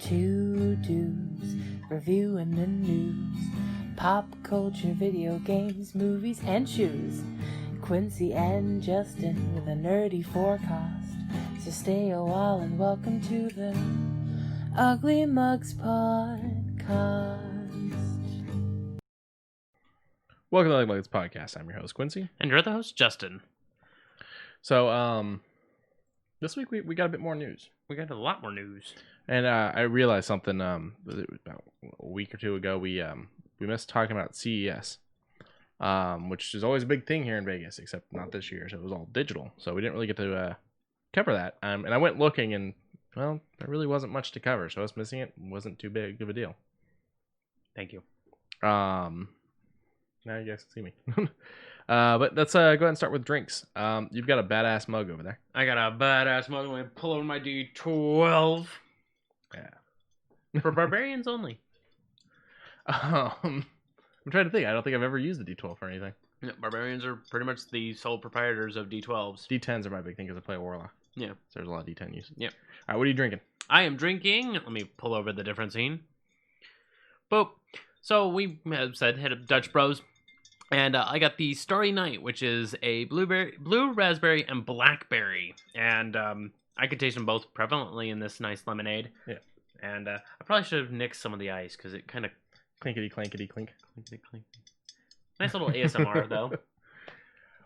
Two dudes reviewing the news, pop culture, video games, movies, and shoes. Quincy and Justin with a nerdy forecast. So stay a while and welcome to the Ugly Mugs Podcast. Welcome to the Ugly Mugs Podcast. I'm your host, Quincy. And you're the host, Justin. So, this week we got a bit more news. We got a lot more news. And I realized something about a week or two ago. We missed talking about CES, which is always a big thing here in Vegas, except not this year. So it was all digital. So we didn't really get to cover that. And I went looking, and, well, there really wasn't much to cover. So us missing it wasn't too big of a deal. Thank you. Now you guys can see me. But let's go ahead and start with drinks. You've got a badass mug over there. I got a badass mug. I'm going to pull over my D12. Yeah. For barbarians only. I'm trying to think. I don't think I've ever used the D12 for anything. Yeah, barbarians are pretty much the sole proprietors of D12s. D10s are my big thing because I play Warlock. Yeah. So there's a lot of D10 use. Yeah. All right, what are you drinking? I am drinking. Let me pull over the different scene. Boop. So we have said hit up Dutch Bros. And I got the Starry Night, which is a blue raspberry, and blackberry. And I could taste them both prevalently in this nice lemonade. Yeah. And I probably should have nixed some of the ice because it kind of... Clinkety, clankety, clink. Clinkety, clink. Nice little ASMR, though.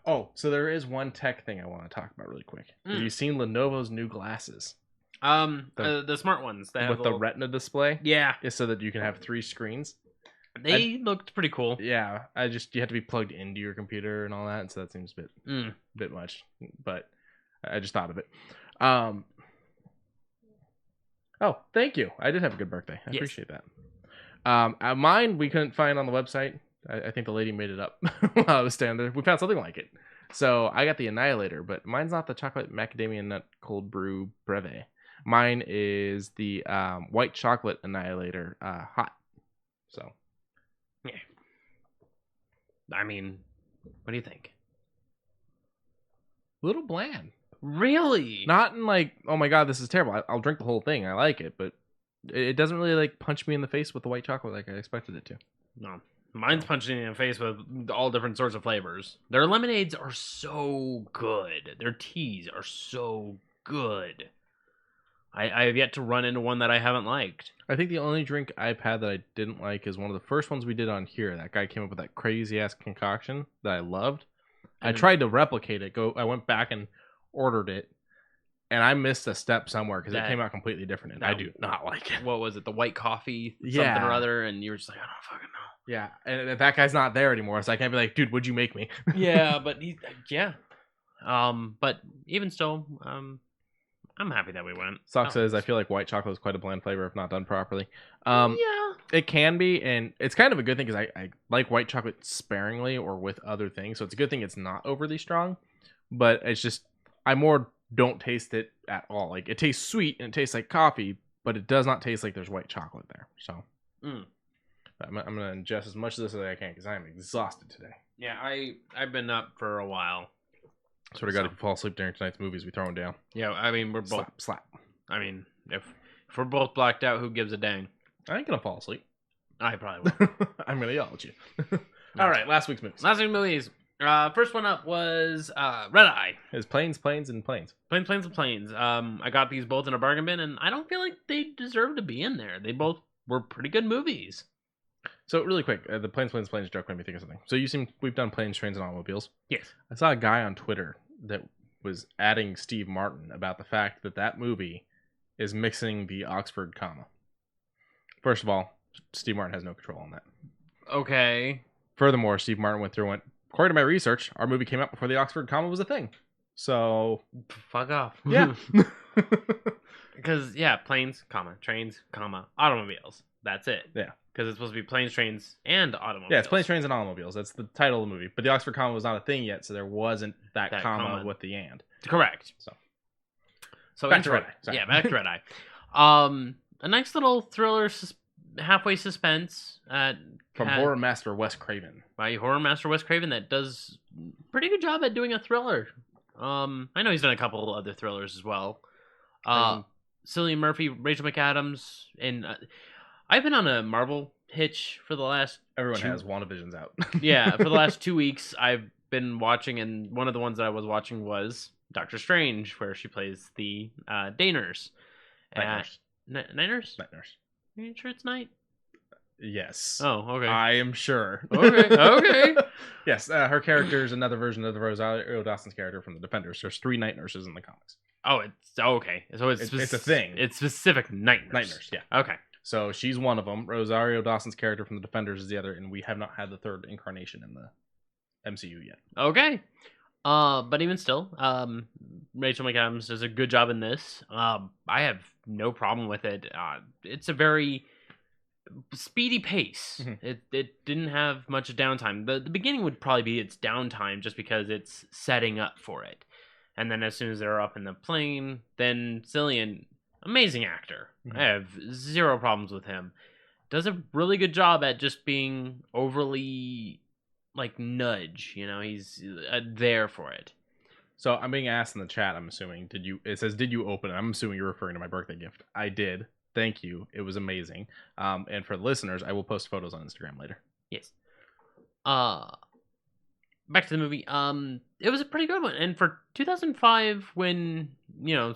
Oh, so there is one tech thing I want to talk about really quick. Have you seen Lenovo's new glasses? The smart ones. That have with the Retina display? Yeah. Is so that you can have 3 screens? They looked pretty cool. Yeah, you have to be plugged into your computer and all that, and so that seems a bit much. But I just thought of it. Oh, thank you. I did have a good birthday. I appreciate that. Mine we couldn't find on the website. I think the lady made it up while I was standing there. We found something like it. So I got the Annihilator, but mine's not the chocolate macadamia nut cold brew breve. Mine is the white chocolate Annihilator hot. So. Yeah. I mean, what do you think? A little bland. Really? Not in like, oh my god, this is terrible. I'll drink the whole thing. I like it, but it doesn't really like punch me in the face with the white chocolate like I expected it to. No. Mine's punching me in the face with all different sorts of flavors. Their lemonades are so good. Their teas are so good. I have yet to run into one that I haven't liked. I think the only drink I've had that I didn't like is one of the first ones we did on here. That guy came up with that crazy ass concoction that I loved. I tried to replicate it. I went back and ordered it, and I missed a step somewhere because it came out completely different, and I do not like it. What was it? The white coffee something or other, and you were just like, I don't fucking know. Yeah, and that guy's not there anymore, so I can't be like, dude, what'd you make me? Yeah, but but even still, I'm happy that we went. Sock says, I feel like white chocolate is quite a bland flavor if not done properly. Yeah. It can be, and it's kind of a good thing because I like white chocolate sparingly or with other things, so it's a good thing it's not overly strong, but it's just, I more don't taste it at all. Like, it tastes sweet and it tastes like coffee, but it does not taste like there's white chocolate there, so. I'm going to ingest as much of this as I can because I'm exhausted today. Yeah, I've been up for a while. So we got to fall asleep during tonight's movies. We throw them down. Yeah, I mean, we're both... Slap. I mean, if we're both blacked out, who gives a dang? I ain't going to fall asleep. I probably will. I'm going to yell at you. All right, last week's movies. Last week's movies. First one up was Red Eye. It's Planes, Planes, and Planes. Planes, and Planes. I got these both in a bargain bin, and I don't feel like they deserve to be in there. They both were pretty good movies. So really quick, the Planes, Planes, Planes joke made me think of something. So we've done Planes, Trains, and Automobiles. Yes. I saw a guy on Twitter that was adding Steve Martin about the fact that movie is mixing the Oxford comma. First of all, Steve Martin has no control on that. Okay. Furthermore, Steve Martin went through and went, according to my research, our movie came out before the Oxford comma was a thing. So... Fuck off. Yeah. Because, planes, comma, trains, comma, automobiles. That's it. Yeah. Because it's supposed to be planes, trains, and automobiles. Yeah, it's Planes, Trains, and Automobiles. That's the title of the movie. But the Oxford comma was not a thing yet, so there wasn't that comma with the and. Correct. So back to Red Eye. Yeah, back to Red Eye. A nice little thriller, halfway suspense. From horror master Wes Craven. By horror master Wes Craven that does pretty good job at doing a thriller. I know he's done a couple other thrillers as well. Cillian Murphy, Rachel McAdams, and I've been on a Marvel hitch for the last Everyone has WandaVision's out. for the last 2 weeks. I've been watching, and one of the ones that I was watching was Doctor Strange, where she plays the day nurse. Night nurse. Night nurse? Night nurse. Are you sure it's night? Yes. Oh, okay. I am sure. Okay. Yes, her character is another version of the Rosario Dawson's character from the Defenders. There's 3 night nurses in the comics. Oh, it's okay. So it's a thing. It's specific night nurse. Night nurse, yeah. Okay. So she's one of them. Rosario Dawson's character from the Defenders is the other, and we have not had the third incarnation in the MCU yet. Okay. But even still, Rachel McAdams does a good job in this. I have no problem with it. It's a very speedy pace. Mm-hmm. It didn't have much downtime. The beginning would probably be its downtime just because it's setting up for it. And then as soon as they're up in the plane, then Cillian, amazing actor. Mm-hmm. I have zero problems with him. Does a really good job at just being overly nudge, he's there for it. So I'm being asked in the chat, I'm assuming, it says, did you open it? I'm assuming you're referring to my birthday gift. I did. Thank you. It was amazing. And for the listeners, I will post photos on Instagram later. Yes. Back to the movie. It was a pretty good one. And for 2005, when,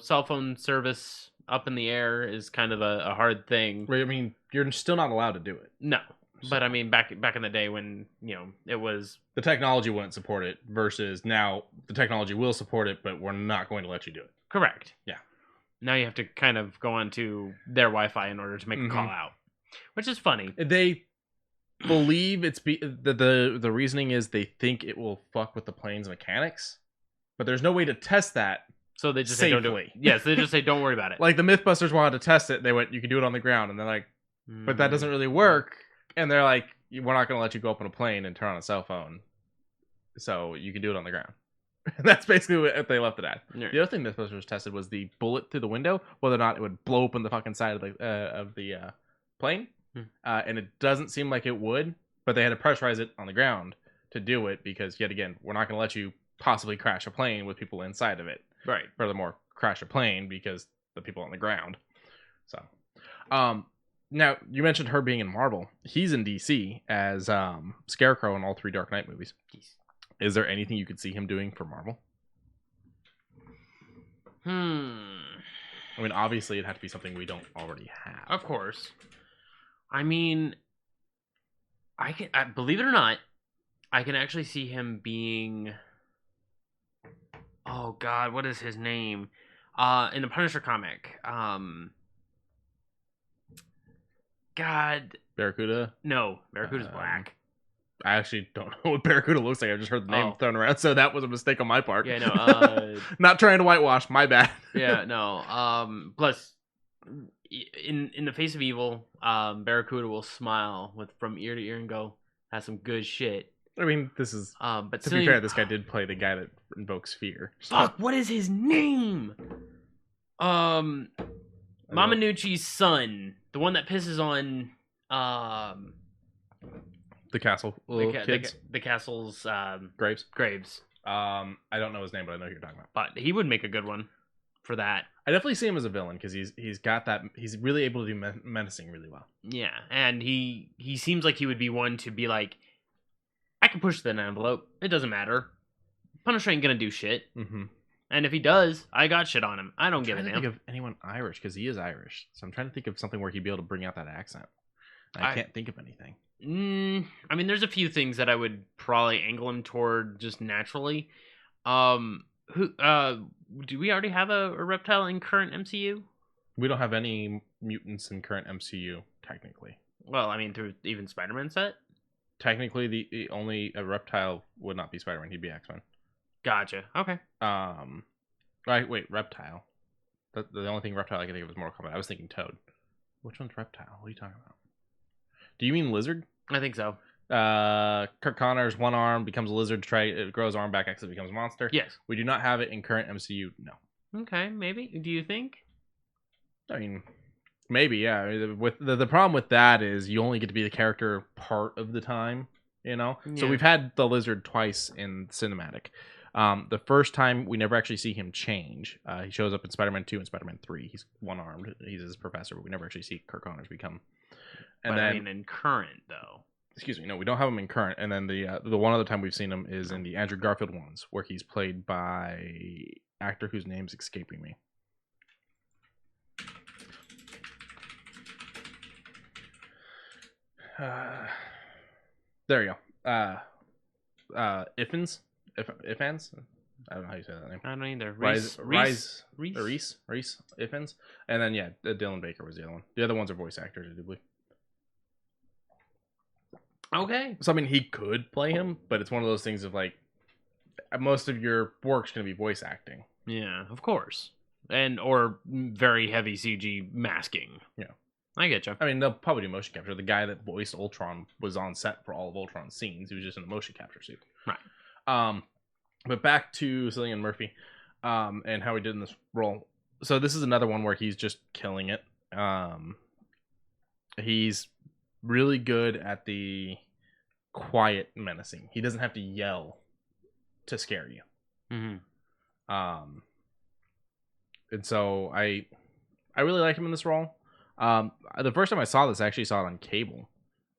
cell phone service up in the air is kind of a hard thing. Right, I mean, you're still not allowed to do it. No. But I mean, back in the day when, it was... The technology wouldn't support it versus now the technology will support it, but we're not going to let you do it. Correct. Yeah. Now you have to kind of go onto their Wi-Fi in order to make a call out, which is funny. They believe the reasoning is they think it will fuck with the plane's mechanics, but there's no way to test that. So they just safely. say don't do it. Yes, they just say don't worry about it. Like the Mythbusters wanted to test it, they went, you can do it on the ground, and they're like, but that doesn't really work. And they're like, we're not going to let you go up on a plane and turn on a cell phone, so you can do it on the ground. That's basically what they left it at. Yeah. The other thing Mythbusters tested was the bullet through the window, whether or not it would blow open the fucking side of the plane. And it doesn't seem like it would, but they had to pressurize it on the ground to do it because, yet again, we're not going to let you possibly crash a plane with people inside of it. Right. Furthermore, crash a plane because the people on the ground. So, now you mentioned her being in Marvel. He's in DC as Scarecrow in all 3 Dark Knight movies. Jeez. Is there anything you could see him doing for Marvel? I mean, obviously, it'd have to be something we don't already have. Of course. I mean, I believe it or not, I can actually see him being... Oh, God, what is his name? In the Punisher comic. God. Barracuda? No, Barracuda's black. I actually don't know what Barracuda looks like. I just heard the name thrown around, so that was a mistake on my part. Yeah, no. Not trying to whitewash, my bad. Yeah, no. Plus, in the face of evil, Barracuda will smile from ear to ear and go, "That's some good shit." I mean, this is. But to be fair, this guy did play the guy that invokes fear. So. Fuck! What is his name? Mamanucci's son, the one that pisses on the castle kids. The castle's Graves. I don't know his name, but I know who you're talking about. But he would make a good one for that. I definitely see him as a villain because he's got that. He's really able to do menacing really well. Yeah, and he seems like he would be one to be like, I can push the envelope. It doesn't matter. Punisher ain't gonna do shit. Mm-hmm. And if he does, I got shit on him. I don't give a damn. I'm trying to think of anyone Irish because he is Irish. So I'm trying to think of something where he'd be able to bring out that accent. I can't think of anything. I mean, there's a few things that I would probably angle him toward just naturally. Do we already have a reptile in current MCU? We don't have any mutants in current MCU, technically. Well, I mean, through even Spider-Man set? Technically, the only a reptile would not be Spider-Man. He'd be X-Men. Gotcha. Okay. Wait, reptile. The only thing reptile I can think of is Mortal Kombat. I was thinking Toad. Which one's reptile? What are you talking about? Do you mean lizard? I think so. Kirk Connor's one arm becomes a lizard. It grows arm back, exit becomes a monster. Yes. We do not have it in current MCU. No. Okay, maybe. Do you think? I mean, maybe, yeah. I mean, with the problem with that is you only get to be the character part of the time, you know? Yeah. So we've had the lizard twice in cinematic. The first time we never actually see him change. He shows up in Spider-Man 2 and Spider-Man 3. He's one-armed. He's his professor, but we never actually see Kirk Connors become. And but then, I mean, in current though. Excuse me, no, we don't have him in current. And then the one other time we've seen him is in the Andrew Garfield ones, where he's played by actor whose name's escaping me. There you go. Ifans? I don't know how you say that name. I don't either. Reese Reese Ifans. And then, yeah, Dylan Baker was the other one. The other ones are voice actors, I do believe. Okay. So, I mean, he could play him, but it's one of those things of, like, most of your work's going to be voice acting. Yeah, of course. Or very heavy CG masking. Yeah. I get you. I mean, they'll probably do motion capture. The guy that voiced Ultron was on set for all of Ultron's scenes. He was just in a motion capture suit. Right. But back to Cillian Murphy, and how he did in this role. So this is another one where he's just killing it. He's really good at the quiet menacing. He doesn't have to yell to scare you. Mm-hmm. And so I really like him in this role. The first time I saw this, I actually saw it on cable.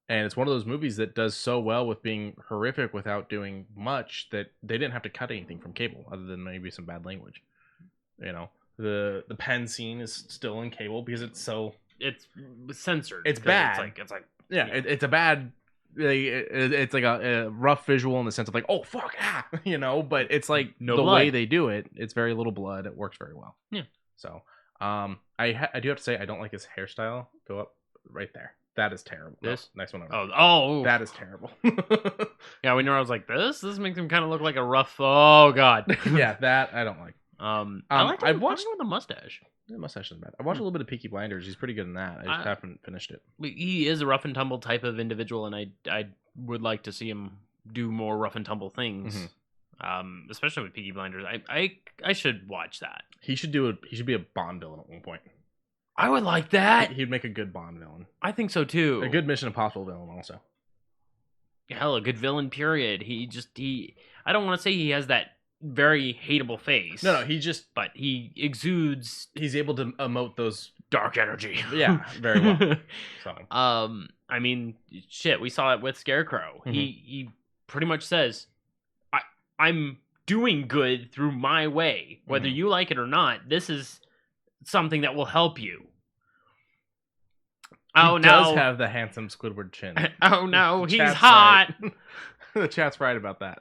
And it's one of those movies that does so well with being horrific without doing much that they didn't have to cut anything from cable other than maybe some bad language. You know, the pen scene is still in cable because it's censored. It's bad. It's like it's a bad. It's like a rough visual in the sense of like, oh fuck, you know. But it's like No the blood. way they do it. It's very little blood. It works very well. Yeah. So, I do have to say I don't like his hairstyle. Go up right there. That is terrible. This? No, next one over. Oh. That is terrible. Yeah, when I was like, this makes him kind of look like a rough. Oh god. Yeah, that I don't like. I like him I've watched with a mustache. The mustache isn't bad. I watched a little bit of Peaky Blinders. He's pretty good in that. I just haven't finished it. He is a rough and tumble type of individual, and I would like to see him do more rough and tumble things. Mm-hmm. Especially with Peaky Blinders. I should watch that. He should be a Bond villain at one point. I would like that. He'd make a good Bond villain. I think so too. A good Mission Impossible villain also. Hell, a good villain, period. I don't want to say he has that very hateable face. No, but he exudes. He's able to emote those dark energy. Yeah, very well. So. I mean, shit, we saw it with Scarecrow. Mm-hmm. He pretty much says, I'm doing good through my way. Whether you like it or not, this is something that will help you. He does have the handsome Squidward chin. Oh no, he's hot. Right. The chat's right about that.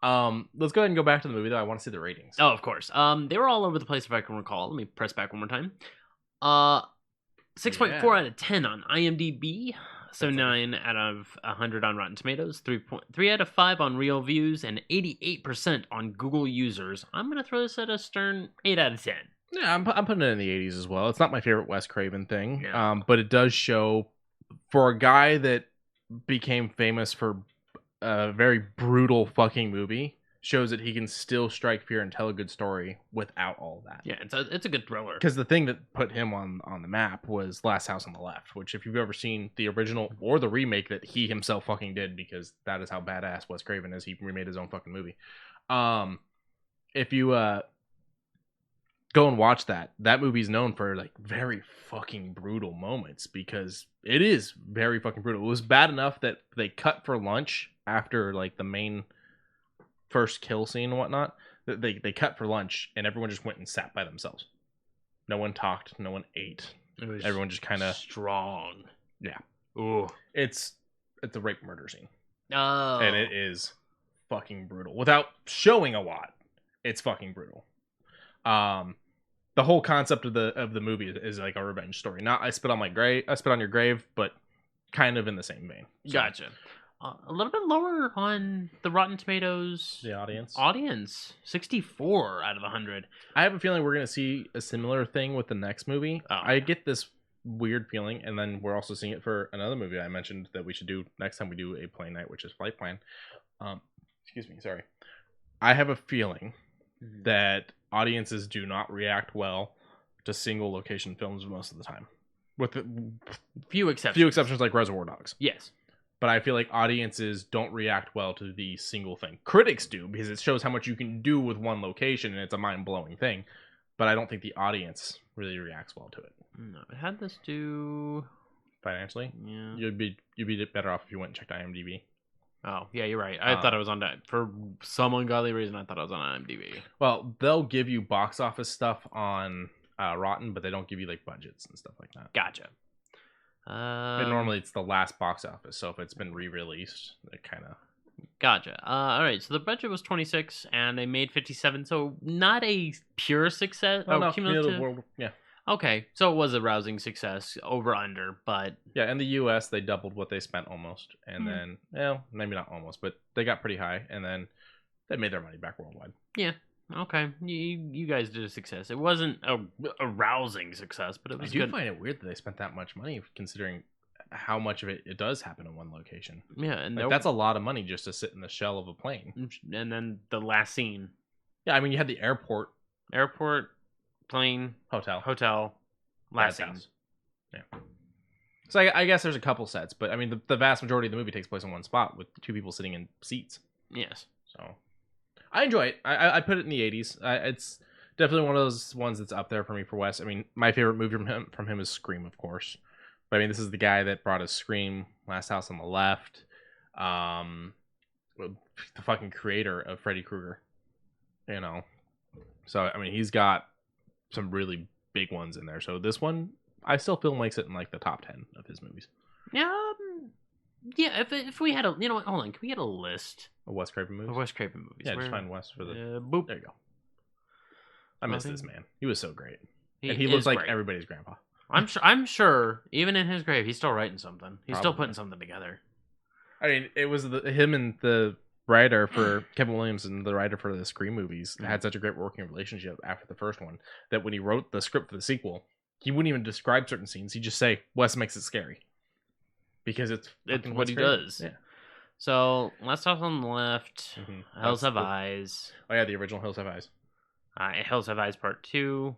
Let's go ahead and go back to the movie, though. I want to see the ratings. Oh, of course. They were all over the place, if I can recall. Let me press back one more time. 6.4 out of 10 on IMDb. So 9 out of 100 on Rotten Tomatoes, 3 out of 5 on Real Views, and 88% on Google users. I'm going to throw this at a stern 8 out of 10. Yeah, I'm putting it in the 80s as well. It's not my favorite Wes Craven thing, Yeah. But it does show, for a guy that became famous for a very brutal fucking movie, shows that he can still strike fear and tell a good story without all that. Yeah, it's a good thriller. Because the thing that put him on the map was Last House on the Left, which if you've ever seen the original or the remake that he himself fucking did, because that is how badass Wes Craven is, he remade his own fucking movie. If you go and watch that movie's known for like very fucking brutal moments, because it is very fucking brutal. It was bad enough that they cut for lunch after like the main first kill scene and whatnot. They cut for lunch and everyone just went and sat by themselves. No one talked, no one ate. Everyone just kind of strong. Yeah. Ooh. It's a rape murder scene. Oh. And it is fucking brutal. Without showing a lot, it's fucking brutal. The whole concept of the movie is like a revenge story. Not I spit on your grave, but kind of in the same vein. So. Gotcha. A little bit lower on the Rotten Tomatoes. The audience. 64 out of 100. I have a feeling we're going to see a similar thing with the next movie. Oh. I get this weird feeling, and then we're also seeing it for another movie I mentioned that we should do next time we do a play night, which is Flight Plan. Excuse me, sorry. I have a feeling that audiences do not react well to single location films most of the time. With the few exceptions. Few exceptions like Reservoir Dogs. Yes. but I feel like audiences don't react well to the single thing. Critics do, because it shows how much you can do with one location, and it's a mind-blowing thing. But I don't think the audience really reacts well to it. No, how'd this do Financially? Yeah. You'd be better off if you went and checked IMDb. Oh, yeah, you're right. I thought it was on that. For some ungodly reason, I thought it was on IMDb. Well, they'll give you box office stuff on Rotten, but they don't give you like budgets and stuff like that. Gotcha. But normally it's the last box office, so if it's been re-released, it kind of... Gotcha. All right, so the budget was 26, and they made 57, so not a pure success. Oh, no, cumulative. Yeah. Okay, so it was a rousing success, over under, but... Yeah, in the U.S., they doubled what they spent almost, and then, well, maybe not almost, but they got pretty high, and then they made their money back worldwide. Yeah, okay. You guys did a success. It wasn't a rousing success, but it was I do good. find it weird that they spent that much money, considering how much of it does happen in one location. Yeah, and Like, that's a lot of money just to sit in the shell of a plane. And then the last scene. Yeah, I mean, you had the airport, plane, hotel, last scene. house. Yeah. So I guess there's a couple sets, but I mean, the vast majority of the movie takes place in one spot with two people sitting in seats. Yes. So I enjoy it. I put it in the 80s. It's definitely one of those ones that's up there for me for Wes. I mean, my favorite movie from him is Scream, of course. But I mean, this is the guy that brought us Scream, Last House on the Left, the fucking creator of Freddy Krueger. You know, so I mean, he's got some really big ones in there. So this one, I still feel makes it in like the top 10 of his movies. Yeah. Yeah. If we had a, hold on, can we get a list A Wes Craven movie. of Wes Craven movies? Yeah, just find Wes for the. Boop. There you go. I miss this man. He was so great, and He he looks is like great. everybody's grandpa. I'm sure, even in his grave, he's still writing something. He's still Probably. putting something together. I mean, it was him and the writer for Kevin Williamson, the writer for the Scream movies, had such a great working relationship after the first one that when he wrote the script for the sequel, he wouldn't even describe certain scenes. He'd just say, "Wes makes it scary," because it's what he does. Yeah. So, Last House on the Left, Hills Have That's Eyes. Oh yeah, the original Hills Have Eyes. Hills Have Eyes Part 2,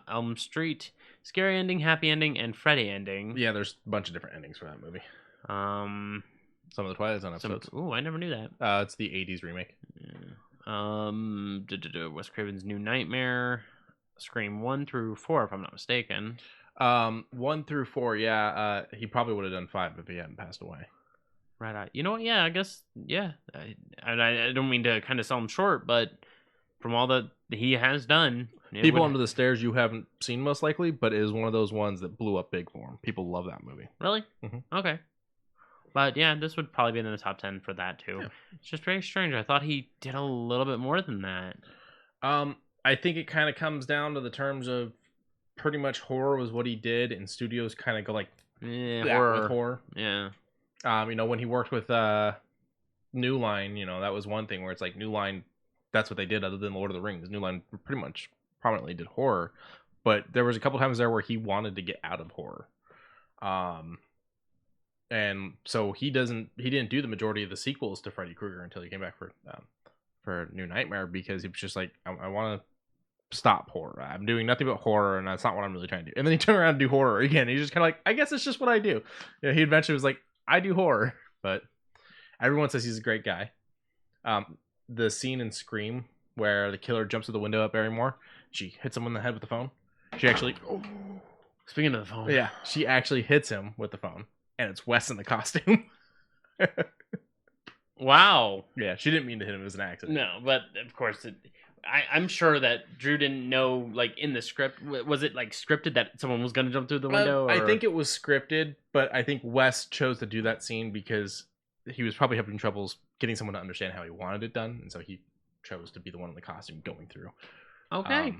Elm Street, Scary Ending, Happy Ending, and Freddy Ending. Yeah, there's a bunch of different endings for that movie. Some of the Twilight Zone episodes. I never knew that. It's the 80s remake. Wes Craven's New Nightmare, Scream 1 through 4, if I'm not mistaken. 1 through 4, yeah. He probably would have done 5 if he hadn't passed away. Right. You know what? Yeah, I guess. Yeah. I don't mean to kind of sell him short, but from all that he has done, People Under the Stairs you haven't seen most likely, but it is one of those ones that blew up big for him. People love that movie. Really? Mm-hmm. Okay. But yeah, this would probably be in the top 10 for that too. Yeah. It's just very strange. I thought he did a little bit more than that. I think it kind of comes down to the terms of pretty much horror was what he did, and studios kind of go like horror. Yeah. When he worked with New Line, that was one thing where it's like New Line, that's what they did other than Lord of the Rings. New Line pretty much prominently did horror, but there was a couple times there where he wanted to get out of horror. And so he didn't do the majority of the sequels to Freddy Krueger until he came back for New Nightmare, because he was just like, I want to stop horror. I'm doing nothing but horror, and that's not what I'm really trying to do. And then he turned around and do horror again. He's just kind of like, I guess it's just what I do. He eventually was like, I do horror, but everyone says he's a great guy. The scene in Scream where the killer jumps through the window at Barrymore, she hits him in the head with the phone. She actually, speaking of the phone, yeah, she actually hits him with the phone, and it's Wes in the costume. Wow. Yeah, she didn't mean to hit him. It was an accident. No, but of course, I'm sure that Drew didn't know, like, in the script. Was it, like, scripted that someone was going to jump through the window? I think it was scripted, but I think Wes chose to do that scene because he was probably having troubles getting someone to understand how he wanted it done, and so he chose to be the one in the costume going through. Okay.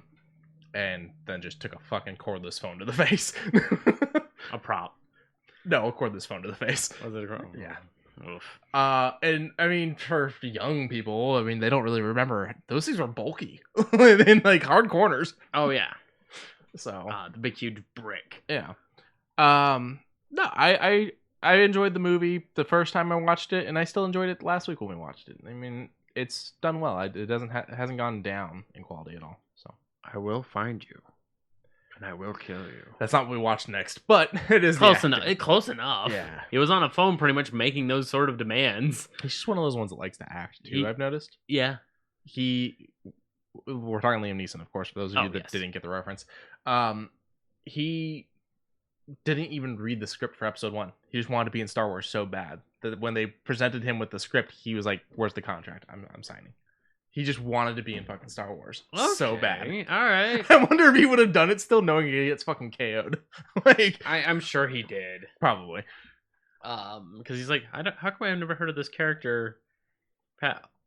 And then just took a fucking cordless phone to the face. A prop. No, a cordless phone to the face. Was it a prop? Yeah. Oof. And I mean, for young people, I mean, they don't really remember. Those things were bulky in like hard corners. Oh yeah. So the big huge brick. Yeah. No, I enjoyed the movie the first time I watched it, and I still enjoyed it last week when we watched it. I mean, it's done well. It hasn't gone down in quality at all. So I will find you. And I will kill you. That's not what we watched next, but it is Close enough. Close enough. Yeah. He was on a phone pretty much making those sort of demands. He's just one of those ones that likes to act, too, I've noticed. Yeah. We're talking Liam Neeson, of course, for those of you that didn't get the reference. He didn't even read the script for episode 1. He just wanted to be in Star Wars so bad that when they presented him with the script, he was like, "Where's the contract? I'm signing." He just wanted to be in fucking Star Wars so bad. All right. I wonder if he would have done it still knowing he gets fucking KO'd. Like, I'm sure he did. Probably. Because he's like, how come I've never heard of this character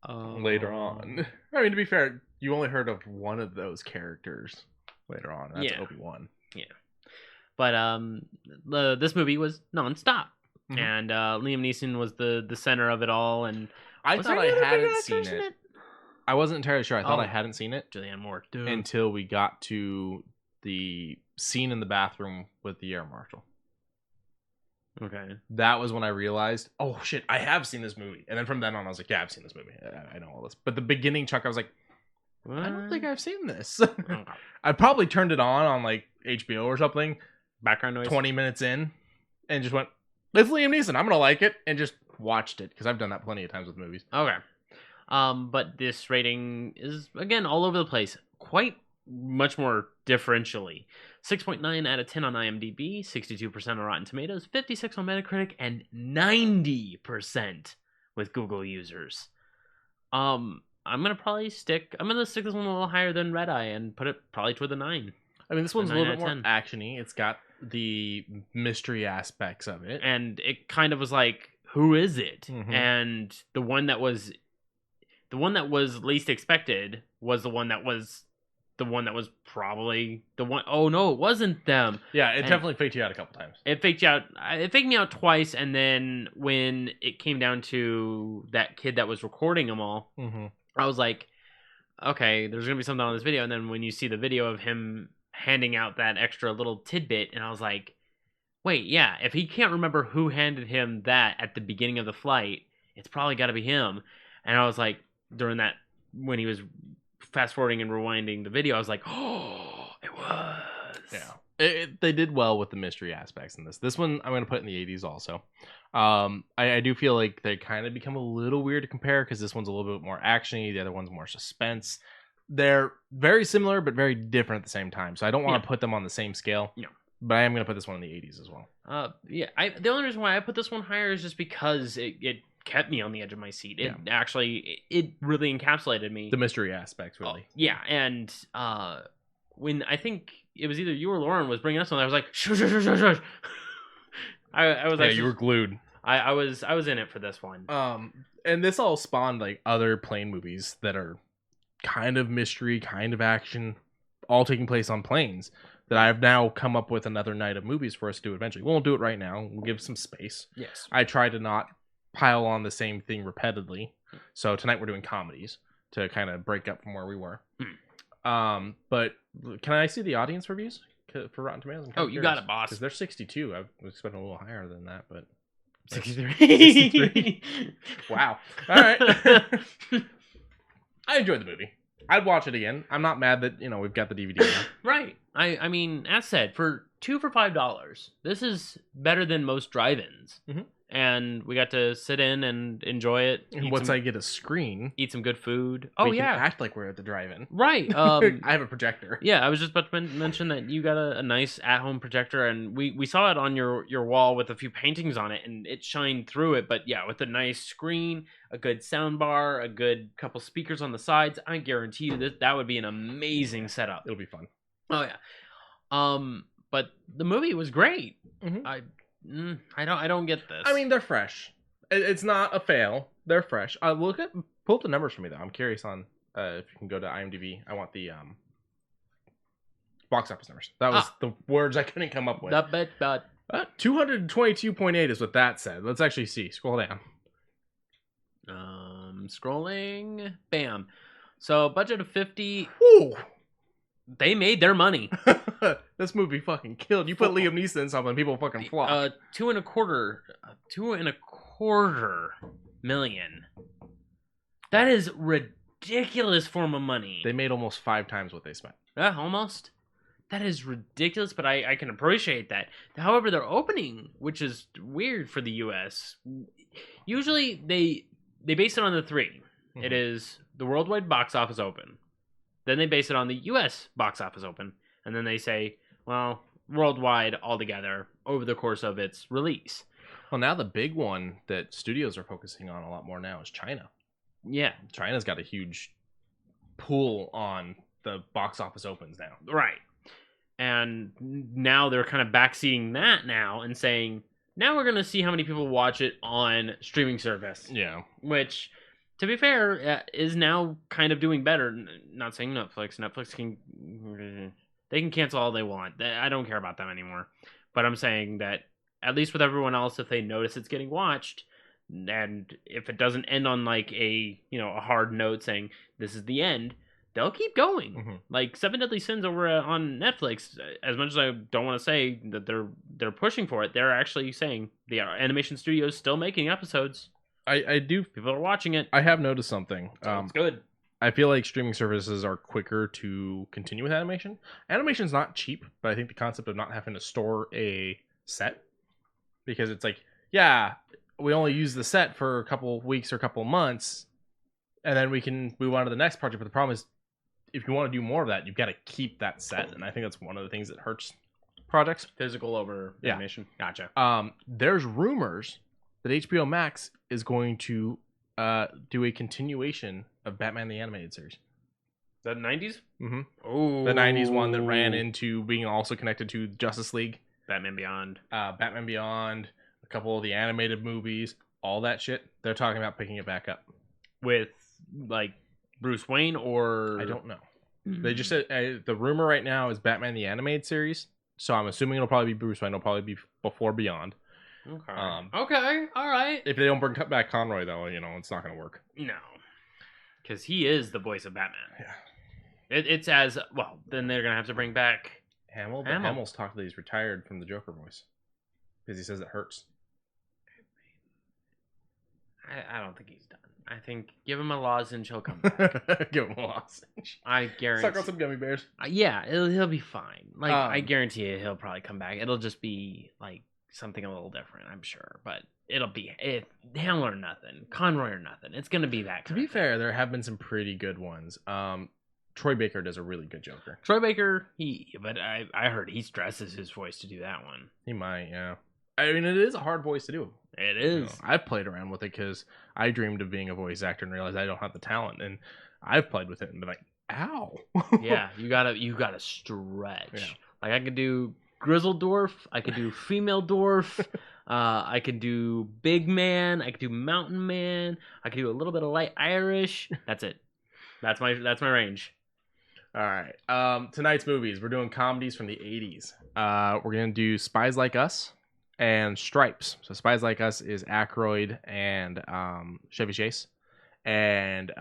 later on? I mean, to be fair, you only heard of one of those characters later on. That's Obi-Wan. Yeah. But this movie was nonstop. Mm-hmm. And Liam Neeson was the center of it all. And I thought I hadn't seen it. I wasn't entirely sure. I thought I hadn't seen it Julianne Moore until we got to the scene in the bathroom with the air marshal. Okay. That was when I realized, oh shit, I have seen this movie. And then from then on, I was like, yeah, I've seen this movie. I know all this. But the beginning chunk, I was like, what? I don't think I've seen this. I probably turned it on like HBO or something. Background noise. 20 minutes in, and just went, it's Liam Neeson, I'm gonna like it, and just watched it because I've done that plenty of times with movies. Okay. But this rating is, again, all over the place. Quite much more differentially. 6.9 out of 10 on IMDb, 62% on Rotten Tomatoes, 56 on Metacritic, and 90% with Google users. I'm gonna stick this one a little higher than Red Eye and put it probably toward the 9. I mean, this one's a little bit more actiony. It's got the mystery aspects of it, and it kind of was like, who is it? Mm-hmm. And the one that was least expected was the one that was probably the one. Oh no, it wasn't them. Yeah, it definitely faked you out a couple times. It faked you out. It faked me out twice, and then when it came down to that kid that was recording them all, I was like, okay, there's gonna be something on this video. And then when you see the video of him handing out that extra little tidbit, and I was like, wait, yeah, if he can't remember who handed him that at the beginning of the flight, it's probably got to be him. And I was like, during that, when he was fast forwarding and rewinding the video, I was like, oh, it was. Yeah. They did well with the mystery aspects in this. This one I'm going to put in the 80s also. I do feel like they kind of become a little weird to compare because this one's a little bit more actiony. The other one's more suspense. They're very similar but very different at the same time. So I don't want to put them on the same scale. No. But I am going to put this one in the 80s as well. The only reason why I put this one higher is just because it kept me on the edge of my seat. It really encapsulated me. The mystery aspects, really. Yeah, and when I think it was either you or Lauren was bringing us on, I was like, shush. I was you were glued. I was in it for this one. And this all spawned like other plane movies that are kind of mystery, kind of action, all taking place on planes. That I've now come up with another night of movies for us to do eventually. We won't do it right now. We'll give some space. Yes. I try to not pile on the same thing repeatedly. So tonight we're doing comedies to kind of break up from where we were. But can I see the audience reviews for Rotten Tomatoes? You got it, boss. Because they're 62. I was expecting a little higher than that, but 63. 63. Wow. All right. I enjoyed the movie. I'd watch it again. I'm not mad that, we've got the DVD now. Right. I mean, as said, for $5, this is better than most drive-ins. Mm-hmm. And we got to sit in and enjoy it. And once I get a screen, eat some good food. We can act like we're at the drive-in. Right. I have a projector. Yeah, I was just about to mention that you got a nice at-home projector, and we saw it on your wall with a few paintings on it, and it shined through it. But yeah, with a nice screen, a good sound bar, a good couple speakers on the sides, I guarantee you that would be an amazing setup. It'll be fun. Oh yeah. But the movie was great. Mm-hmm. I don't get this. I mean, they're fresh. It's not a fail. They're fresh. Pull up the numbers for me though. I'm curious on if you can go to IMDb. I want the box office numbers. That was the words I couldn't come up with. 222.8 is what that said. Let's actually see. Scroll down. Scrolling. Bam. So budget of 50. Woo! They made their money. This movie fucking killed. You put Liam Neeson in something, people fucking flock. $2.25 million. That is ridiculous form of money. They made almost 5 times what they spent. Yeah, almost. that is ridiculous, but I can appreciate that. However, their opening, which is weird for the U.S., usually they base it on the three. Mhm. It is the worldwide box office open. Then they base it on the U.S. box office open. And then they say, well, worldwide altogether over the course of its release. Well, now the big one that studios are focusing on a lot more now is China. Yeah. China's got a huge pull on the box office opens now. Right. And now they're kind of backseating that now and saying, now we're going to see how many people watch it on streaming service. Yeah. Which, to be fair, is now kind of doing better. Not saying Netflix. Netflix they can cancel all they want. I don't care about them anymore. But I'm saying that at least with everyone else, if they notice it's getting watched, and if it doesn't end on like a hard note saying this is the end, they'll keep going. Mm-hmm. Like Seven Deadly Sins over on Netflix. As much as I don't want to say that they're pushing for it, they're actually saying the animation studio is still making episodes. I do. People are watching it. I have noticed something. So it's good. I feel like streaming services are quicker to continue with animation. Animation's not cheap, but I think the concept of not having to store a set, because it's like, yeah, we only use the set for a couple weeks or a couple months, and then we can move on to the next project. But the problem is, if you want to do more of that, you've got to keep that set, and I think that's one of the things that hurts projects. Physical over animation. Gotcha. There's rumors that HBO Max is going to do a continuation of Batman the Animated Series. The 90s? Mm-hmm. Oh, The 90s one that ran into being also connected to Justice League, Batman Beyond, a couple of the animated movies, all that shit. They're talking about picking it back up with like Bruce Wayne, or I don't know. They just said the rumor right now is Batman the Animated Series, so I'm assuming it'll probably be Bruce Wayne. It'll probably be before Beyond. Okay. Okay. All right. If they don't bring back Conroy, though, it's not going to work. No, because he is the voice of Batman. Yeah. It's as well. Then they're gonna have to bring back Hamill. But Hamill's talked that he's retired from the Joker voice because he says it hurts. I don't think he's done. I think give him a lozenge, he'll come back. Give him a lozenge. I guarantee. Suck on some gummy bears. Yeah, he'll be fine. Like I guarantee you, he'll probably come back. It'll just be like something a little different, I'm sure. But it'll be Hamill or nothing, Conroy or nothing. It's gonna be that. To be fair, there have been some pretty good ones. Troy Baker does a really good Joker. Troy Baker, but I heard he stresses his voice to do that one. He might, yeah. I mean, it is a hard voice to do. It is. I've played around with it because I dreamed of being a voice actor and realized I don't have the talent. And I've played with it and been like, ow. Yeah, you gotta stretch. Yeah. Like I could do grizzled dwarf, I could do female dwarf, I could do big man, I could do mountain man, I could do a little bit of light Irish. That's it. That's my range. All right. Tonight's movies, we're doing comedies from the 80s. We're gonna do Spies Like Us and Stripes. So Spies Like Us is Aykroyd and Chevy Chase, and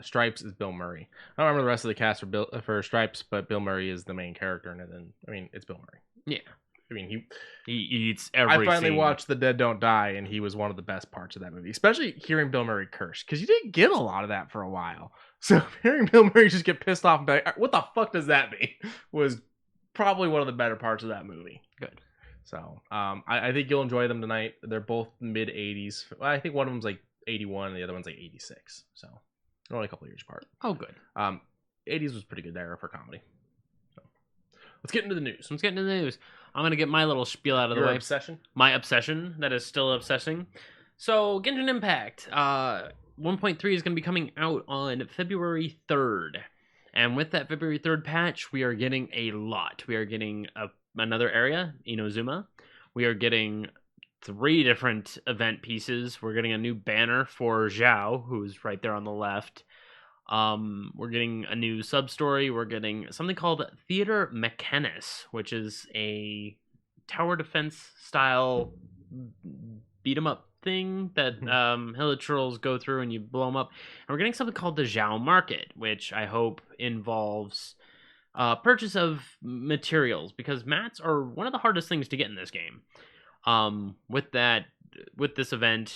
Stripes is Bill Murray. I don't remember the rest of the cast for Stripes, but Bill Murray is the main character, and then it's Bill Murray. Yeah, I mean he eats every. I finally scene. watched The Dead Don't Die, and he was one of the best parts of that movie, especially hearing Bill Murray curse, because you didn't get a lot of that for a while. So hearing Bill Murray just get pissed off and be like, "What the fuck does that mean?" was probably one of the better parts of that movie. Good. So I think you'll enjoy them tonight. They're both mid 80s. Well, I think one of them's like 81 and the other one's like 86. So they're only a couple of years apart. Oh, good. 80s was pretty good there for comedy. So let's get into the news. I'm going to get my little spiel out of the way. Obsession? My obsession that is still obsessing. So Genshin Impact 1.3 is going to be coming out on February 3rd. And with that February 3rd patch, we are getting a lot. We are getting another area, Inozuma. We are getting 3 different event pieces. We're getting a new banner for Zhao, who's right there on the left. We're getting a new sub-story. We're getting something called Theater Mechanus, which is a tower defense style beat-em-up thing that hilichurls go through and you blow them up. And we're getting something called the Zhao Market, which I hope involves purchase of materials, because mats are one of the hardest things to get in this game. With this event,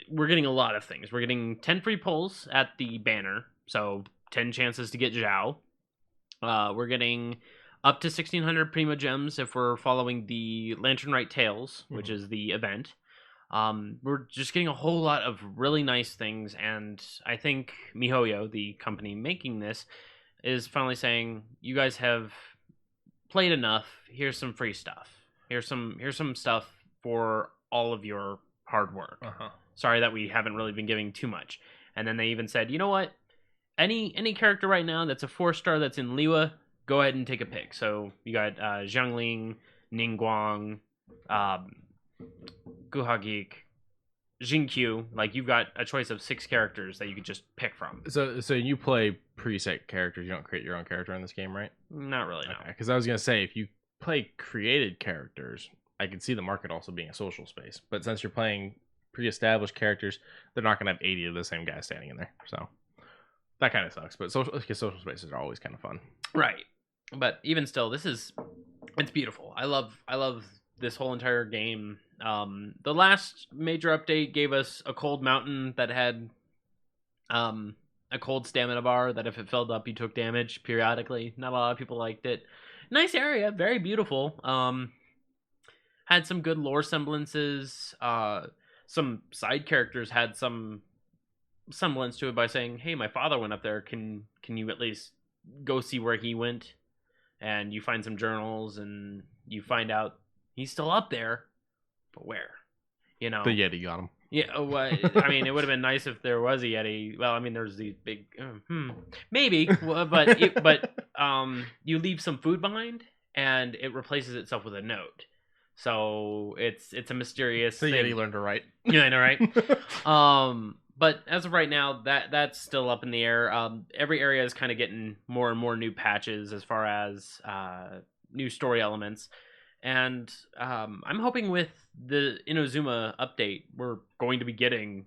we're getting a lot of things. We're getting 10 free pulls at the banner, so 10 chances to get Zhao. We're getting up to 1,600 Prima Gems if we're following the Lantern Rite Tales, which is the event. We're just getting a whole lot of really nice things, and I think MiHoYo, the company making this, is finally saying, you guys have played enough. Here's some free stuff. Here's some stuff for all of your hard work. Sorry that we haven't really been giving too much. And then they even said, you know what? Any character right now that's a 4-star that's in Liwa, go ahead and take a pick. So you got Zhangling, Ningguang, Guhagik, Jinkyu. Like, you've got a choice of 6 characters that you could just pick from. So you play preset characters. You don't create your own character in this game, right? Not really, no. Okay, because I was gonna say, if you play created characters, I could see the market also being a social space. But since you're playing pre-established characters, they're not gonna have 80 of the same guys standing in there. So that kind of sucks. But social spaces are always kind of fun, right? But even still, it's beautiful. I love this whole entire game. The last major update gave us a cold mountain that had a cold stamina bar that if it filled up, you took damage periodically. Not a lot of people liked it. Nice area, very beautiful. Had some good lore semblances. Some side characters had some semblance to it by saying, hey, my father went up there. Can you at least go see where he went? And you find some journals and you find out he's still up there, but where? You know, the Yeti got him. Yeah, well, I mean, it would have been nice if there was a Yeti. Well, I mean, there's these big, maybe, but you leave some food behind, and it replaces itself with a note. So it's a mysterious The thing. Yeti learned to write. Yeah, I know, right? But as of right now, that's still up in the air. Every area is kind of getting more and more new patches as far as new story elements. And I'm hoping with the Inazuma update, we're going to be getting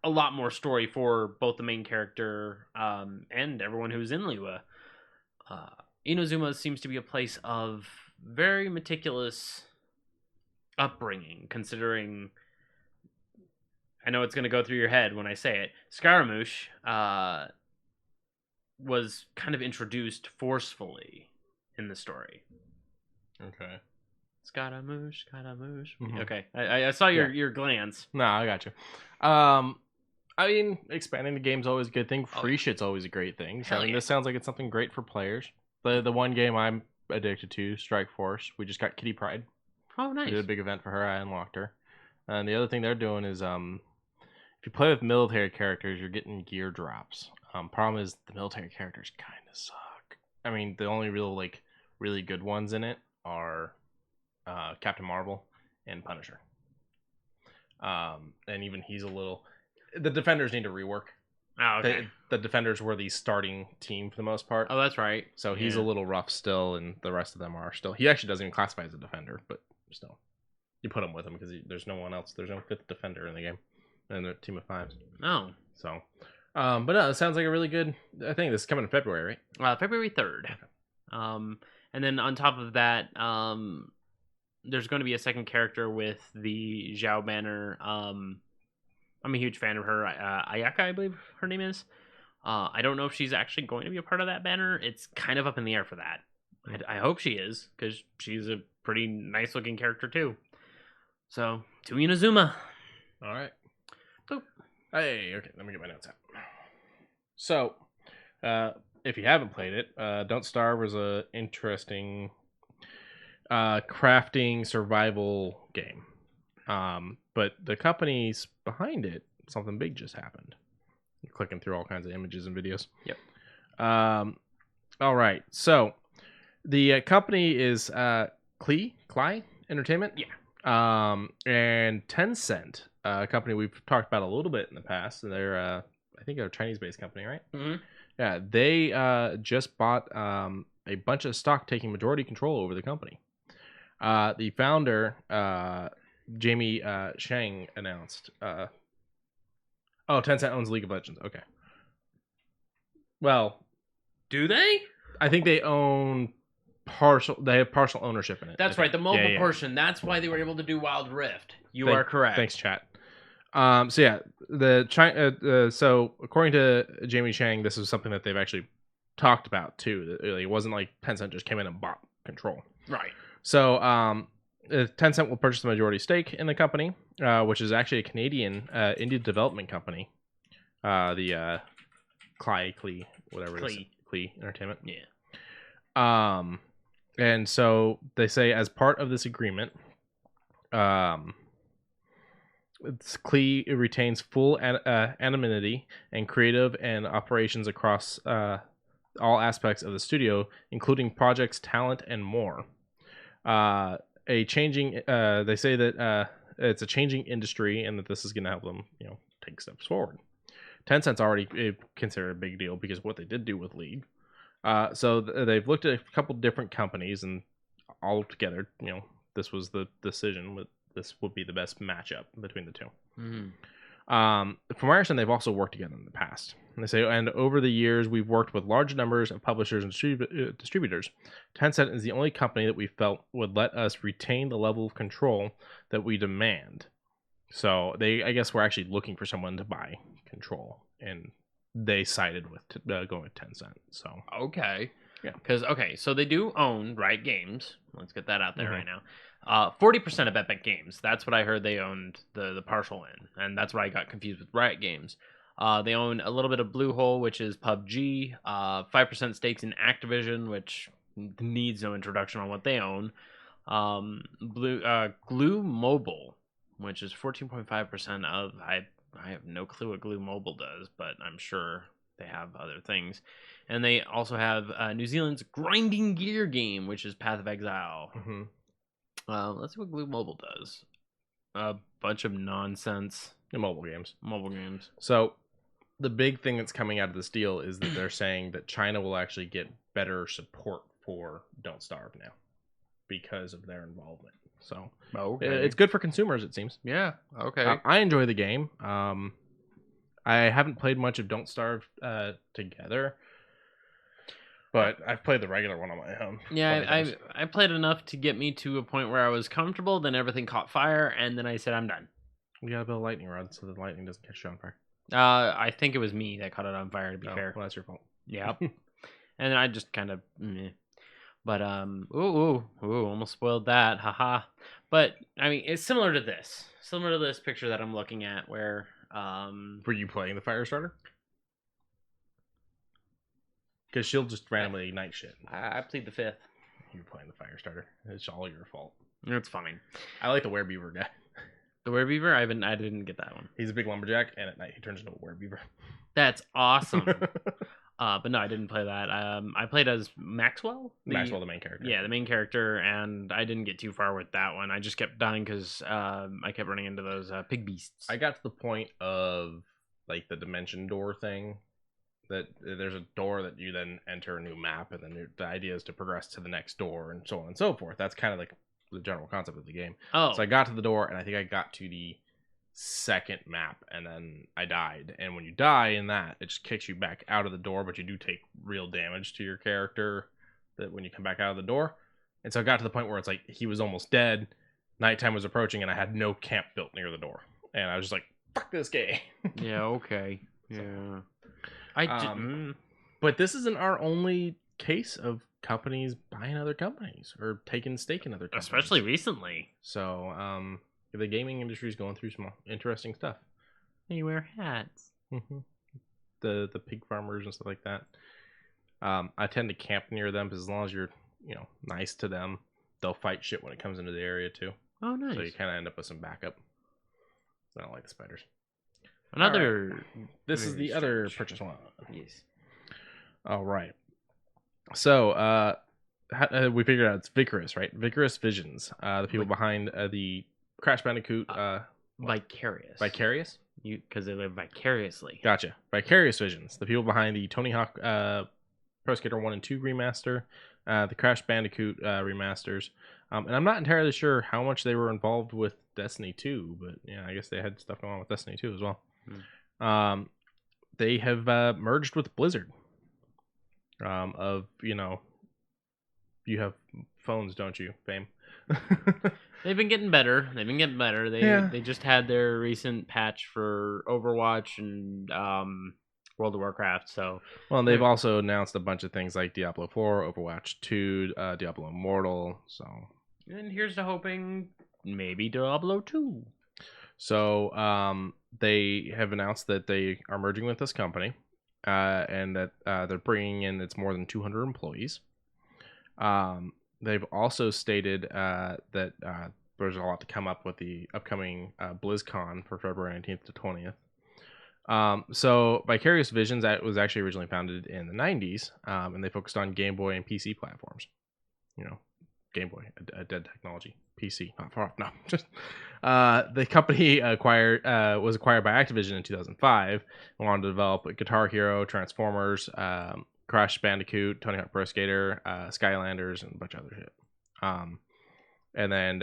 a lot more story for both the main character and everyone who's in Liwa. Inazuma seems to be a place of very meticulous upbringing, considering... I know it's going to go through your head when I say it. Scaramouche was kind of introduced forcefully in the story. Okay. Scaramouche. Mm-hmm. Okay, I saw your glance. No, I got you. I mean, expanding the game's always a good thing. Free shit's always a great thing. So, I mean, this sounds like it's something great for players. The one game I'm addicted to, Strike Force, we just got Kitty Pryde. Oh, nice. We did a big event for her. I unlocked her. And the other thing they're doing is, if you play with military characters, you're getting gear drops. Problem is, the military characters kind of suck. I mean, the only real, really good ones in it are Captain Marvel and Punisher. And even he's a little... The defenders need to rework. Oh, okay. The defenders were the starting team for the most part. Oh, that's right. So he's a little rough still, and the rest of them are still... He actually doesn't even classify as a defender, but still. You put him with him because there's no one else. There's no 5th defender in the game. And they're a team of 5s. Oh. So... but no, it sounds like a really good... I think this is coming in February, right? February 3rd. And then on top of that, there's going to be a second character with the Zhao banner. I'm a huge fan of her. Ayaka, I believe her name is. I don't know if she's actually going to be a part of that banner. It's kind of up in the air for that. I hope she is, because she's a pretty nice looking character too. So, to Inazuma. All right. Boop. Hey, okay, let me get my notes out. So, if you haven't played it, Don't Starve was a interesting crafting survival game. But the companies behind it, something big just happened. You're clicking through all kinds of images and videos. Yep. All right. So the company is Klei Entertainment. Yeah. And Tencent, a company we've talked about a little bit in the past. They're I think they're a Chinese-based company, right? Mm-hmm. Yeah. They just bought a bunch of stock, taking majority control over the company. The founder, Jamie Shang, announced. Tencent owns League of Legends. Okay. Well, do they? I think they own partial. They have partial ownership in it. That's right, the mobile portion. That's why they were able to do Wild Rift. You are correct. Thanks, chat. So yeah, so according to Jamie Shang, this is something that they've actually talked about too. It wasn't like Tencent just came in and bought Control. Right. So Tencent will purchase the majority stake in the company, which is actually a Canadian indie development company. The Clee, whatever it is. Clee Entertainment. Yeah. And so they say as part of this agreement, Clee retains full anonymity and creative and operations across all aspects of the studio, including projects, talent, and more. They say that it's a changing industry and that this is going to help them, take steps forward. Tencent's already considered a big deal because of what they did do with League. So they've looked at a couple different companies, and all together, this was the decision. This would be the best matchup between the two. Mm-hmm. From my understanding, they've also worked together in the past. And they say, and over the years, we've worked with large numbers of publishers and distributors. Tencent is the only company that we felt would let us retain the level of control that we demand. So I guess we're actually looking for someone to buy Control, and they sided with going with Tencent. So okay, yeah, because so they do own Riot Games. Let's get that out there right now. 40% of Epic Games. That's what I heard they owned the partial in, and that's why I got confused with Riot Games. They own a little bit of Bluehole, which is PUBG. 5% stakes in Activision, which needs no introduction on what they own. Glue Mobile, which is 14.5% of. I have no clue what Glue Mobile does, but I'm sure they have other things. And they also have New Zealand's Grinding Gear game, which is Path of Exile. Mm-hmm. Let's see what Glue Mobile does. A bunch of nonsense. Mobile games. So the big thing that's coming out of this deal is that they're saying that China will actually get better support for Don't Starve now because of their involvement. So it's good for consumers, it seems. Yeah. Okay. I enjoy the game. I haven't played much of Don't Starve together, but I've played the regular one on my own. Yeah, I played enough to get me to a point where I was comfortable. Then everything caught fire, and then I said, I'm done. You gotta build a lightning rod so the lightning doesn't catch you on fire. I think it was me that caught it on fire, to be fair. Well, that's your fault. Yep. And I just kind of... But, almost spoiled that. Haha. But, I mean, it's similar to this. Similar to this picture that I'm looking at where... Were you playing the fire starter? Because she'll just randomly ignite shit. I plead the fifth. You're playing the fire starter. It's all your fault. It's fine. I like the werebeaver guy. The werebeaver? I didn't get that one. He's a big lumberjack, and at night he turns into a werebeaver. That's awesome. But no, I didn't play that. I played as Maxwell. Maxwell, the main character. Yeah, the main character, and I didn't get too far with that one. I just kept dying because I kept running into those pig beasts. I got to the point of like the dimension door thing. That there's a door that you then enter a new map, and then the idea is to progress to the next door, and so on and so forth. That's kind of like the general concept of the game. Oh, so I got to the door, and I think I got to the second map, and then I died. And when you die in that, it just kicks you back out of the door, but you do take real damage to your character that when you come back out of the door. And so I got to the point where it's like he was almost dead, nighttime was approaching, and I had no camp built near the door, and I was just like, fuck this game. Yeah, okay. Yeah. But this isn't our only case of companies buying other companies or taking stake in other companies. Especially recently. So, the gaming industry is going through some interesting stuff. They wear hats. Mm-hmm. The pig farmers and stuff like that. I tend to camp near them because as long as you're, nice to them, they'll fight shit when it comes into the area too. Oh, nice. So you kind of end up with some backup. I don't like the spiders. Another. Right. This is the other purchase one. Yes. All right. So, we figured out it's Vicarous, right? Vicarous Visions. The people behind the Crash Bandicoot. Vicarious. Vicarious? Because they live vicariously. Gotcha. Vicarious Visions. The people behind the Tony Hawk Pro Skater 1 and 2 remaster. The Crash Bandicoot remasters. And I'm not entirely sure how much they were involved with Destiny 2, but yeah, I guess they had stuff going on with Destiny 2 as well. They have merged with Blizzard. You have phones, don't you, Fame? They've been getting better. They just had their recent patch for Overwatch and World of Warcraft. So, well, they've also announced a bunch of things like Diablo 4, Overwatch 2, Diablo Immortal. So, and here's to hoping maybe Diablo 2. So they have announced that they are merging with this company, and that they're bringing in it's more than 200 employees. They've also stated that there's a lot to come up with the upcoming BlizzCon for February 19th to 20th. So Vicarious Visions was actually originally founded in the 90s, and they focused on Game Boy and PC platforms. You know, Game Boy, a dead technology. PC, not far off. No, just the company was acquired by Activision in 2005 and wanted to develop Guitar Hero, Transformers, Crash Bandicoot, Tony Hawk Pro Skater, Skylanders, and a bunch of other shit. And then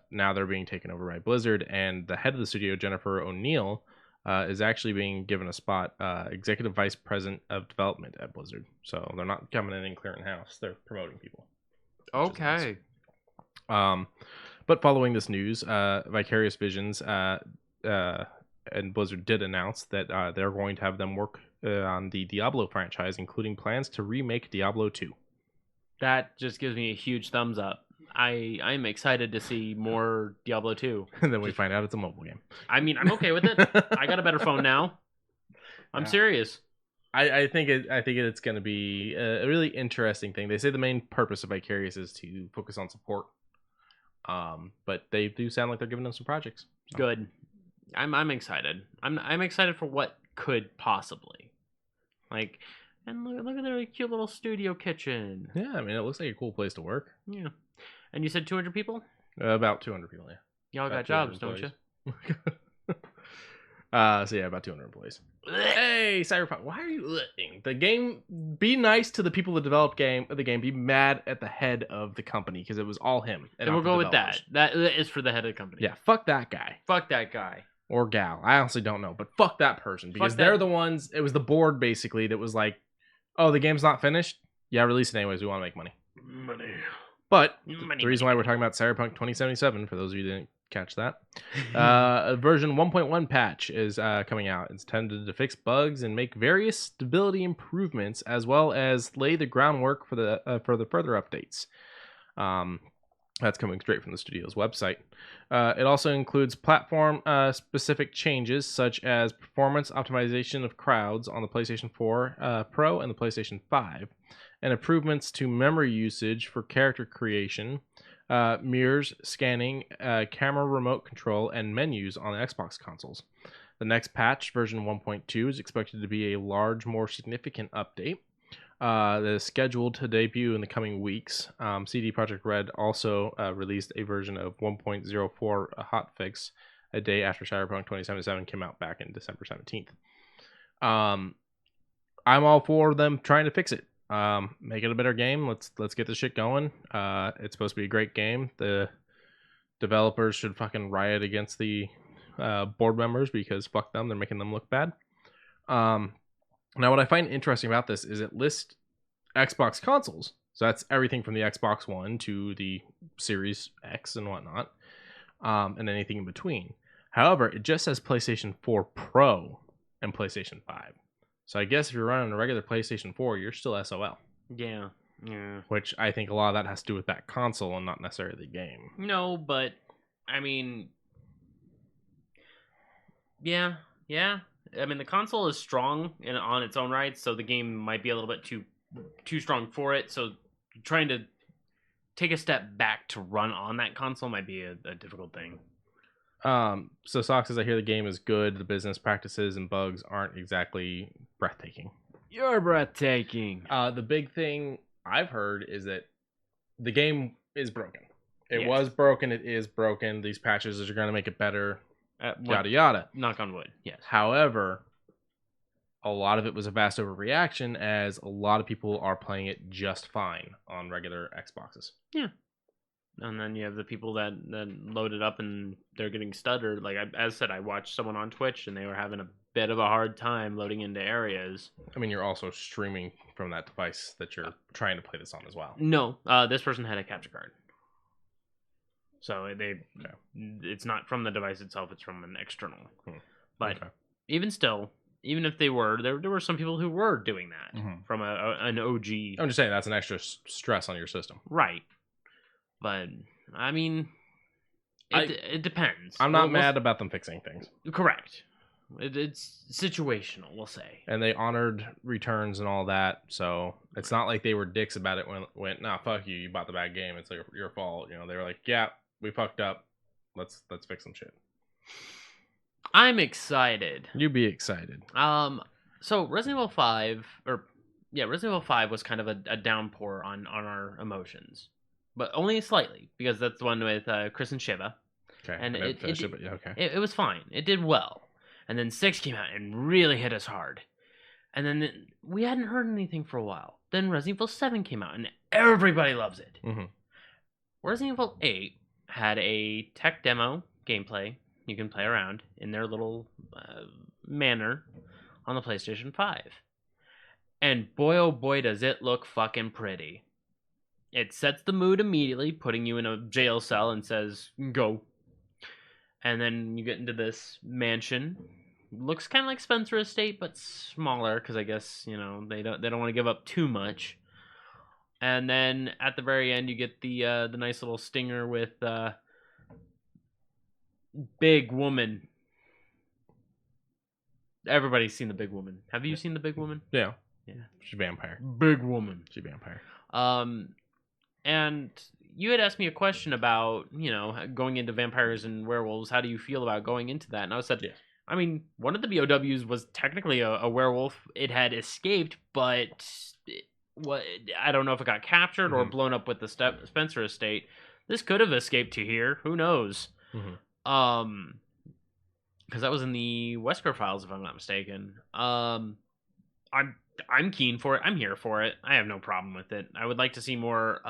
now they're being taken over by Blizzard, and the head of the studio, Jennifer O'Neill, is actually being given a spot, executive vice president of development at Blizzard. So they're not coming in and clearing house; they're promoting people. Okay. But following this news, Vicarious Visions and Blizzard did announce that they're going to have them work on the Diablo franchise, including plans to remake Diablo 2. That just gives me a huge thumbs up. I'm excited to see more Diablo 2. And then we find out it's a mobile game. I mean, I'm okay with it. I got a better phone now. I'm serious. I think it's going to be a really interesting thing. They say the main purpose of Vicarious is to focus on support. But they do sound like they're giving them some projects. So. Good. I'm excited. I'm excited for what could possibly. Like, and look at their cute little studio kitchen. Yeah, I mean, it looks like a cool place to work. Yeah. And you said 200 people? About 200 people, yeah. Y'all got jobs, don't you? So yeah, about 200 employees. Hey, Cyberpunk, why are you letting the game? Be nice to the people that developed the game. Be mad at the head of the company because it was all him. And we'll go with that. That is for the head of the company. Yeah, fuck that guy. Fuck that guy. Or gal. I honestly don't know, but fuck that person because they're the ones. It was the board basically that was like, "Oh, the game's not finished. Yeah, release it anyways. We want to make money." Money. But the reason why we're talking about Cyberpunk 2077, for those of you who didn't catch that, a version 1.1 patch is coming out. It's intended to fix bugs and make various stability improvements, as well as lay the groundwork for the further updates. That's coming straight from the studio's website. It also includes platform specific changes, such as performance optimization of crowds on the PlayStation 4 Pro and the PlayStation 5, and improvements to memory usage for character creation, mirrors, scanning, camera remote control, and menus on the Xbox consoles. The next patch, version 1.2, is expected to be a large, more significant update that is scheduled to debut in the coming weeks. CD Projekt Red also released a version of 1.04 hotfix a day after Cyberpunk 2077 came out back in December 17th. I'm all for them trying to fix it. Make it a better game. Let's get this shit going. It's supposed to be a great game. The developers should fucking riot against the board members because fuck them, they're making them look bad. Now what I find interesting about this is it lists Xbox consoles. So that's everything from the Xbox One to the Series X and whatnot, and anything in between. However, it just says PlayStation 4 Pro and PlayStation 5. So I guess if you're running a regular PlayStation 4, you're still SOL. Yeah. Which I think a lot of that has to do with that console and not necessarily the game. No, but I mean, yeah. I mean, the console is strong on its own right, so the game might be a little bit too strong for it. So trying to take a step back to run on that console might be a difficult thing. So Sock says, I hear the game is good. The business practices and bugs aren't exactly breathtaking. You're breathtaking. The big thing I've heard is that the game is broken. It was broken. It is broken. These patches are going to make it better. Yada yada. Knock on wood. Yes. However, a lot of it was a vast overreaction, as a lot of people are playing it just fine on regular Xboxes. Yeah. And then you have the people that load it up and they're getting stuttered. Like, as I said, I watched someone on Twitch and they were having a bit of a hard time loading into areas. I mean, you're also streaming from that device that you're trying to play this on as well. No, this person had a capture card. So it's not from the device itself, it's from an external. But even still, even if they were, there were some people who were doing that from an OG. I'm just saying that's an extra stress on your system. Right. But, I mean, it depends. I'm not mad about them fixing things. Correct. It's situational, we'll say. And they honored returns and all that, so it's not like they were dicks about it when it went, nah, fuck you, you bought the bad game, it's like your fault. You know, they were like, yeah, we fucked up. Let's fix some shit. I'm excited. You be excited. So Resident Evil 5, Resident Evil 5 was kind of a downpour on our emotions. But only slightly, because that's the one with Chris and Shiva. Okay. And okay. It was fine. It did well. And then 6 came out and really hit us hard. And then we hadn't heard anything for a while. Then Resident Evil 7 came out and everybody loves it. Mm-hmm. Resident Evil 8 had a tech demo gameplay you can play around in their little manner on the PlayStation 5. And boy, oh boy, does it look fucking pretty. It sets the mood immediately, putting you in a jail cell and says, go. And then you get into this mansion. Looks kind of like Spencer Estate, but smaller, because I guess, you know, they don't want to give up too much. And then at the very end, you get the nice little stinger with Big Woman. Everybody's seen the Big Woman. Have you seen the Big Woman? Yeah. Yeah. She's a vampire. Big Woman. She's a vampire. And you had asked me a question about, you know, going into vampires and werewolves. How do you feel about going into that? And I said, yeah. I mean, one of the BOWs was technically a werewolf. It had escaped, but I don't know if it got captured or blown up with the Spencer Estate. This could have escaped to here. Who knows? Because that was in the Wesker files, if I'm not mistaken. I'm keen for it. I'm here for it. I have no problem with it. I would like to see more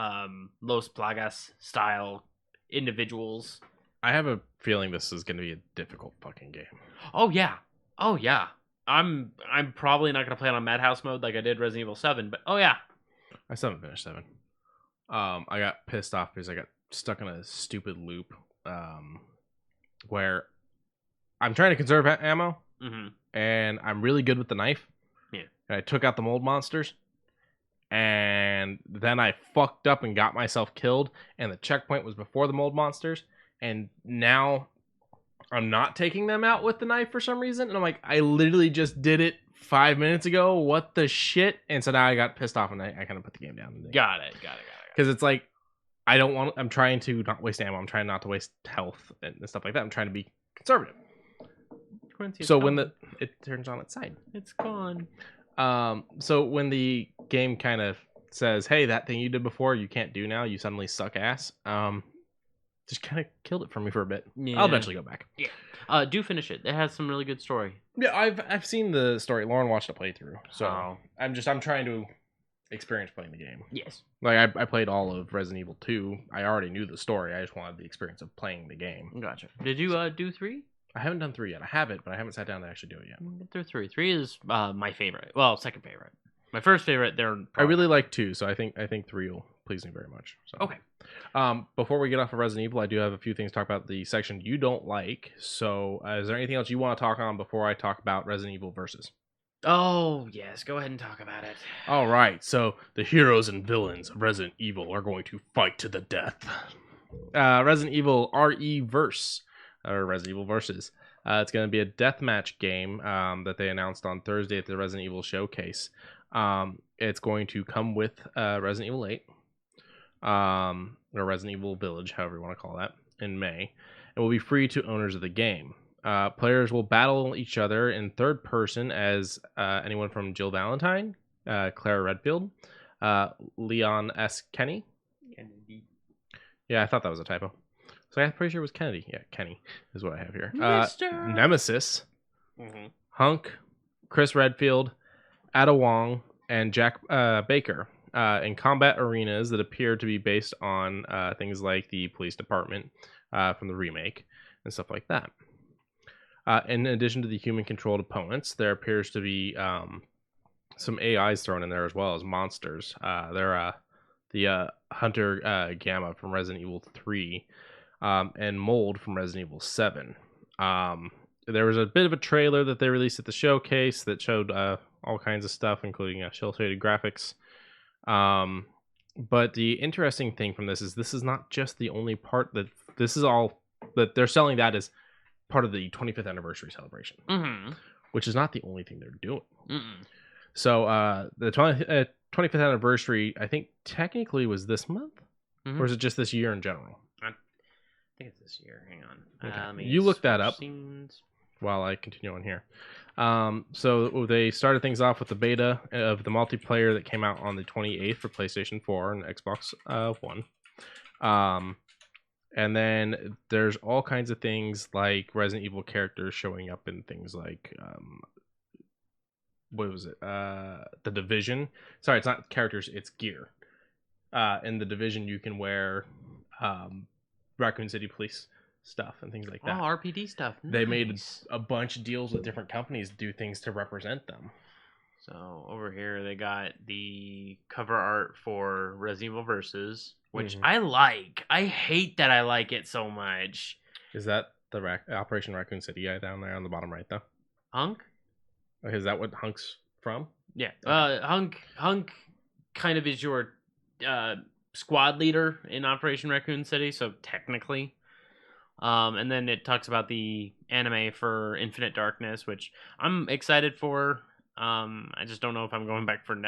Los Plagas style individuals. I have a feeling this is going to be a difficult fucking game. Oh yeah. I'm probably not going to play it on Madhouse mode like I did Resident Evil 7, but oh yeah. I still haven't finished 7. I got pissed off because I got stuck in a stupid loop where I'm trying to conserve ammo, and I'm really good with the knife. Yeah. And I took out the mold monsters, and then I fucked up and got myself killed, and the checkpoint was before the mold monsters, and now I'm not taking them out with the knife for some reason, and I'm like, I literally just did it 5 minutes ago. What the shit? And so now I got pissed off, and I kind of put the game down. Got it. Because it's like, I'm trying to not waste ammo. I'm trying not to waste health and stuff like that. I'm trying to be conservative. Quincy, so when it turns on its side, it's gone. So when the game kind of says, hey, that thing you did before, you can't do now, you suddenly suck ass, just kind of killed it for me for a bit. Yeah. I'll eventually go back. Yeah. Do finish it. It has some really good story. Yeah, I've seen the story. Lauren watched a playthrough, so I'm trying to experience playing the game. Yes. Like I played all of Resident Evil 2. I already knew the story. I just wanted the experience of playing the game. Gotcha. Did you do 3? I haven't done 3 yet. I have it, but I haven't sat down to actually do it yet. Get through 3. 3 is my favorite. Well, second favorite. My first favorite. I really like 2, so I think 3 will please me very much. So. Okay. Before we get off of Resident Evil, I do have a few things to talk about the section you don't like. So, is there anything else you want to talk on before I talk about Resident Evil Versus? Oh, yes. Go ahead and talk about it. All right. So, the heroes and villains of Resident Evil are going to fight to the death. Resident Evil RE-Verse, or Resident Evil Versus. It's going to be a deathmatch game that they announced on Thursday at the Resident Evil Showcase. It's going to come with Resident Evil 8, or Resident Evil Village, however you want to call that, in May. It will be free to owners of the game. Players will battle each other in third person as anyone from Jill Valentine, Clara Redfield, Leon S. Kennedy. Yeah, I thought that was a typo. So I'm pretty sure it was Kennedy. Yeah, Kenny is what I have here. Nemesis, Hunk, Chris Redfield, Ada Wong, and Jack Baker in combat arenas that appear to be based on things like the police department from the remake and stuff like that. In addition to the human-controlled opponents, there appears to be some AIs thrown in there as well as monsters. They're the Hunter Gamma from Resident Evil 3 and Mold from Resident Evil 7. there was a bit of a trailer that they released at the showcase that showed all kinds of stuff, including shell-shaded graphics. But the interesting thing from this is not just the only part that this is all that they're selling that as part of the 25th anniversary celebration, which is not the only thing they're doing. So the 25th anniversary, I think technically was this month, or is it just this year in general? I think it's this year. Hang on. Okay. You look that up scenes. while I continue on here. So they started things off with the beta of the multiplayer that came out on the 28th for PlayStation 4 and Xbox One. And then there's all kinds of things like Resident Evil characters showing up in things like what was it? The Division. Sorry, it's not characters, it's gear. In the Division, you can wear Raccoon City Police stuff and things like that. Oh, RPD stuff. Nice. They made a bunch of deals with different companies to do things to represent them. So over here they got the cover art for Resident Evil Versus, which I like. I hate that I like it so much. Is that the Operation Raccoon City guy down there on the bottom right, though? Hunk? Okay, is that what Hunk's from? Yeah. Hunk kind of is your squad leader in Operation Raccoon City, so technically. And then it talks about the anime for Infinite Darkness, which I'm excited for. I just don't know if I'm going back for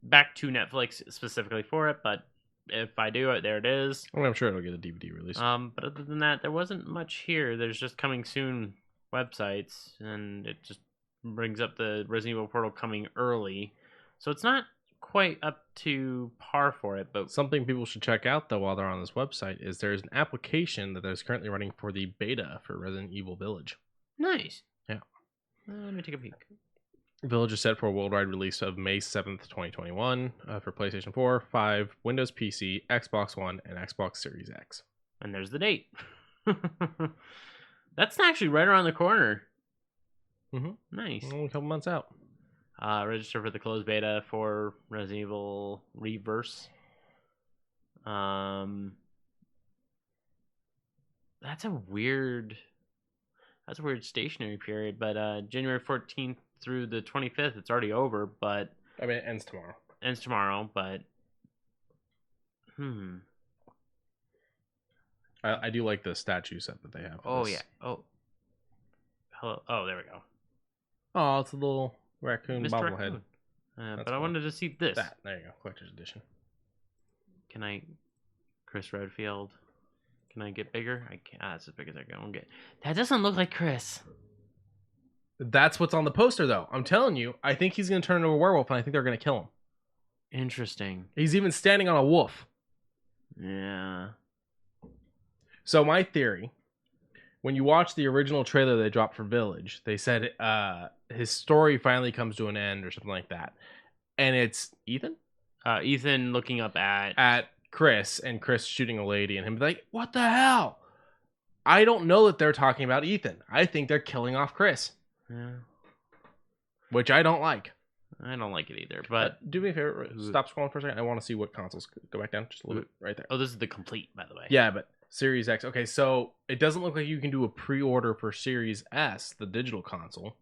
back to Netflix specifically for it, but if I do, there it is. Well, I'm sure it'll get a DVD release. But other than that, there wasn't much here. There's just coming soon websites, and it just brings up the Resident Evil Portal coming early, so it's not quite up to par for it. But something people should check out though while they're on this website is there's an application that is currently running for the beta for Resident Evil Village. Nice. Yeah. Let me take a peek. Village is set for a worldwide release of May 7th, 2021 for PlayStation 4, 5, Windows PC, Xbox One, and Xbox Series X. And there's the date. That's actually right around the corner. Nice. Only a couple months out. Register for the closed beta for Resident Evil Reverse. That's a weird stationary period, but January 14th through the 25th, it's already over, but I mean, it ends tomorrow. But I do like the statue set that they have. Oh yeah. Oh. Hello. Oh, there we go. Oh, it's a little raccoon Mr. bobblehead. But I wanted to see this. There you go, collector's edition. Can I, Chris Redfield? Can I get bigger? I can't. That's as big as I can get. That doesn't look like Chris. That's what's on the poster, though. I'm telling you, I think he's going to turn into a werewolf, and I think they're going to kill him. Interesting. He's even standing on a wolf. Yeah. So my theory, when you watch the original trailer they dropped for Village, they said his story finally comes to an end or something like that. And it's Ethan? Ethan looking up at Chris, and Chris shooting a lady, and him like, what the hell? I don't know that they're talking about Ethan. I think they're killing off Chris. Yeah. Which I don't like. I don't like it either, but... do me a favor, stop scrolling for a second. I want to see what consoles. Go back down just a little bit, right there. Oh, this is the complete, by the way. Yeah, but Series X. Okay, so it doesn't look like you can do a pre-order for Series S, the digital console,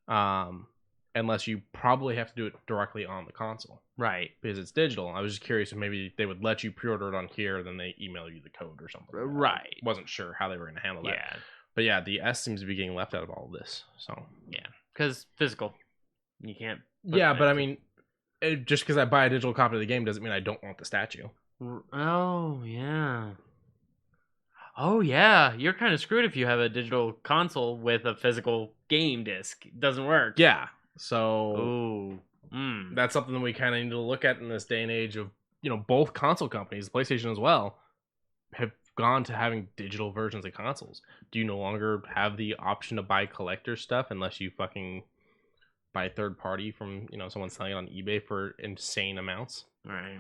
unless you probably have to do it directly on the console. Right. Because it's digital. I was just curious if maybe they would let you pre-order it on here, then they email you the code or something. Right. I wasn't sure how they were going to handle that. Yeah. But yeah, the S seems to be getting left out of all of this. So yeah, because physical, you can't. Yeah, but I mean, just because I buy a digital copy of the game doesn't mean I don't want the statue. Oh yeah. Oh yeah, you're kind of screwed if you have a digital console with a physical game disc. It doesn't work. Yeah. So ooh. That's something that we kind of need to look at in this day and age of, both console companies, PlayStation as well, have gone to having digital versions of consoles. Do you no longer have the option to buy collector stuff unless you fucking buy third party from, someone selling it on eBay for insane amounts? Right.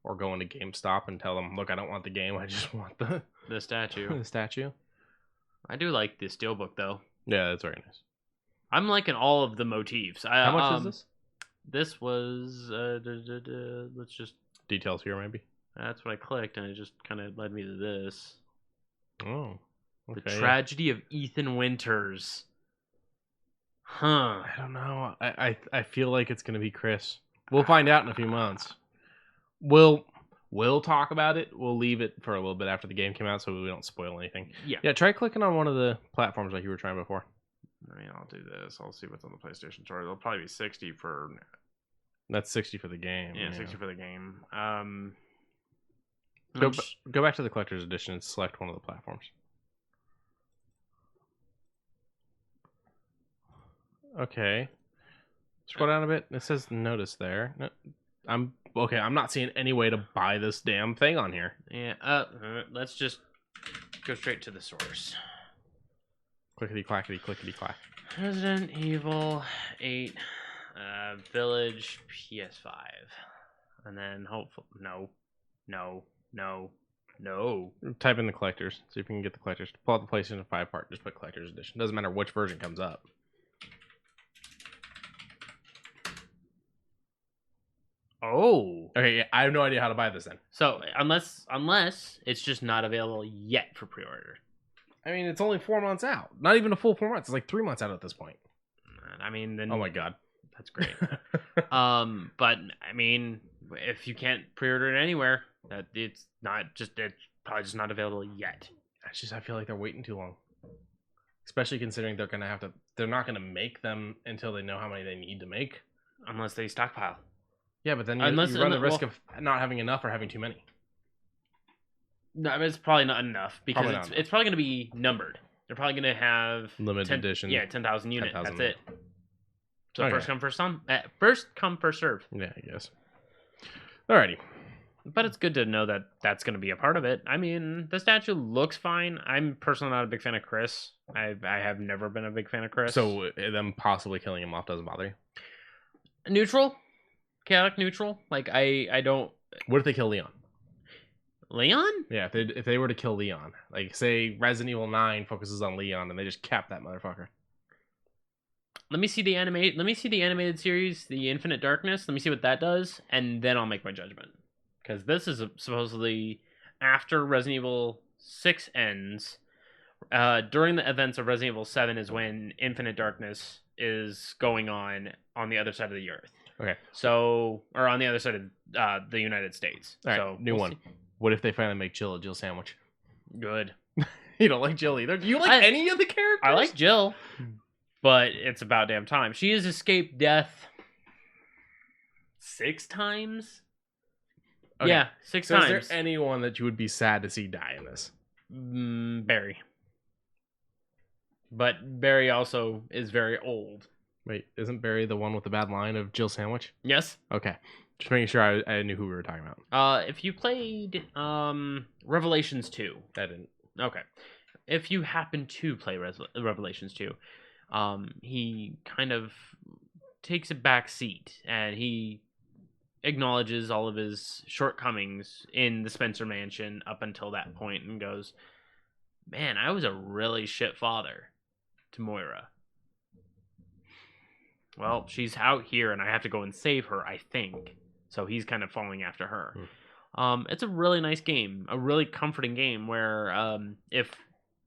Or go into GameStop and tell them, look, I don't want the game, I just want the statue. the statue. I do like the steelbook though. Yeah, that's very nice. I'm liking all of the motifs. How much is this? This was let's just details here maybe. That's what I clicked, and it just kind of led me to this. Oh, okay. The Tragedy of Ethan Winters. Huh. I don't know. I feel like it's gonna be Chris. We'll find out in a few months. We'll talk about it. We'll leave it for a little bit after the game came out so we don't spoil anything. Yeah. Try clicking on one of the platforms like you were trying before. I mean, I'll do this. I'll see what's on the PlayStation Store. It'll probably be 60 for. That's 60 for the game. Yeah, 60 for the game. Go back to the collector's edition and select one of the platforms. Okay. Scroll down a bit. It says notice there. No, I'm not seeing any way to buy this damn thing on here. Yeah. Let's just go straight to the source. Clickety clackety clickety clack. Resident Evil 8, Village, PS5, and then hopefully no. Type in the collectors. See if you can get the collectors. Pull out the PlayStation 5 part. Just put collector's edition. Doesn't matter which version comes up. Oh. Okay, yeah, I have no idea how to buy this then. So unless it's just not available yet for pre-order. I mean, it's only 4 months out. Not even a full 4 months. It's like 3 months out at this point. I mean, then Oh my god. that's great. But I mean, if you can't pre-order it anywhere, that it's probably just not available yet. I feel like they're waiting too long. Especially considering they're not gonna make them until they know how many they need to make. Unless they stockpile. Yeah, but then you run the risk of not having enough or having too many. No, I mean, it's probably not enough because Probably it's probably going to be numbered. They're probably going to have Limited edition. Yeah, 10,000 units. 10,000. That's it. So Okay. first come, first come, first serve. Yeah, I guess. Alrighty. But it's good to know that that's going to be a part of it. I mean, the statue looks fine. I'm personally not a big fan of Chris. I have never been a big fan of Chris. So them possibly killing him off doesn't bother you? Neutral, chaotic neutral. Like I don't. What if they kill Leon? Leon? Yeah, if they were to kill Leon, like say Resident Evil 9 focuses on Leon and they just cap that motherfucker. Let me see the animated series, The Infinite Darkness. Let me see what that does, and then I'll make my judgment. Because this is supposedly after Resident Evil 6 ends. During the events of Resident Evil 7 is when Infinite Darkness is going on the other side of the Earth. Okay. So, or on the other side of the United States. All right, so new we'll one. see. What if they finally make Jill a Jill sandwich? Good. You don't like Jill either. Do you like any of the characters? I like Jill, but it's about damn time. She has escaped death 6 times. Okay. Yeah, 6 So times. is there anyone that you would be sad to see die in this? Barry. But Barry also is very old. Wait, isn't Barry the one with the bad line of Jill sandwich? Yes. Okay. Just making sure I knew who we were talking about. If you played Revelations 2. I didn't. Okay. If you happen to play Revelations 2, he kind of takes a back seat and he acknowledges all of his shortcomings in the Spencer Mansion up until that point and goes, man, I was a really shit father to Moira. Well, she's out here and I have to go and save her, I think. So he's kind of falling after her. It's a really nice game, a really comforting game where if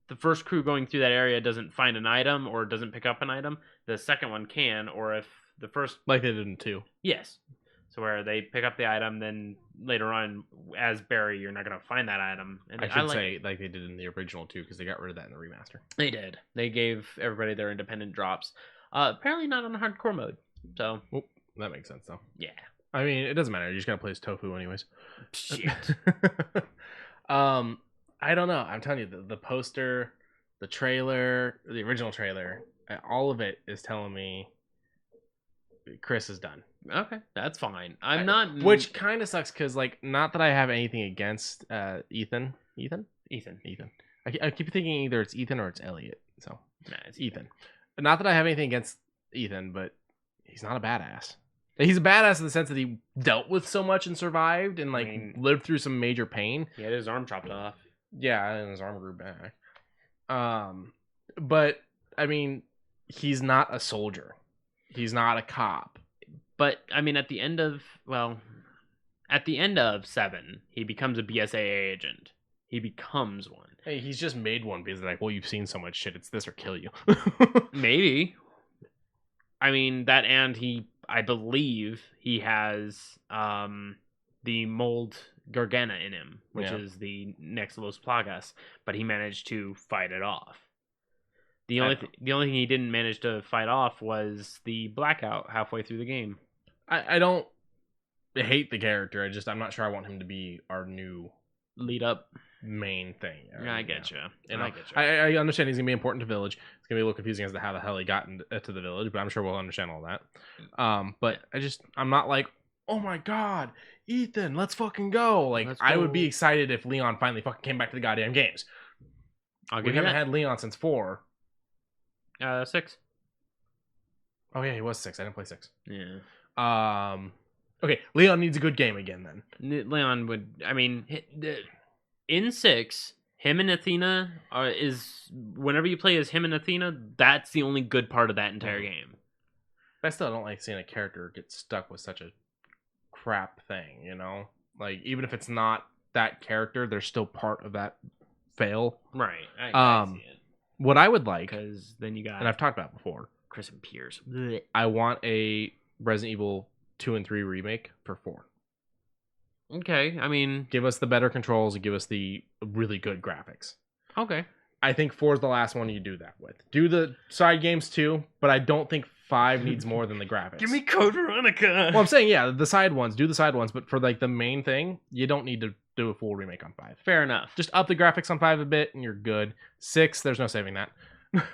the first crew going through that area doesn't find an item or doesn't pick up an item, the second one can, or if the first... Like they did in 2. Yes. So where they pick up the item, then later on, as Barry, you're not going to find that item. And I should say like they did in the original 2 because they got rid of that in the remaster. They did. They gave everybody their independent drops. Apparently not on the hardcore mode. So... Well, that makes sense, though. Yeah. I mean, it doesn't matter. You're just going to play as Tofu anyways. Shit. I don't know. I'm telling you, the poster, the trailer, the original trailer, all of it is telling me Chris is done. Okay, that's fine. I'm not... Which kind of sucks because, like, not that I have anything against Ethan. Ethan. I keep thinking either it's Ethan or it's Elliot. So, Nah, it's Ethan. Not that I have anything against Ethan, but he's not a badass. He's a badass in the sense that he dealt with so much and survived and, like, lived through some major pain. He had his arm chopped off. Yeah, and his arm grew back. But, I mean, he's not a soldier. He's not a cop. But, I mean, at the end of 7, he becomes a BSAA agent. He becomes one. Hey, he's just made one because they're like, well, you've seen so much shit. It's this or kill you. Maybe. I mean that, and I believe he has the mold Garganta in him, which is the next Los Plagas, but he managed to fight it off. The only thing he didn't manage to fight off was the blackout halfway through the game. I don't hate the character. I'm not sure I want him to be our new lead up main thing. Yeah, I get you. I understand he's gonna be important to Village. It's gonna be a little confusing as to how the hell he got to the Village, but I'm sure we'll understand all that. But I'm not like, oh my god, Ethan, let's fucking go. Like, I would be excited if Leon finally fucking came back to the goddamn games. We haven't had Leon since 4. 6. Oh yeah, he was 6. I didn't play 6. Yeah. Okay, Leon needs a good game again then. Leon would. I mean, in 6, him and Athena is whenever you play as him and Athena, that's the only good part of that entire game. But I still don't like seeing a character get stuck with such a crap thing, you know? Like, even if it's not that character, they're still part of that fail. Right. I see it. What I would like, because then you got, and I've talked about it before, Chris and Pierce. I want a Resident Evil 2 and 3 remake for 4. Okay, I mean, give us the better controls and give us the really good graphics. Okay. I think 4 is the last one you do that with. Do the side games too, but I don't think 5 needs more than the graphics. Give me Code Veronica. Well, I'm saying, yeah, the side ones, do the side ones, but for like the main thing, you don't need to do a full remake on 5. Fair enough. Just up the graphics on 5 a bit and you're good. 6, there's no saving that.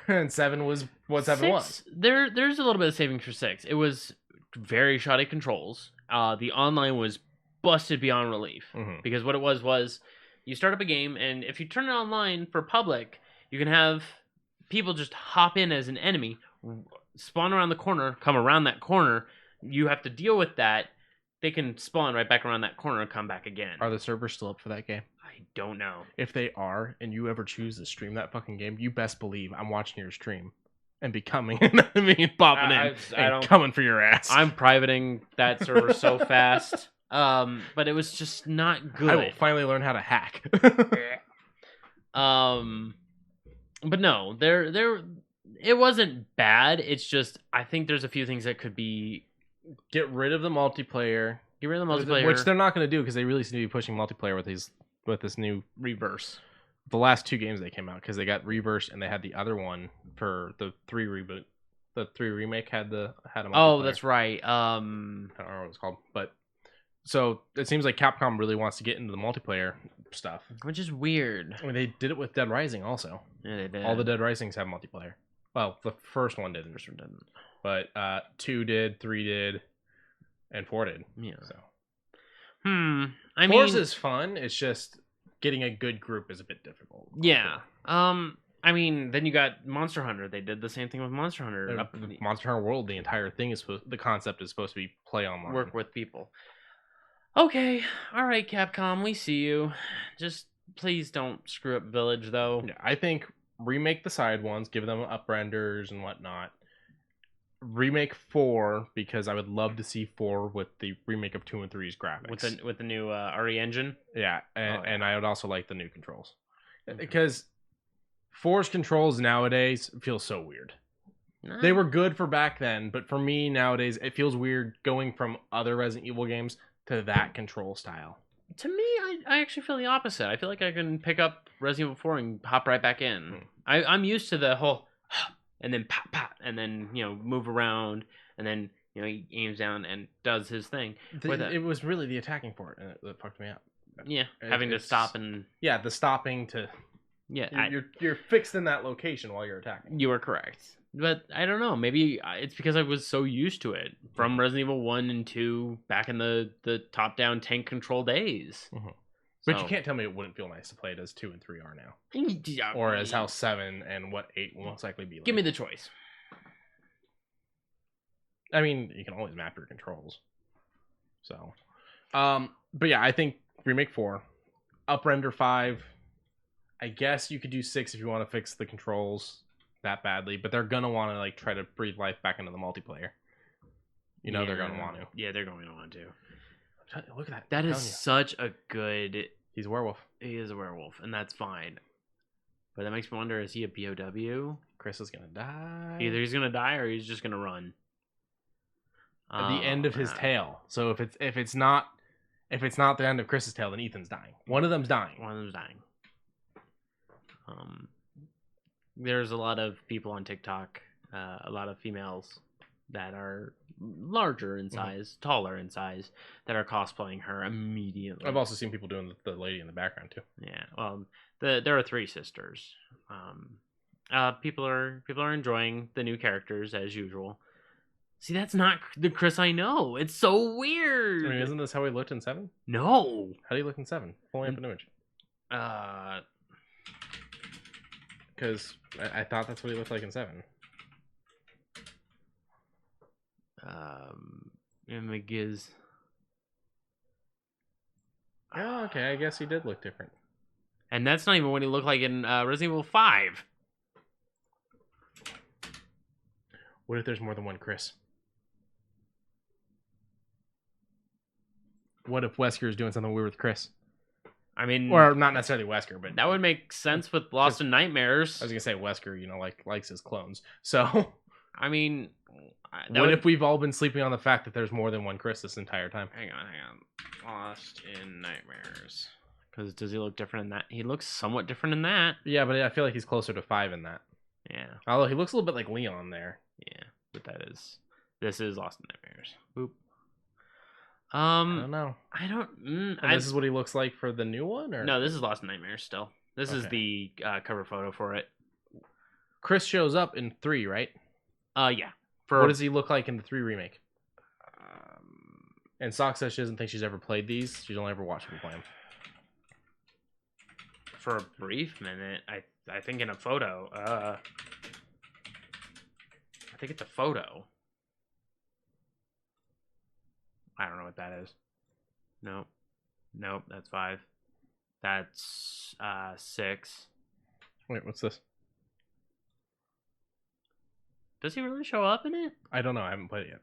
And 7 was what 7 was. There's a little bit of savings for 6. It was very shoddy controls. The online was busted beyond relief. Mm-hmm. Because what it was you start up a game, and if you turn it online for public, you can have people just hop in as an enemy, spawn around the corner, come around that corner. You have to deal with that. They can spawn right back around that corner and come back again. Are the servers still up for that game? I don't know. If they are, and you ever choose to stream that fucking game, you best believe I'm watching your stream and becoming an enemy and popping in and coming for your ass. I'm privating that server so fast. But it was just not good. I will finally learn how to hack. But no, it wasn't bad. It's just I think there's a few things that could be. Get rid of the multiplayer. Get rid of the multiplayer, which they're not going to do because they really seem to be pushing multiplayer with this new Reverse. The last 2 games they came out, because they got Reverse and they had the other one for the 3 reboot. The 3 remake had a multiplayer. Oh, that's right. I don't know what it's called, but so it seems like Capcom really wants to get into the multiplayer stuff, which is weird. I mean, they did it with Dead Rising also. Yeah, they did. All the Dead Risings have multiplayer. Well, the first one didn't. But 2 did, 3 did, and 4 did. Yeah. So. I mean, Forza's fun. It's just getting a good group is a bit difficult. Yeah. I mean, then you got Monster Hunter. They did the same thing with Monster Hunter. Monster Hunter World, the entire thing is the concept is supposed to be play online. Work with people. Okay. All right, Capcom, we see you. Just please don't screw up Village, though. Yeah, I think remake the side ones, give them up renders and whatnot. Remake 4 because I would love to see 4 with the remake of 2 and 3's graphics with the new RE engine. Yeah, and I would also like the new controls because 4's controls nowadays feel so weird. They were good for back then, but for me nowadays it feels weird going from other Resident Evil games to that control style. To me, I actually feel the opposite. I feel like I can pick up Resident Evil 4 and hop right back in. I'm used to the whole and then pop, pop, and then, move around, and then, he aims down and does his thing. It was really the attacking part that fucked me up. Yeah, having to stop and... Yeah, the stopping to... Yeah, you're fixed in that location while you're attacking. You are correct. But I don't know. Maybe it's because I was so used to it from Resident Evil 1 and 2 back in the top-down tank control days. Mm-hmm. But you can't tell me it wouldn't feel nice to play it as 2 and 3 are now. Or as how 7 and what 8 will most likely be like. Give me the choice. I mean, you can always map your controls. So, but yeah, I think remake 4, up render 5. I guess you could do 6 if you want to fix the controls that badly, but they're gonna want to try to breathe life back into the multiplayer. They're gonna want to. Yeah, they're going to want to. Look at that. That is such a good... He's a werewolf. He is a werewolf, and that's fine. But that makes me wonder, is he a POW? Chris is going to die. Either he's going to die or he's just going to run. at the end of his tail. So if it's not the end of Chris's tail, then Ethan's dying. One of them's dying. One of them's dying. There's a lot of people on TikTok, a lot of females that are larger in size, taller in size, that are cosplaying her immediately. I've also seen people doing the lady in the background too. Yeah, well, there are 3 sisters. People are enjoying the new characters as usual. See, that's not the Chris I know. It's so weird. I mean, isn't this how he looked in 7? No. How do you look in 7? Pulling up an image. Because I thought that's what he looked like in 7. McGiz. Oh, okay. I guess he did look different. And that's not even what he looked like in Resident Evil 5. What if there's more than one Chris? What if Wesker is doing something weird with Chris? I mean, or not necessarily Wesker, but that would make sense with Lost in Nightmares. I was gonna say Wesker, likes his clones. So, I mean, what if we've all been sleeping on the fact that there's more than one Chris this entire time? Hang on. Lost in Nightmares. Because does he look different in that? He looks somewhat different in that. Yeah, but I feel like he's closer to 5 in that. Yeah. Although he looks a little bit like Leon there. Yeah, but this is Lost in Nightmares. Boop. I don't know. I don't. This is what he looks like for the new one, or no? This is Lost in Nightmares still. This is the cover photo for it. Chris shows up in 3, right? Yeah. What does he look like in the 3 remake? And Sock says she doesn't think she's ever played these. She's only ever watched people play them. For a brief minute, I think in a photo. I think it's a photo. I don't know what that is. Nope, that's 5. That's 6. Wait, what's this? Does he really show up in it? I don't know. I haven't played it yet.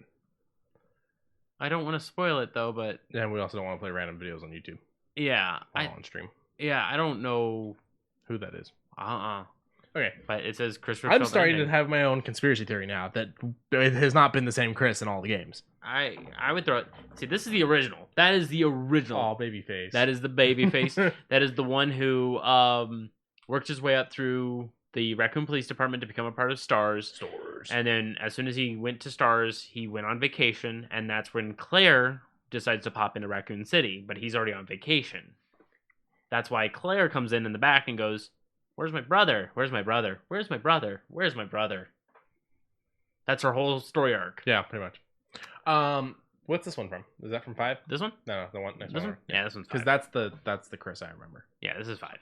I don't want to spoil it though, but and we also don't want to play random videos on YouTube. Yeah, on stream. Yeah, I don't know who that is. Okay, but it says Chris. I'm starting to have my own conspiracy theory now that it has not been the same Chris in all the games. I would throw it. See, this is the original. That is the original. Oh, baby face. That is the baby face. That is the one who worked his way up through the Raccoon Police Department to become a part of STARS. And then as soon as he went to STARS, he went on vacation, and that's when Claire decides to pop into Raccoon City, but he's already on vacation. That's why Claire comes in the back and goes, "Where's my brother? Where's my brother? Where's my brother? Where's my brother?" That's her whole story arc. Yeah, pretty much. What's this one from? Is that from 5? This one? No, the one next this one. Yeah, this one's 5. Because that's the Chris I remember. Yeah, this is 5.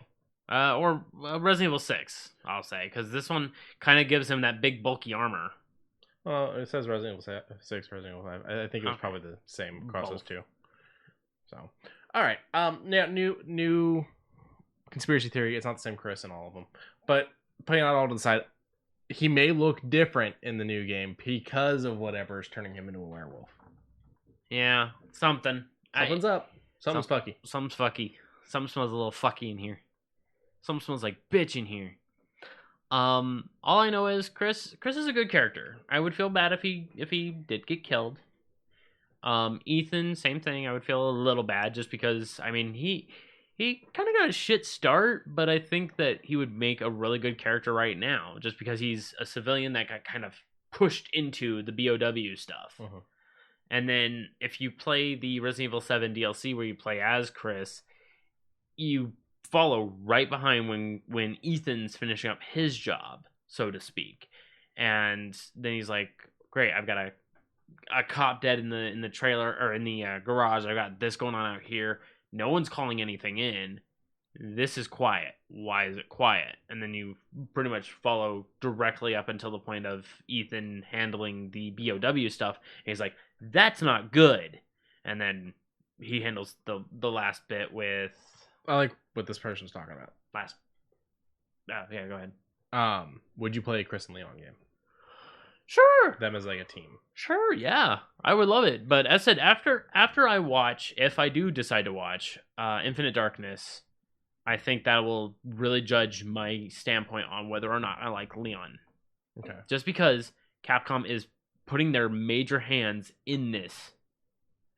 Or Resident Evil 6, I'll say, because this one kind of gives him that big bulky armor. Well, it says Resident Evil 6, Resident Evil 5. I think it was probably the same across those two. So, all right. Now, new conspiracy theory. It's not the same Chris in all of them, but putting that all to the side, he may look different in the new game because of whatever is turning him into a werewolf. Yeah, something's up. Something's fucky. Something's fucky. Something smells a little fucky in here. Something smells like bitch in here. All I know is Chris is a good character. I would feel bad if he did get killed. Ethan, same thing. I would feel a little bad just because, I mean, he kind of got a shit start, but I think that he would make a really good character right now just because he's a civilian that got kind of pushed into the BOW stuff. Uh-huh. And then if you play the Resident Evil 7 DLC where you play as Chris, you follow right behind when Ethan's finishing up his job, so to speak. And then he's like, "Great, I've got a cop dead in the trailer or in the garage. I've got this going on out here. No one's calling anything in. This is quiet. Why is it quiet?" And then you pretty much follow directly up until the point of Ethan handling the BOW stuff. And he's like, "That's not good." And then he handles the last bit with... I like what this person's talking about. Yeah, go ahead. Would you play a Chris and Leon game? Sure. Them as like a team. Sure, yeah. I would love it. But as said, after I watch, if I do decide to watch Infinite Darkness, I think that will really judge my standpoint on whether or not I like Leon. Okay. Just because Capcom is putting their major hands in this,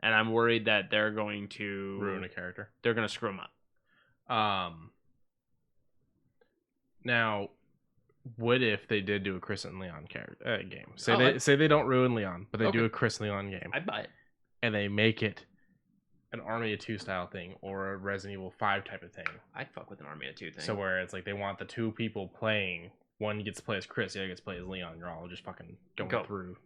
and I'm worried that they're going to ruin a character. They're going to screw them up. Now, what if they did do a Chris and Leon game? Say they don't ruin Leon, but they do a Chris and Leon game. I'd buy it. And they make it an Army of Two style thing or a Resident Evil 5 type of thing. I'd fuck with an Army of Two thing. So where it's like they want the two people playing. One gets to play as Chris, the other gets to play as Leon. You're all just fucking going through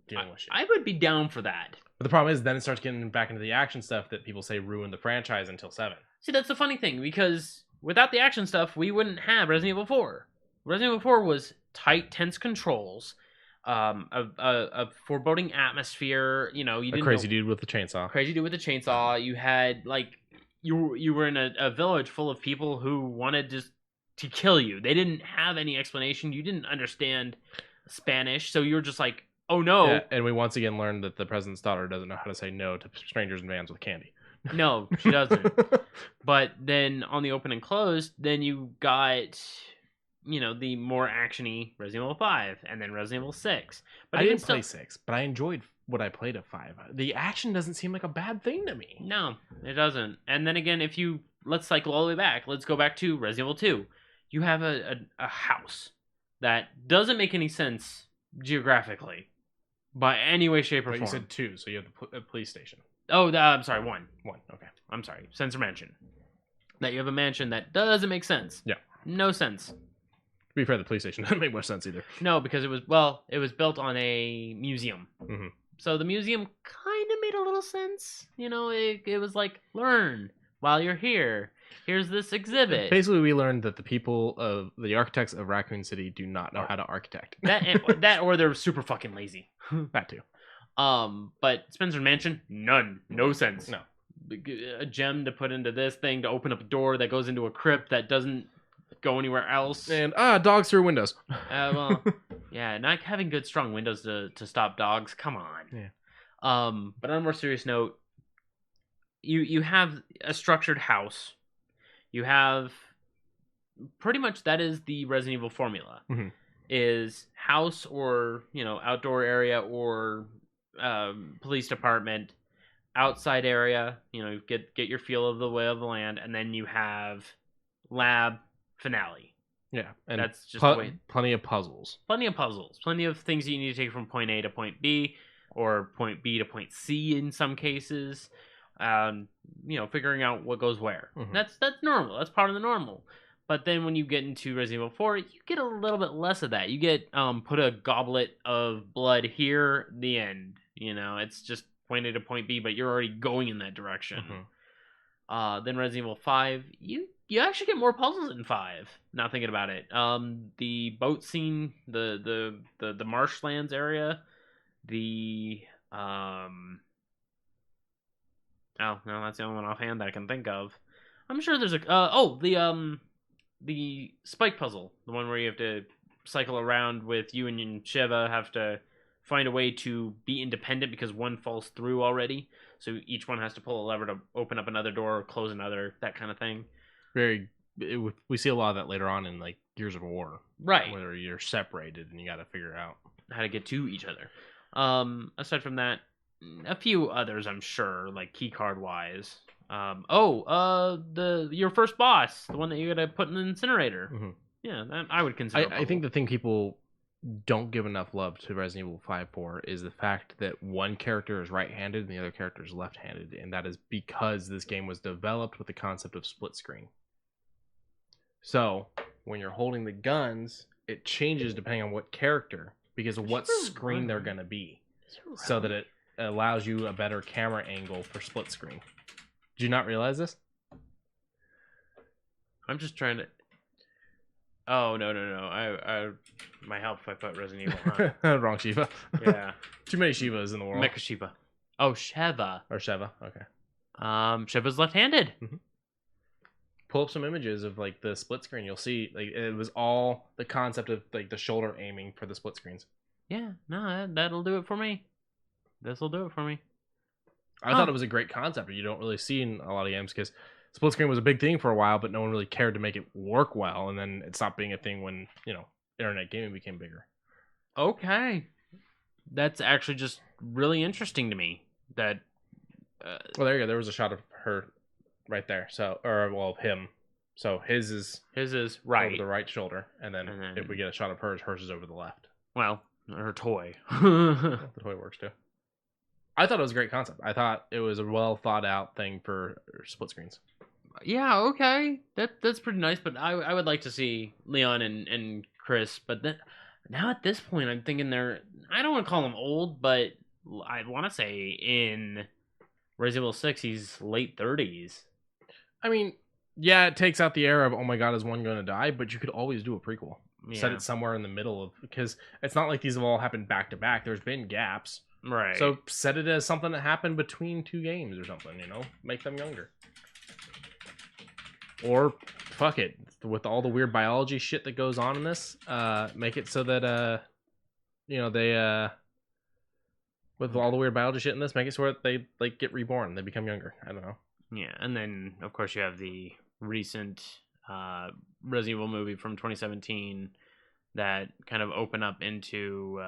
dealing with shit. I would be down for that. But the problem is then it starts getting back into the action stuff that people say ruined the franchise until 7. See, that's the funny thing, because without the action stuff, we wouldn't have Resident Evil 4. Resident Evil 4 was tight, tense controls, a foreboding atmosphere. You know, you didn't crazy dude with the chainsaw. Crazy dude with the chainsaw. You had you were in a village full of people who wanted just to kill you. They didn't have any explanation. You didn't understand Spanish, so you were just like, oh no. Yeah, and we once again learned that the president's daughter doesn't know how to say no to strangers in vans with candy. No, she doesn't. But then on the open and closed, then you got, you know, the more actiony Resident Evil 5 and then Resident Evil 6. But I didn't play 6, but I enjoyed what I played of 5. The action doesn't seem like a bad thing to me. No, it doesn't. And then again, let's cycle all the way back. Let's go back to Resident Evil 2. You have a house that doesn't make any sense geographically by any way, shape, or form. You said 2, so you have the police station. Oh, I'm sorry, 1. 1, okay. I'm sorry, Sensor Mansion. That you have a mansion that doesn't make sense. Yeah. No sense. To be fair, the police station doesn't make much sense either. No, because it was built on a museum. Mm-hmm. So the museum kind of made a little sense. You know, it was like, learn while you're here. Here's this exhibit. Basically, we learned that the architects of Raccoon City do not know how to architect. that or they're super fucking lazy. That too. But Spencer Mansion, no sense. No. A gem to put into this thing to open up a door that goes into a crypt that doesn't go anywhere else. And dogs through windows. Well, yeah, not having good strong windows to stop dogs. Come on. Yeah. But on a more serious note, you have a structured house. You have pretty much that is the Resident Evil formula. Mm-hmm. Is house or, you know, outdoor area or police department, outside area, you know, get your feel of the way of the land, and then you have lab finale. Yeah, and that's just the way. Plenty of puzzles, plenty of things that you need to take from point A to point B, or point B to point C in some cases. You know, figuring out what goes where. Mm-hmm. That's normal. That's part of the normal. But then when you get into Resident Evil 4, you get a little bit less of that. You get put a goblet of blood here, the end. You know, it's just point A to point B, but you're already going in that direction. Mm-hmm. Then Resident Evil 5, you actually get more puzzles in 5. Not thinking about it. The boat scene, the marshlands area, oh no, that's the only one offhand that I can think of. I'm sure there's the spike puzzle, the one where you have to cycle around with you and Sheva have to find a way to be independent because one falls through already. So each one has to pull a lever to open up another door or close another, that kind of thing. We see a lot of that later on in like Gears of War. Right. Where you're separated and you got to figure out how to get to each other. Aside from that, a few others I'm sure, like keycard wise. Your first boss, the one that you gotta put in the incinerator. Mm-hmm. Yeah, that I would consider. I think the thing people don't give enough love to Resident Evil 5 for is the fact that one character is right-handed and the other character is left-handed, and that is because this game was developed with the concept of split screen. So when you're holding the guns, it changes depending on what character, because of what screen they're gonna be, so that it allows you a better camera angle for split screen. Did you not realize this? I'm just trying to. Oh no! I might help if I put Resident Evil on. Wrong Shiva. Yeah. Too many Shivas in the world. Mecha Shiva. Oh, Sheva. Or Sheva. Okay. Sheva's left-handed. Mm-hmm. Pull up some images of like the split screen. You'll see like it was all the concept of like the shoulder aiming for the split screens. Yeah. No, that'll do it for me. This will do it for me. I thought it was a great concept, but you don't really see in a lot of games because split screen was a big thing for a while, but no one really cared to make it work well, and then it stopped being a thing when, you know, internet gaming became bigger. Okay. that's actually just really interesting to me. That Well, there you go. There was a shot of her right there. So, or well, him. So his is right. over the right shoulder, and then if we get a shot of hers is over the left. Well, her toy. The toy works too. I thought it was a great concept. I thought it was a well thought out thing for split screens. Yeah, okay, that's pretty nice. But I would like to see Leon and Chris. But then now at this point, I'm thinking I don't want to call him old, but I want to say in Resident Evil 6, he's late 30s. I mean, yeah, it takes out the era of, oh my god, is one going to die? But you could always do a prequel. Yeah. Set it somewhere in the middle of, because it's not like these have all happened back to back. There's been gaps. Right. So set it as something that happened between two games or something, make them younger. Or fuck it, with all the weird biology shit that goes on in this, make it so that they with all the weird biology shit in this, make it so that they like get reborn, they become younger. I don't know. Yeah, and then of course you have the recent Resident Evil movie from 2017 that kind of open up into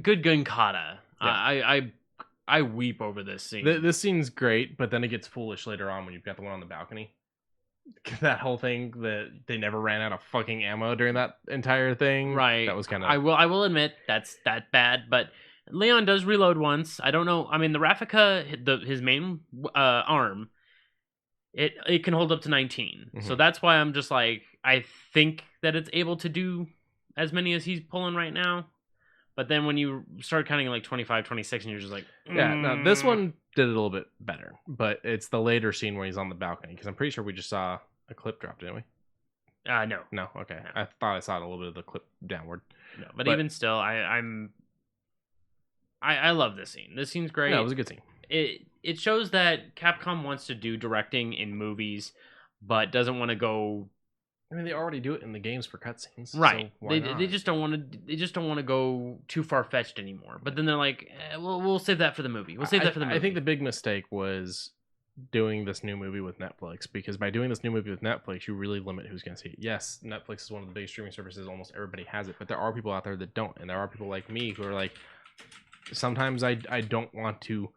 good Gunkata. Yeah. I weep over this scene. This scene's great, but then it gets foolish later on when you've got the one on the balcony. That whole thing that they never ran out of fucking ammo during that entire thing. Right. That was kind of. I will admit that's that bad, but Leon does reload once. I don't know. I mean, the Rafika, his main arm, it can hold up to 19. Mm-hmm. So that's why I'm just like, I think that it's able to do as many as he's pulling right now. But then when you start counting like 25, 26, and you're just like... Yeah, no, this one did it a little bit better. But it's the later scene where he's on the balcony. Because I'm pretty sure we just saw a clip drop, didn't we? No. No? Okay. No. I thought I saw a little bit of the clip downward. No, but even still, I love this scene. This scene's great. Yeah, it was a good scene. It shows that Capcom wants to do directing in movies, but doesn't want to go... I mean, they already do it in the games for cutscenes, right? So why not? They just don't want to. They just don't want to go too far fetched anymore. But then they're like, we'll save that for the movie. We'll save that for the movie. I think the big mistake was doing this new movie with Netflix, because by doing this new movie with Netflix, you really limit who's going to see it. Yes, Netflix is one of the big streaming services. Almost everybody has it, but there are people out there that don't, and there are people like me who are like, sometimes I don't want to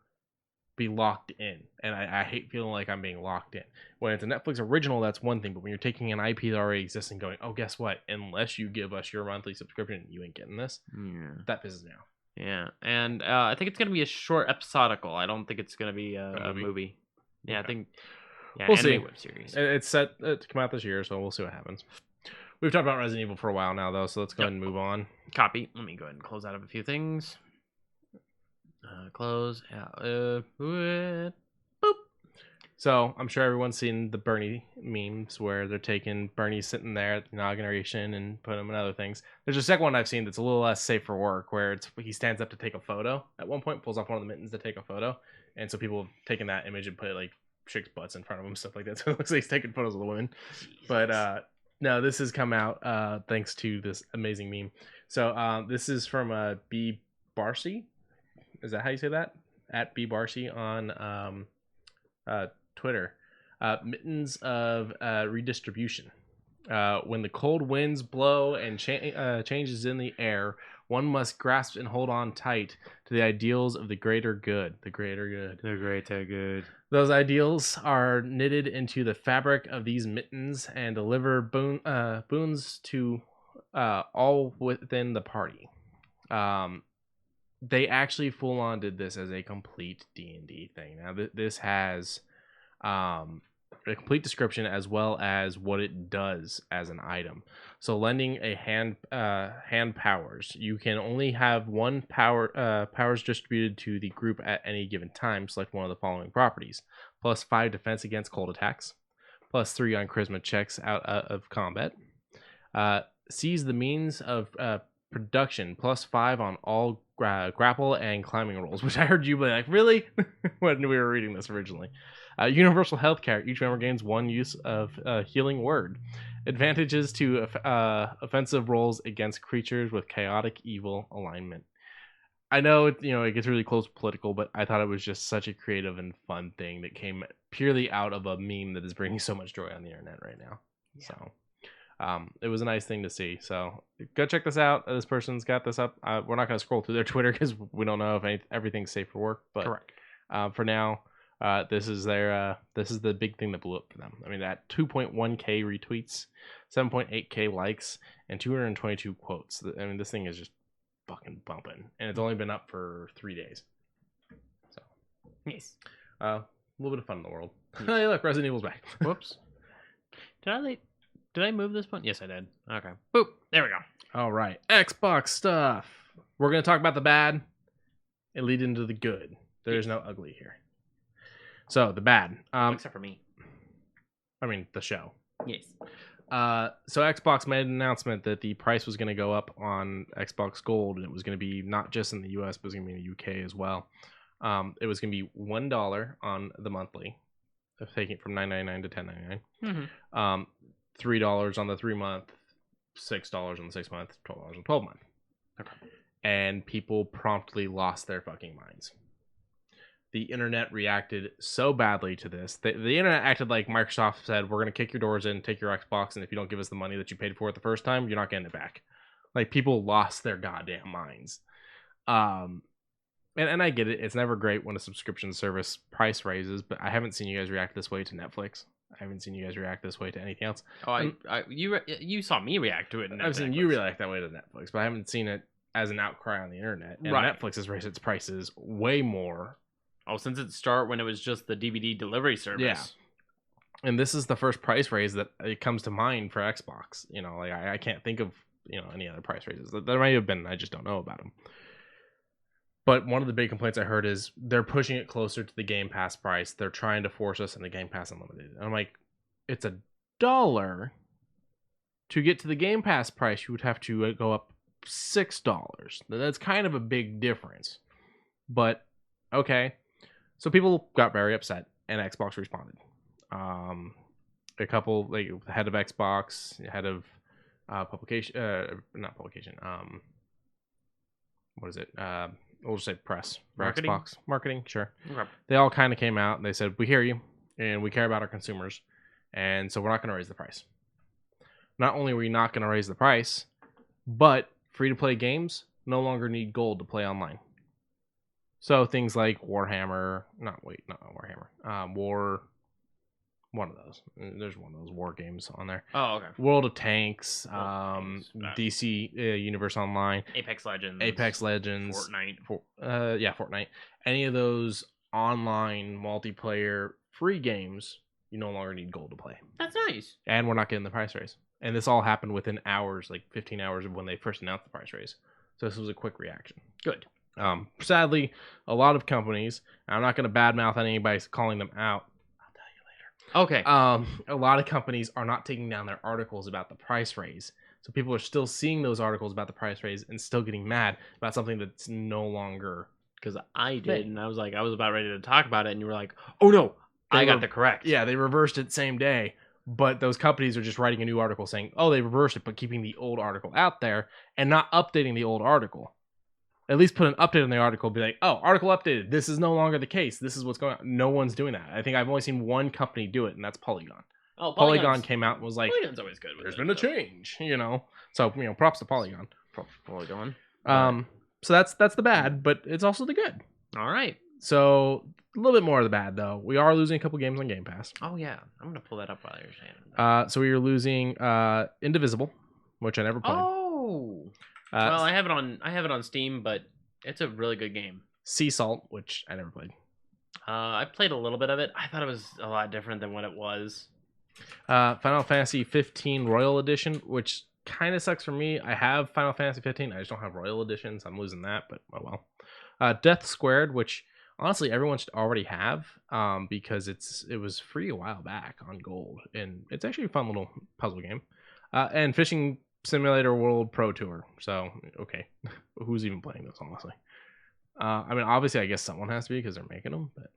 be locked in, and I hate feeling like I'm being locked in. When it's a Netflix original, that's one thing, but when you're taking an IP that already exists and going, oh, guess what, unless you give us your monthly subscription, you ain't getting this. That pisses me off. Yeah, and I think it's gonna be a short episodical. I don't think it's gonna be a movie. Yeah, okay. I think we'll see. Web series. It's set to come out this year, so we'll see what happens. We've talked about Resident Evil for a while now, though, so let's go ahead and move on. Copy. Let me go ahead and close out of a few things. Close out. Boop. So I'm sure everyone's seen the Bernie memes where they're taking Bernie sitting there at the inauguration and putting him in other things. There's a second one I've seen that's a little less safe for work, where he stands up to take a photo. At one point, pulls off one of the mittens to take a photo, and so people have taken that image and put like chicks' butts in front of him, stuff like that. So it looks like he's taking photos of the women. Jesus. But no, this has come out thanks to this amazing meme. So this is from B Barcy. Is that how you say that? At B Barcy on Twitter. Mittens of redistribution. When the cold winds blow and changes in the air, one must grasp and hold on tight to the ideals of the greater good. The greater good. The greater good. Those ideals are knitted into the fabric of these mittens and deliver boons to all within the party. They actually full on did this as a complete D&D thing. Now this has a complete description as well as what it does as an item. So lending a hand powers. You can only have one powers distributed to the group at any given time. Select one of the following properties: +5 defense against cold attacks, +3 on charisma checks out of combat. Seize the means of production, +5 on all grapple and climbing rolls, which I heard you be like, really? When we were reading this originally. Universal healthcare. Each member gains one use of healing word. Advantages to offensive rolls against creatures with chaotic evil alignment. I know it gets really close political, but I thought it was just such a creative and fun thing that came purely out of a meme that is bringing so much joy on the internet right now. Yeah. It was a nice thing to see. So go check this out. This person's got this up. We're not going to scroll through their Twitter because we don't know if everything's safe for work. But Correct. For now, this is the big thing that blew up for them. I mean, that 2.1K retweets, 7.8K likes, and 222 quotes. I mean, this thing is just fucking bumping, and it's only been up for 3 days. So, Nice. a little bit of fun in the world. Hey, look, Resident Evil's back. Whoops. Did I move this one? Yes, I did. Okay. Boop. There we go. All right, Xbox stuff. We're gonna talk about the bad and lead into the good. There's no ugly here. So the bad. Except for me. I mean the show. Yes. So Xbox made an announcement that the price was going to go up on Xbox Gold, and it was going to be not just in the US, but it was going to be in the UK as well. It was going to be $1 on the monthly, taking it from $9.99 to $10.99. Mm-hmm. $3 on the 3-month, $6 on the 6-month, $12 on the 12-month. Okay. And people promptly lost their fucking minds. The internet reacted so badly to this. The internet acted like Microsoft said, we're going to kick your doors in, take your Xbox, and if you don't give us the money that you paid for it the first time, you're not getting it back. Like, people lost their goddamn minds. And I get it. It's never great when a subscription service price raises, but I haven't seen you guys react this way to Netflix. I haven't seen you guys react this way to anything else. Oh, you saw me react to it. I've seen you react that way to Netflix, but I haven't seen it as an outcry on the internet. And Right. Netflix has raised its prices way more. Oh, since it started when it was just the DVD delivery service. Yeah. And this is the first price raise that it comes to mind for Xbox. You know, like I can't think of, any other price raises. There might have been, I just don't know about them. But one of the big complaints I heard is they're pushing it closer to the Game Pass price. They're trying to force us into Game Pass Unlimited. And I'm like, it's $1. To get to the Game Pass price, you would have to go up $6. That's kind of a big difference. But, okay. So people got very upset, and Xbox responded. A couple, like the head of Xbox, head of not publication. What is it? We'll just say press for Marketing? Xbox marketing. Sure. Okay. They all kind of came out and they said, "We hear you, and we care about our consumers, and so we're not going to raise the price." Not only are we not going to raise the price, but free-to-play games no longer need gold to play online. So things like Warhammer, not Warhammer, one of those. There's one of those war games on there. Oh, okay. World of Tanks, World of Tanks, DC Universe Online, Apex Legends, Fortnite. Fortnite. Any of those online multiplayer free games, you no longer need gold to play. That's nice. And we're not getting the price raise. And this all happened within hours, like 15 hours of when they first announced the price raise. So this was a quick reaction. Good. Sadly, a lot of companies, and I'm not going to badmouth anybody calling them out. I'll tell you later. Okay. A lot of companies are not taking down their articles about the price raise. So people are still seeing those articles about the price raise and still getting mad about something that's no longer. Because I did, Thing. and I was about ready to talk about it, and you were like, "Oh no, I got the correct." Yeah, they reversed it same day. But those companies are just writing a new article saying, "Oh, they reversed it," but keeping the old article out there and not updating the old article. At least put an update on the article, be like, "Oh, article updated. This is no longer the case. This is what's going on." No one's doing that. I think I've only seen one company do it, and that's Polygon. Oh, Polygon came out and was like, Polygon's always good. "There's been a change," So, props to Polygon. Polygon. So that's the bad, but it's also the good. All right. So a little bit more of the bad though. We are losing a couple games on Game Pass. Oh yeah, I'm gonna pull that up while you're saying it. So we are losing Indivisible, which I never played. Oh. Well, I have it on Steam, but it's a really good game. Sea Salt, which I never played. I played a little bit of it. I thought it was a lot different than what it was. Final Fantasy 15 Royal Edition, which kind of sucks for me. I have Final Fantasy 15. I just don't have Royal Edition, so I'm losing that, but oh well. Death Squared, which honestly everyone should already have because it was free a while back on Gold, and it's actually a fun little puzzle game. And Fishing Simulator World Pro Tour. So, okay. Who's even playing this, honestly? I mean, obviously, I guess someone has to be because they're making them. But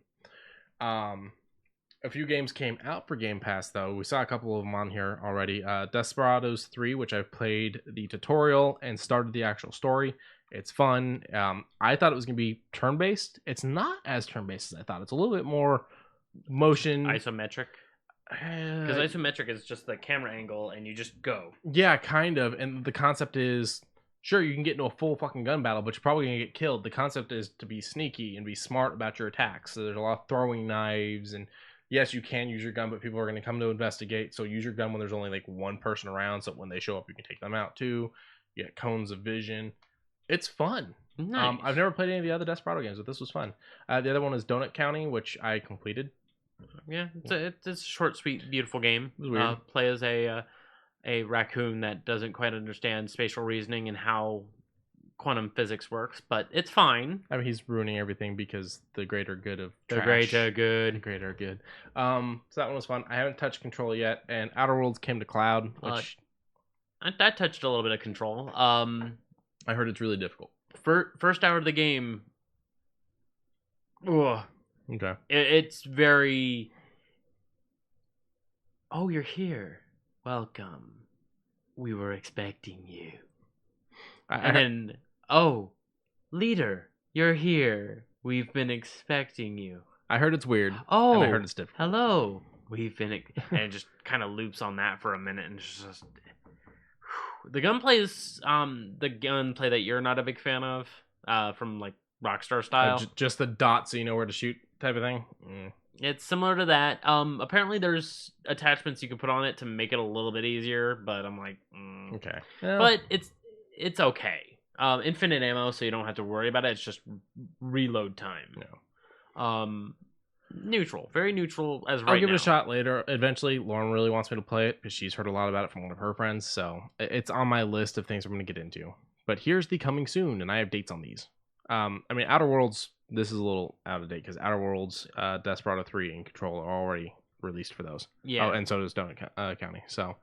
a few games came out for Game Pass, though. We saw a couple of them on here already. Desperados 3, which I've played the tutorial and started the actual story. It's fun. I thought it was going to be turn-based. It's not as turn-based as I thought. It's a little bit more motion. Isometric. Because isometric is just the camera angle, and you just go. Yeah, kind of. And the concept is, sure, you can get into a full fucking gun battle, but you're probably gonna get killed. The concept is to be sneaky and be smart about your attacks. So there's a lot of throwing knives, and yes, you can use your gun, but people are gonna come to investigate. So use your gun when there's only like one person around, so when they show up, you can take them out too. You get cones of vision. It's fun. Nice. I've never played any of the other Desperado games, but this was fun. The other one is Donut County, which I completed. Yeah, it's a short, sweet, beautiful game. It was weird. Play as a raccoon that doesn't quite understand spatial reasoning and how quantum physics works, but it's fine. I mean, he's ruining everything because the greater good of The trash. greater The good. greater good. So that one was fun. I haven't touched Control yet, and Outer Worlds came to cloud, which I touched a little bit of Control. I heard it's really difficult. First hour of the game. Ugh. Okay. It's very. Oh, you're here. Welcome. We were expecting you. And then, oh, leader, you're here. We've been expecting you. I heard it's weird. Oh, and I heard it's difficult. hello. We've been, and it just kind of loops on that for a minute, and it's just the gunplay is the gunplay that you're not a big fan of, from like Rockstar style. Just the dot, so you know where to shoot, type of thing. It's similar to that. Apparently there's attachments you can put on it to make it a little bit easier, but I'm like, Okay. But it's okay. Infinite ammo, so you don't have to worry about it. It's just reload time. No. Neutral, very neutral as right I'll give now. it a shot later. Eventually, Lauren really wants me to play it because she's heard a lot about it from one of her friends. So it's on my list of things I'm going to get into. But here's the coming soon, and I have dates on these. I mean, Outer Worlds, this is a little out of date because Outer Worlds, Desperado 3, and Control are already released for those. Yeah. Oh, and so does Donut County. So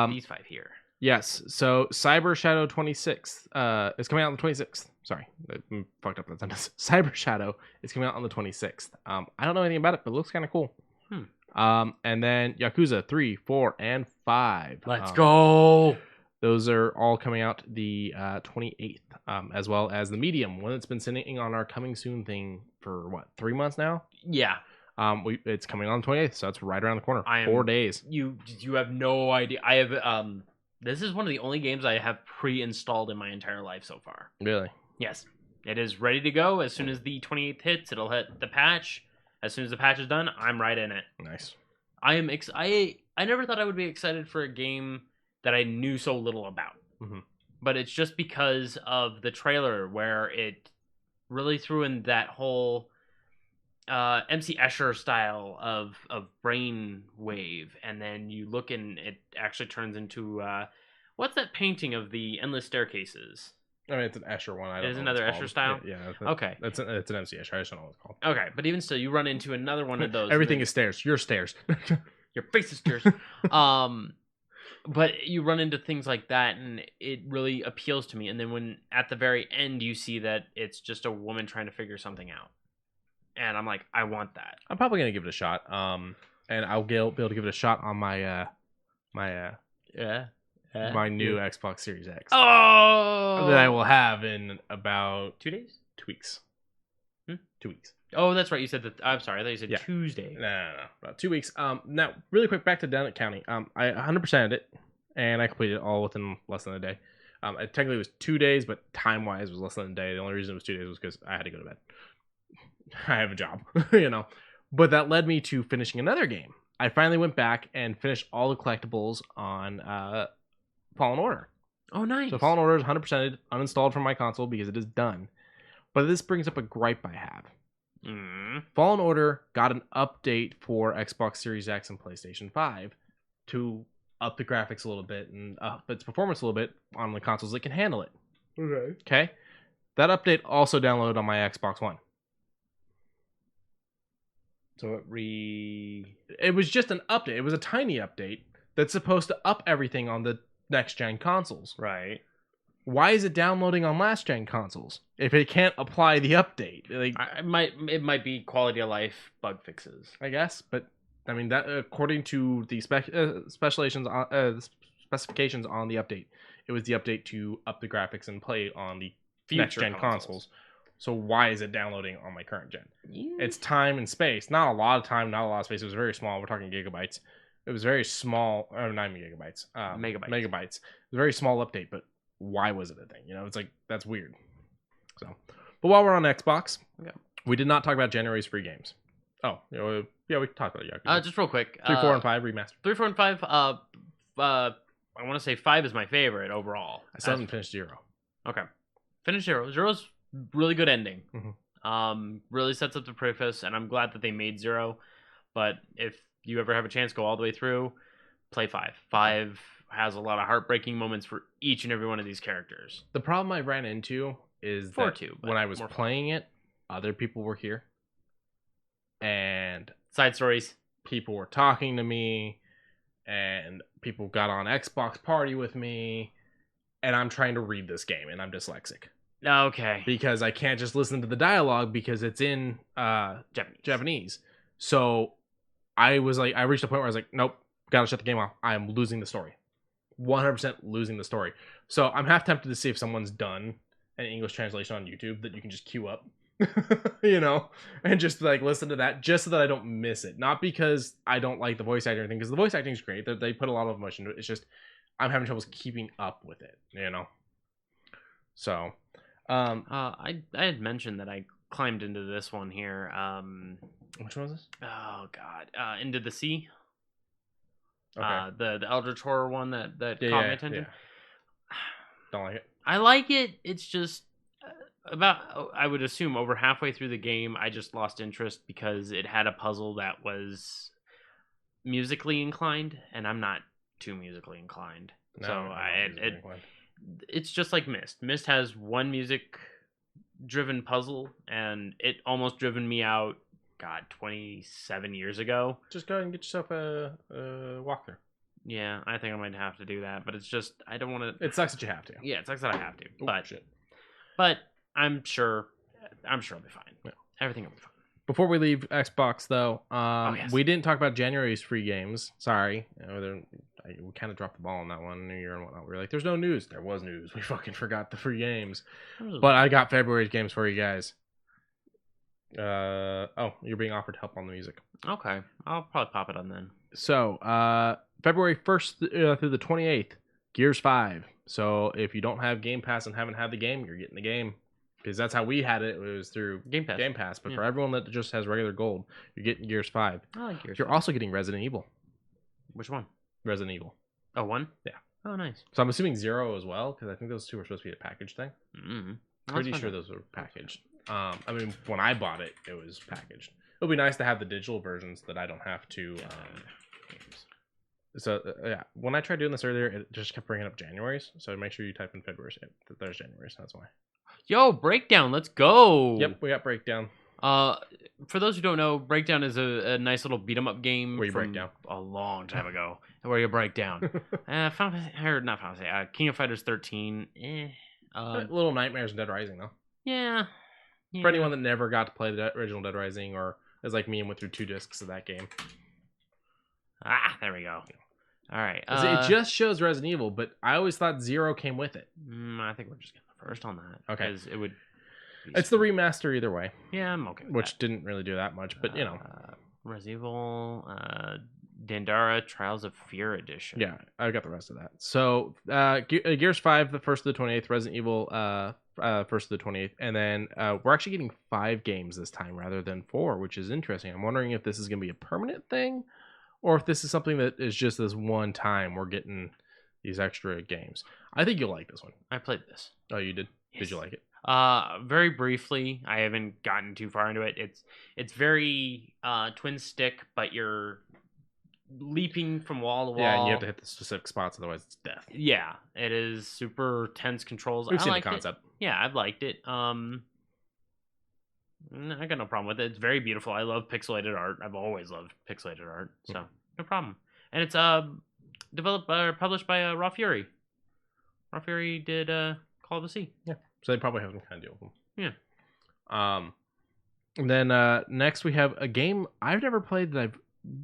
these 5 here. yes. So Cyber Shadow 26 is coming out on the 26th. Sorry, I fucked up that sentence. Cyber Shadow is coming out on the 26th. I don't know anything about it, but it looks kind of cool. And then Yakuza 3, 4, and 5. Let's go. Those are all coming out the 28th, as well as the Medium, one that's been sitting on our coming soon thing for what, 3 months now? Yeah. It's coming on the 28th, so that's right around the corner. 4 days. You have no idea. I have this is one of the only games I have pre-installed in my entire life so far. Really? Yes. It is ready to go. As soon as the 28th hits, it'll hit the patch. As soon as the patch is done, I'm right in it. Nice. I am I never thought I would be excited for a game that I knew so little about. Mm-hmm. But it's just because of the trailer where it really threw in that whole MC Escher style of brain wave, and then you look and it actually turns into what's that painting of the endless staircases? I mean, it's an Escher one. I don't It is know another what it's Escher called. style? Yeah. Okay. It's an MC Escher. I just don't know what it's called. Okay, but even still, you run into another one of those. Everything is stairs. Your stairs. Your face is stairs. But you run into things like that, and it really appeals to me. And then when at the very end you see that it's just a woman trying to figure something out, and I'm like, I want that. I'm probably gonna give it a shot. And I'll be able to give it a shot on my my new Xbox Series X. Oh, That I will have in about 2 days. 2 weeks. 2 weeks. Oh, that's right. You said that. I'm sorry. I thought you said Yeah. Tuesday. No. About 2 weeks. Now, really quick, back to Donut County. I 100%ed it, and I completed it all within less than a day. It technically was 2 days, but time-wise, it was less than a day. The only reason it was 2 days was because I had to go to bed. I have a job, But that led me to finishing another game. I finally went back and finished all the collectibles on Fallen Order. Oh, nice. So Fallen Order is 100%ed, uninstalled from my console because it is done. But this brings up a gripe I have. Fallen Order got an update for Xbox Series X and PlayStation 5 to up the graphics a little bit and up its performance a little bit on the consoles that can handle it. Okay. That update also downloaded on my Xbox One. So it was just an update. It was a tiny update that's supposed to up everything on the next gen consoles. Right. Why is it downloading on last gen consoles if it can't apply the update? Like, it might be quality of life bug fixes, I guess, but I mean that according to the specifications on the update, it was the update to up the graphics and play on the next gen consoles. So why is it downloading on my current gen? Yeah. It's time and space. Not a lot of time, not a lot of space. It was very small. We're talking gigabytes. It was very small. Or not even gigabytes. Megabytes. It was a very small update, but why was it a thing? It's like, that's weird. So, but while we're on Xbox, we did not talk about January's free games. Oh, yeah, we talked about it. Just real quick. 3, 4, and 5 remastered. 3, 4, and 5. I want to say 5 is my favorite overall. I still haven't finished 0. Okay. Finish 0. 0's really good ending. Mm-hmm. Really sets up the preface, and I'm glad that they made 0. But if you ever have a chance, go all the way through, play 5. 5 has a lot of heartbreaking moments for each and every one of these characters. The problem I ran into is that when I was playing it, other people were here. And side stories. People were talking to me, and people got on Xbox Party with me, and I'm trying to read this game, and I'm dyslexic. Okay. Because I can't just listen to the dialogue because it's in Japanese. So I reached a point where I was like, nope, gotta shut the game off. I'm losing the story. 100% losing the story. So I'm half tempted to see if someone's done an English translation on YouTube that you can just queue up. And just like listen to that just so that I don't miss it. Not because I don't like the voice acting or anything, because the voice acting is great. They put a lot of emotion into it. It's just I'm having trouble keeping up with it, So I had mentioned that I climbed into this one here. Which one was this? Oh god. Into the Sea. Okay. The Eldritch Horror one that caught my attention. Yeah. Don't like it. I like it. It's just I would assume over halfway through the game, I just lost interest because it had a puzzle that was musically inclined, and I'm not too musically inclined. It's just like Myst. Myst has one music-driven puzzle, and it almost driven me out. 27 years ago. Just go ahead and get yourself a walkthrough. Yeah, I think I might have to do that, but it's just I don't want to. It sucks that you have to. Yeah, it sucks that I have to. Oh, shit. But I'm sure I'll be fine. Yeah. Everything will be fine. Before we leave Xbox, though, yes. we didn't talk about January's free games. Sorry. We kind of dropped the ball on that one, New Year and whatnot. We were like, there's no news. There was news. We fucking forgot the free games. But I got February's games for you guys. You're being offered help on the music. Okay. I'll probably pop it on then. So, February 1st through the 28th, Gears 5. So, if you don't have Game Pass and haven't had the game, you're getting the game. Because that's how we had it. It was through Game Pass. But for everyone that just has regular gold, you're getting Gears 5. I like Gears. You're 5. also getting Resident Evil. Which one? Resident Evil. Oh, 1? Yeah. Oh, nice. So I'm assuming 0 as well, because I think those two were supposed to be a package thing. Mm-hmm. Pretty sure those were packaged. When I bought it, it was packaged. It'll be nice to have the digital versions that I don't have to. When I tried doing this earlier, it just kept bringing up January's. So make sure you type in February. There's January's. That's why. Yo, Breakdown, let's go. Yep, we got Breakdown. For those who don't know, Breakdown is a nice little beat 'em up game where you from break down a long time ago. Where you break down. King of Fighters 13. Little Nightmares and Dead Rising though. Yeah. For anyone that never got to play the original Dead Rising, or is like me and went through 2 discs of that game. There we go. All right. It just shows Resident Evil, but I always thought 0 came with it. I think we're just getting the first on that. Okay. Because it would. It's the remaster either way. Yeah, I'm okay with which that. Didn't really do that much, but Resident Evil, Dandara Trials of Fear Edition. Yeah, I got the rest of that. So, Gears 5, the 1st to the 28th, Resident Evil, 1st to the 28th, and then we're actually getting 5 games this time rather than 4, which is interesting. I'm wondering if this is going to be a permanent thing, or if this is something that is just this one time we're getting these extra games. I think you'll like this one. I played this. Oh, you did? Yes. Did you like it? Very briefly. I haven't gotten too far into it. It's very twin stick, but you're leaping from wall to wall. Yeah, and you have to hit the specific spots, otherwise it's death. Yeah, it is super tense controls. We've seen the concept. Yeah, I've liked it. I got no problem with it. It's very beautiful. I love pixelated art. I've always loved pixelated art, so no problem. And it's published by Raw Fury. Raw Fury did Call of the Sea. Yeah, so they probably have some kind of deal with them. Yeah. And then next we have a game I've never played that I've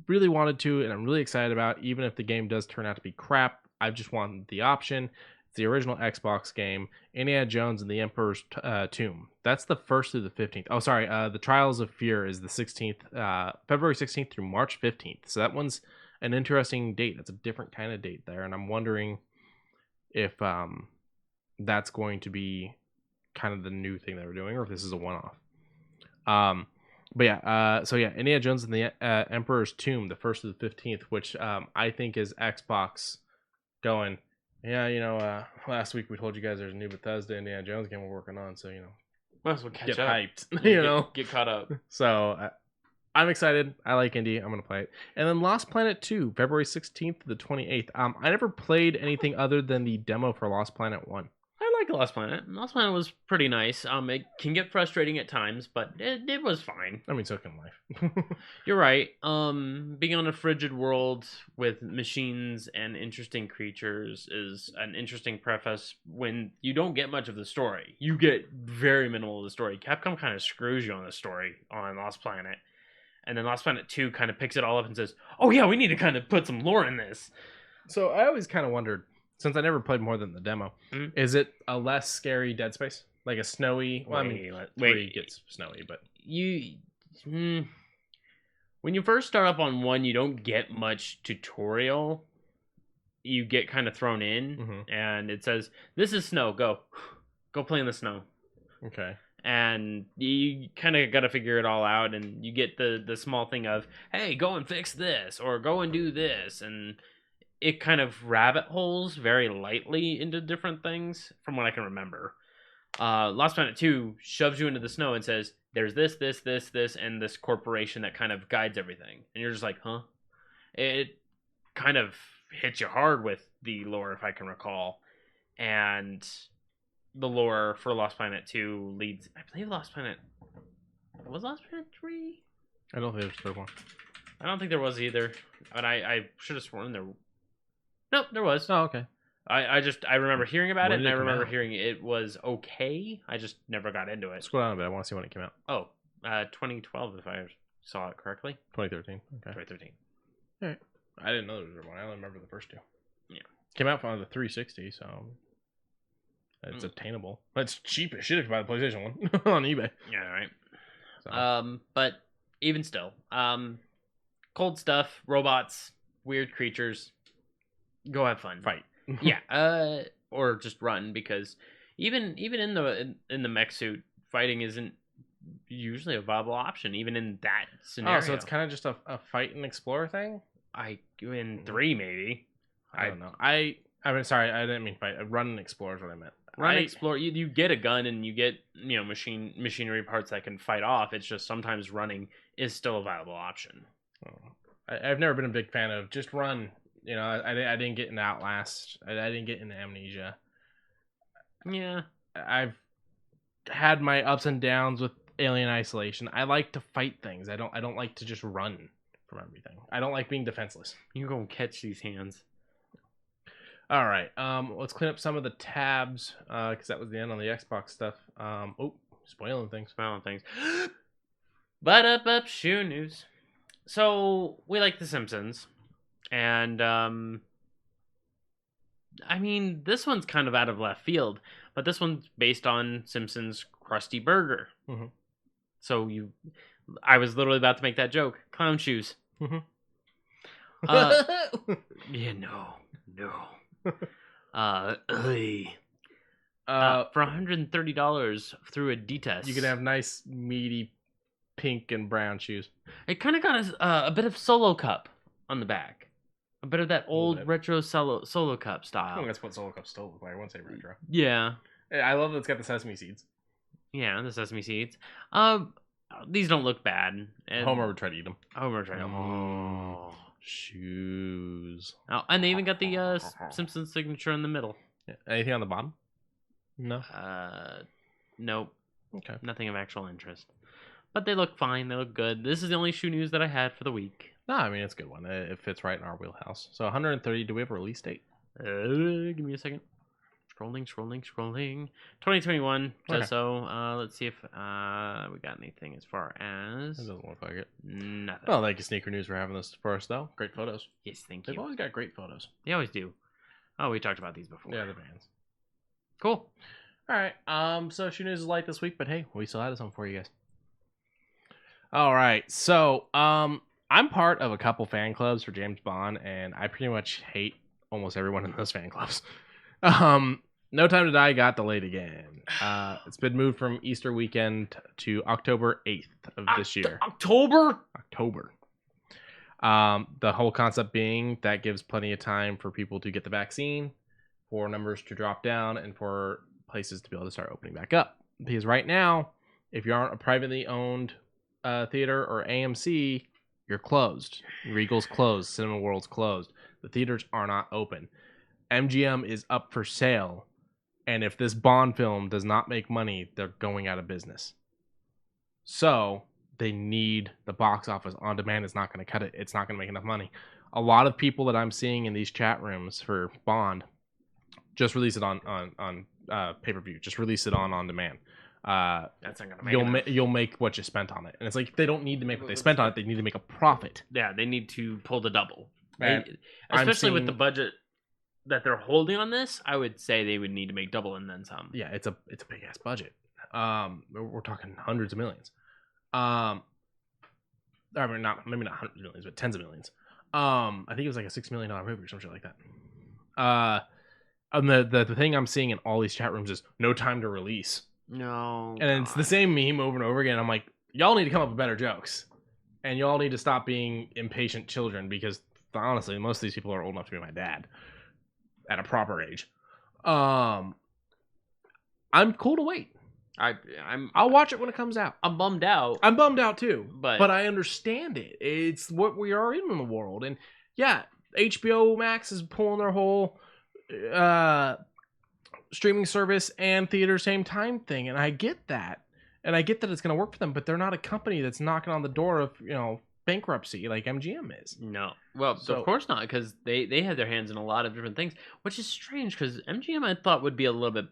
really wanted to, and I'm really excited about, even if the game does turn out to be crap. I just want the option. It's the original Xbox game. Indiana Jones and the Emperor's Tomb. That's the 1st through the 15th. Oh, sorry. The Trials of Fear is the 16th, February 16th through March 15th. So that one's an interesting date. That's a different kind of date there, and I'm wondering if that's going to be kind of the new thing that we're doing, or if this is a one-off. But yeah, so yeah, Indiana Jones and the Emperor's Tomb, the 1st through the 15th, which I think is Xbox going, yeah, last week we told you guys there's a new Bethesda Indiana Jones game we're working on, so Might as well catch get up. hyped, Get caught up. So I'm excited. I like indie. I'm gonna play it. And then Lost Planet 2, February 16th to the 28th. I never played anything other than the demo for Lost Planet 1. I like Lost Planet. Lost Planet was pretty nice. It can get frustrating at times, but it was fine. I mean, so can life. You're right. Being on a frigid world with machines and interesting creatures is an interesting preface when you don't get much of the story. You get very minimal of the story. Capcom kind of screws you on the story on Lost Planet. And then Lost Planet 2 kind of picks it all up and says, oh yeah, we need to kind of put some lore in this. So I always kind of wondered, since I never played more than the demo, is it a less scary Dead Space? Like a snowy... Well, three gets snowy, but... When you first start up on 1, you don't get much tutorial. You get kind of thrown in, and it says, this is snow, go. Go play in the snow. Okay. And you kind of got to figure it all out, and you get the small thing of, hey, go and fix this, or go and do this, and it kind of rabbit holes very lightly into different things, from what I can remember. Lost Planet 2 shoves you into the snow and says, there's this, and this corporation that kind of guides everything. And you're just like, huh? It kind of hits you hard with the lore, if I can recall. And the lore for Lost Planet 2 leads... I believe Lost Planet... Was Lost Planet 3? I don't think there's a third one. I don't think there was either. But I should have sworn there... Nope, there was. Oh, okay. I remember hearing about When it, did and I it come remember out? hearing it was okay. I just never got into it. Scroll down a bit. I want to see when it came out. Oh, 2012, if I saw it correctly. 2013. Okay. 2013. I didn't know there was one. I only remember the first two. Yeah. Came out on the 360, so it's attainable. It's cheap as shit if you buy the PlayStation one on eBay. Yeah, right. So. But even still, cold stuff, robots, weird creatures. Go have fun. Fight. Yeah. Or just run, because even in the mech suit, fighting isn't usually a viable option, even in that scenario. Oh, so it's kind of just a fight and explore thing? In 3 maybe. I don't know. I mean, sorry, I didn't mean fight. Run and explore is what I meant. Explore. You get a gun and you get machinery parts that can fight off. It's just sometimes running is still a viable option. I've never been a big fan of just run. I didn't get into Outlast. I didn't get into Amnesia. Yeah. I've had my ups and downs with Alien Isolation. I like to fight things. I don't like to just run from everything. I don't like being defenseless. You go and catch these hands. All right. Let's clean up some of the tabs because that was the end on the Xbox stuff. Spoiling things. But up shoe news. So we like The Simpsons, and I mean, this one's kind of out of left field, but this one's based on Simpsons Krusty Burger. Mm-hmm. So I was literally about to make that joke. Clown shoes. Mm-hmm. Yeah, no. For $130 through a D-test. You can have nice, meaty, pink and brown shoes. It kind of got a bit of Solo Cup on the back. A bit of that old retro Solo Cup style. I think that's what Solo Cup still look like. I wouldn't say retro. Yeah. I love that it's got the sesame seeds. Yeah, the sesame seeds. These don't look bad. And Homer would try to eat them. Homer would try to... Oh. Shoes. Oh, and they even got the Simpsons signature in the middle. Yeah. Anything on the bottom? No. Nope. Okay. Nothing of actual interest. But they look fine. They look good. This is the only shoe news that I had for the week. No, I mean, it's a good one. It fits right in our wheelhouse. So 130, do we have a release date? Give me a second. Scrolling. 2021 says Okay. so. Let's see if we got anything as far as... It doesn't look like it. Nothing. Well, thank you, Sneaker News, for having this for us, though. Great photos. Yes, thank They've you. always got great photos. They always do. Oh, we talked about these before. Yeah, the bands. Cool. All right. So Shoe News is light this week, but hey, we still had something for you guys. All right. So I'm part of a couple fan clubs for James Bond, and I pretty much hate almost everyone in those fan clubs. No Time to Die got delayed again. It's been moved from Easter weekend to October 8th of this year. October. The whole concept being that gives plenty of time for people to get the vaccine, for numbers to drop down, and for places to be able to start opening back up. Because right now, if you aren't a privately owned theater or AMC, you're closed. Regal's closed. Cinema World's closed. The theaters are not open. MGM is up for sale. And if this Bond film does not make money, they're going out of business. So they need the box office. On demand is not going to cut it. It's not going to make enough money. A lot of people that I'm seeing in these chat rooms for Bond just release it on pay-per-view. Just release it on demand. That's not going to make you'll make what you spent on it. And it's like they don't need to make what they spent on it. They need to make a profit. Yeah, they need to pull the double. And Especially with the budget that they're holding on this, I would say they would need to make double and then some. Yeah, it's a big ass budget. We're talking hundreds of millions. I mean, maybe not hundreds of millions, but tens of millions. I think it was like a $6 million movie or some shit like that. And the thing I'm seeing in all these chat rooms is no time to release. No. And it's the same meme over and over again. I'm like, y'all need to come up with better jokes, and y'all need to stop being impatient children, because honestly, most of these people are old enough to be my dad at a proper age. I'm cool to wait. I'll watch it when it comes out. I'm bummed out. I'm bummed out too, but I understand it. It's what we are in the world, and yeah, HBO Max is pulling their whole streaming service and theater same time thing, and I get that, it's going to work for them, but they're not a company that's knocking on the door of bankruptcy like MGM is. No. Well, so, of course not, because they have their hands in a lot of different things, which is strange, because MGM I thought would be a little bit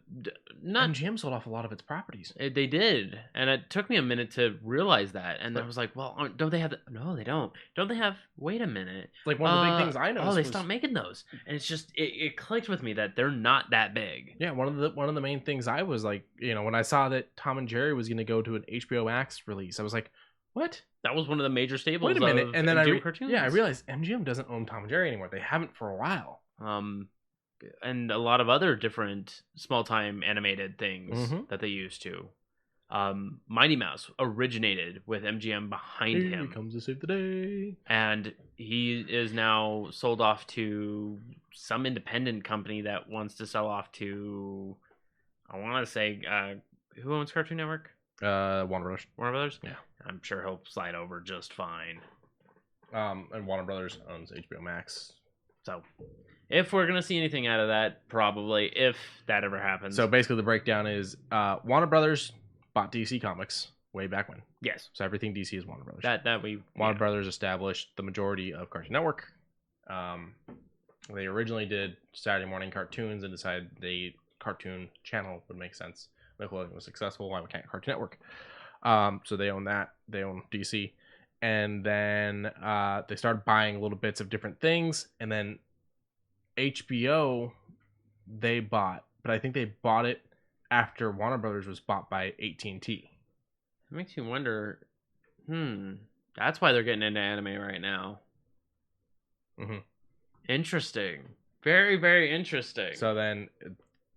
MGM sold off a lot of its properties. They did, and it took me a minute to realize that, and I was like, well, don't they have no, they don't they have, wait a minute, like one of the big things I noticed they stopped making those, and it's just it clicked with me that they're not that big. Yeah, one of the main things I was like, when I saw that Tom and Jerry was going to go to an HBO Max release, I was like, what? That was one of the major staples. Wait a minute, and then MGM cartoons. I realized MGM doesn't own Tom and Jerry anymore. They haven't for a while. And a lot of other different small time animated things that they used to. Mighty Mouse originated with MGM behind him. Here he comes to save the day. And he is now sold off to some independent company that wants to sell off to, I want to say, who owns Cartoon Network? Warner Brothers. Warner Brothers? Yeah. I'm sure he'll slide over just fine. And Warner Brothers owns HBO Max. So, if we're going to see anything out of that, probably, if that ever happens. So, basically, the breakdown is Warner Brothers bought DC Comics way back when. Yes. So, everything DC is Warner Brothers. Warner Brothers established the majority of Cartoon Network. They originally did Saturday morning cartoons and decided the cartoon channel would make sense. Nickelodeon was successful. Why can't Cartoon Network? So they own that. They own DC. And then they started buying little bits of different things. And then HBO, they bought. But I think they bought it after Warner Brothers was bought by AT&T. It makes you wonder, that's why they're getting into anime right now. Mm-hmm. Interesting. Very, very interesting. So then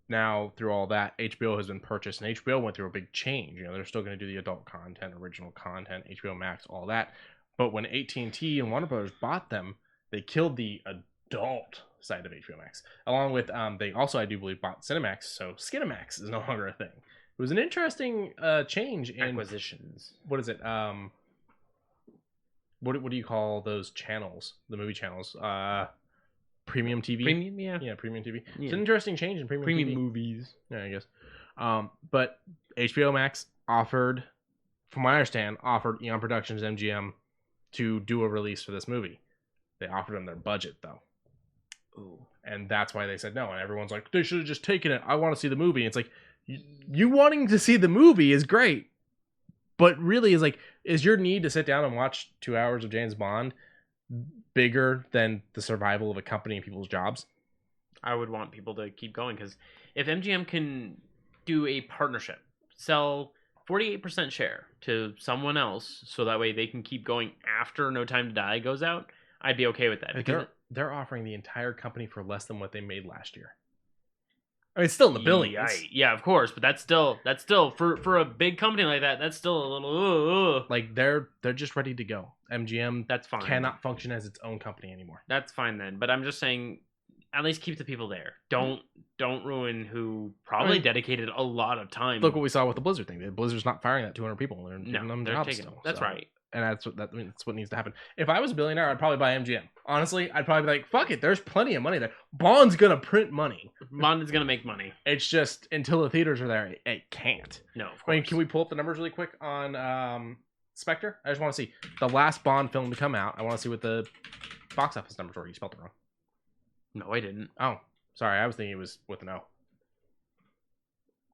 now through all that, HBO has been purchased, and HBO went through a big change. They're still going to do the adult content, original content, HBO Max, all that. But when AT&T and Warner Brothers bought them, they killed the adult side of HBO Max. Along with, they also, I do believe, bought Cinemax, so Skinemax is no longer a thing. It was an interesting change in acquisitions. What is it? What do you call those channels? The movie channels? Premium TV. Premium, yeah, Premium TV. Yeah. It's an interesting change in premium TV. Movies. Yeah, I guess. But HBO Max offered, from what I understand, Eon Productions MGM to do a release for this movie. They offered them their budget though. Ooh. And that's why they said no. And everyone's like, they should have just taken it. I want to see the movie. And it's like, you wanting to see the movie is great, but really is your need to sit down and watch 2 hours of James Bond bigger than the survival of a company and people's jobs? I would want people to keep going, because if MGM can do a partnership, sell 48% share to someone else, so that way they can keep going after No Time to Die goes out, I'd be okay with that. Because they're offering the entire company for less than what they made last year. I mean, it's still in the billions. Yeah, of course, but that's still for a big company like that. That's still a little. Like they're just ready to go. MGM That's fine. Cannot function as its own company anymore. That's fine then. But I'm just saying, at least keep the people there. Don't ruin who probably dedicated a lot of time. Look what we saw with the Blizzard thing. Blizzard's not firing that 200 people. They're giving them they're jobs taking still. them. That's right. And that's what needs to happen. If I was a billionaire, I'd probably buy MGM. Honestly, I'd probably be like, fuck it. There's plenty of money there. Bond's gonna print money. Bond is gonna make money. It's just until the theaters are there, it can't. No, of course. I mean, can we pull up the numbers really quick on Spectre? I just want to see the last Bond film to come out. I want to see what the box office numbers were. You spelled it wrong. No, I didn't. Oh, sorry. I was thinking it was with an O.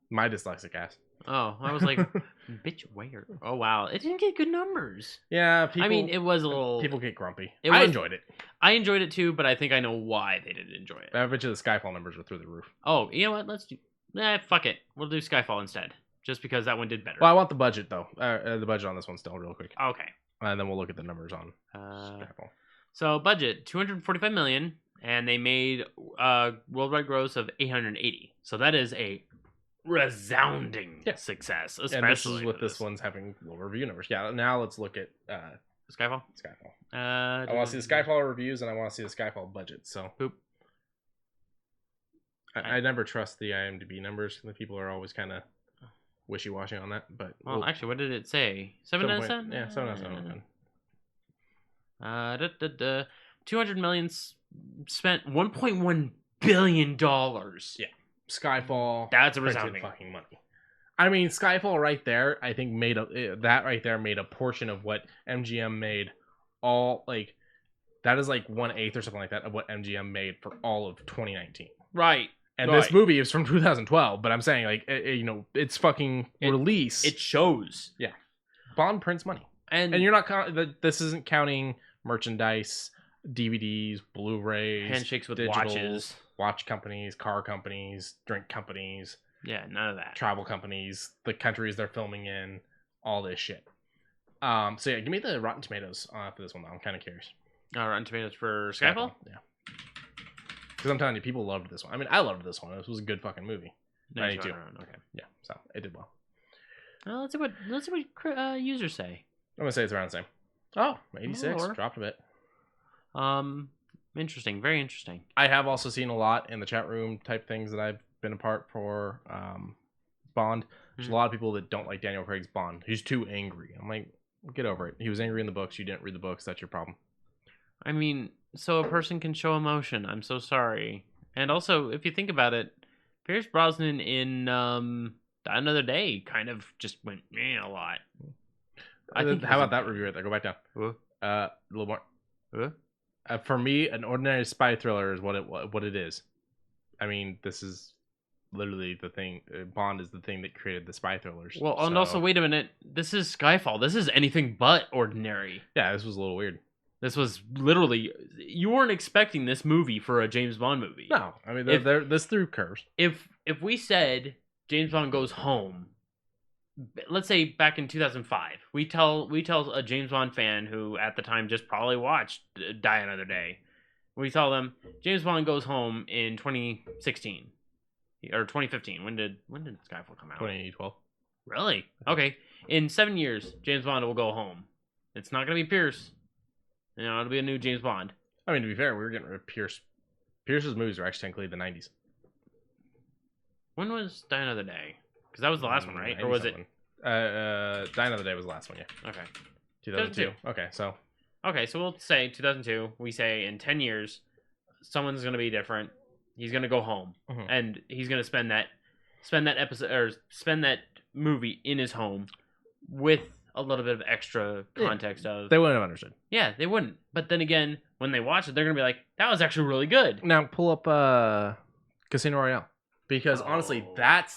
My dyslexic ass. Oh, I was like, bitch, where? Oh, wow. It didn't get good numbers. Yeah, people, I mean, it was a little... People get grumpy. I enjoyed it. I enjoyed it too, but I think I know why they didn't enjoy it. I bet you the Skyfall numbers were through the roof. Oh, you know what? Let's do... fuck it. We'll do Skyfall instead. Just because that one did better. Well, I want the budget, though. The budget on this one still real quick. Okay. And then we'll look at the numbers on Skyfall. So, budget, $245 million, and they made worldwide gross of $880. So that is a resounding success, especially and this is with this one's having low review numbers. Yeah, now let's look at Skyfall. I want to see the Skyfall reviews, and I want to see the Skyfall budget. So, boop. I never trust the IMDb numbers. The people are always kind of wishy-washy on that. But well, actually, what did it say? 7 out of 7? Yeah, 7 out of 7. $200 million spent, $1.1 billion. Yeah. Skyfall. That's a resounding fucking money. I mean, Skyfall right there, I think made a portion of what MGM made. All like that is like 1/8 or something like that of what MGM made for all of 2019. Right. And this movie is from 2012, but I'm saying like it's fucking release. It shows. Yeah. Bond prints money, and you're not this isn't counting merchandise, DVDs, Blu-rays, handshakes with digitals, watch companies, car companies, drink companies. Yeah, none of that. Travel companies, the countries they're filming in, all this shit. So yeah, give me the Rotten Tomatoes for this one though. I'm kind of curious. Rotten Tomatoes for Skyfall? Yeah. Because I'm telling you, people loved this one. I mean, I loved this one. This was a good fucking movie. 92. Okay. Yeah, so it did well. Let's see what users say. I'm gonna say it's around the same. Oh, 86. Lower. Dropped a bit. Interesting. Very interesting. I have also seen a lot in the chat room type things that I've been a part for Bond. There's a lot of people that don't like Daniel Craig's Bond. He's too angry. I'm like, get over it. He was angry in the books. You didn't read the books. That's your problem. I mean, so a person can show emotion. I'm so sorry. And also, if you think about it, Pierce Brosnan in Another Day kind of just went a lot. How about that review right there? Go back down. A little more. For me, an ordinary spy thriller is what it is. I mean, this is literally the thing. Bond is the thing that created the spy thrillers. Well, and also, wait a minute. This is Skyfall. This is anything but ordinary. Yeah, this was a little weird. This was literally... You weren't expecting this movie for a James Bond movie. No. I mean, this threw curves. If we said James Bond goes home, let's say back in 2005, we tell a James Bond fan who at the time just probably watched Die Another Day, we tell them James Bond goes home in 2016 or 2015. When did Skyfall come out? 2012. Really? Okay. In 7 years, James Bond will go home. It's not going to be Pierce. It'll be a new James Bond. I mean, to be fair, we were getting rid of Pierce. Pierce's movies were actually technically the 90s. When was Die Another Day? Because that was the last one, right? Or was it? Die Another Day was the last one, yeah. Okay. 2002. Okay, so we'll say 2002. We say in 10 years, someone's going to be different. He's going to go home, and he's going to spend that episode or spend that movie in his home with a little bit of extra context of... They wouldn't have understood. Yeah, they wouldn't. But then again, when they watch it, they're going to be like, that was actually really good. Now, pull up Casino Royale. Because honestly, that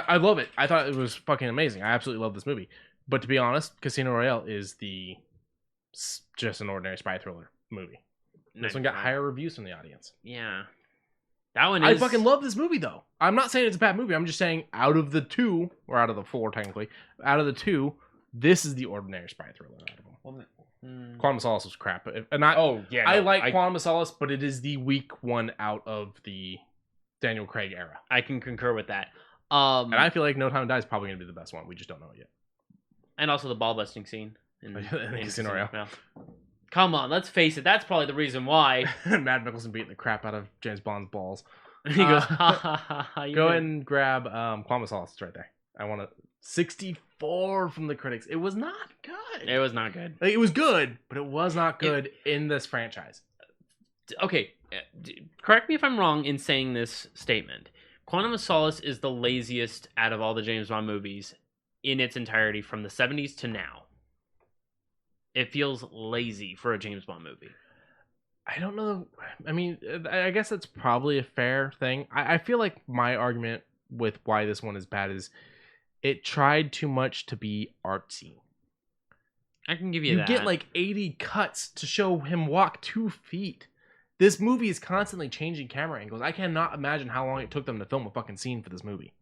I love it. I thought it was fucking amazing. I absolutely love this movie. But to be honest, Casino Royale is just an ordinary spy thriller movie. This one got higher reviews from the audience. Yeah. That one I is... fucking love this movie, though. I'm not saying it's a bad movie. I'm just saying out of the two, or out of the four, technically, out of the two, this is the ordinary spy thriller out of them. Quantum of Solace was crap. I like Quantum of Solace, but it is the weak one out of the Daniel Craig era. I can concur with that. And I feel like No Time to Die is probably going to be the best one. We just don't know it yet. And also the ball busting scene. In Casino Royale. Yeah. Come on, let's face it. That's probably the reason why. Matt Mickelson beating the crap out of James Bond's balls. He goes, ha ha ha ha. Go ahead and grab Quantum of Solace. It's right there. I want 64 from the critics. It was not good. It was not good. Like, it was good, but it was not good in this franchise. Okay, correct me if I'm wrong in saying this statement. Quantum of Solace is the laziest out of all the James Bond movies in its entirety from the 70s to now. It feels lazy for a James Bond movie. I don't know. I mean, I guess that's probably a fair thing. I feel like my argument with why this one is bad is it tried too much to be artsy. I can give you that. You get like 80 cuts to show him walk 2 feet. This movie is constantly changing camera angles. I cannot imagine how long it took them to film a fucking scene for this movie.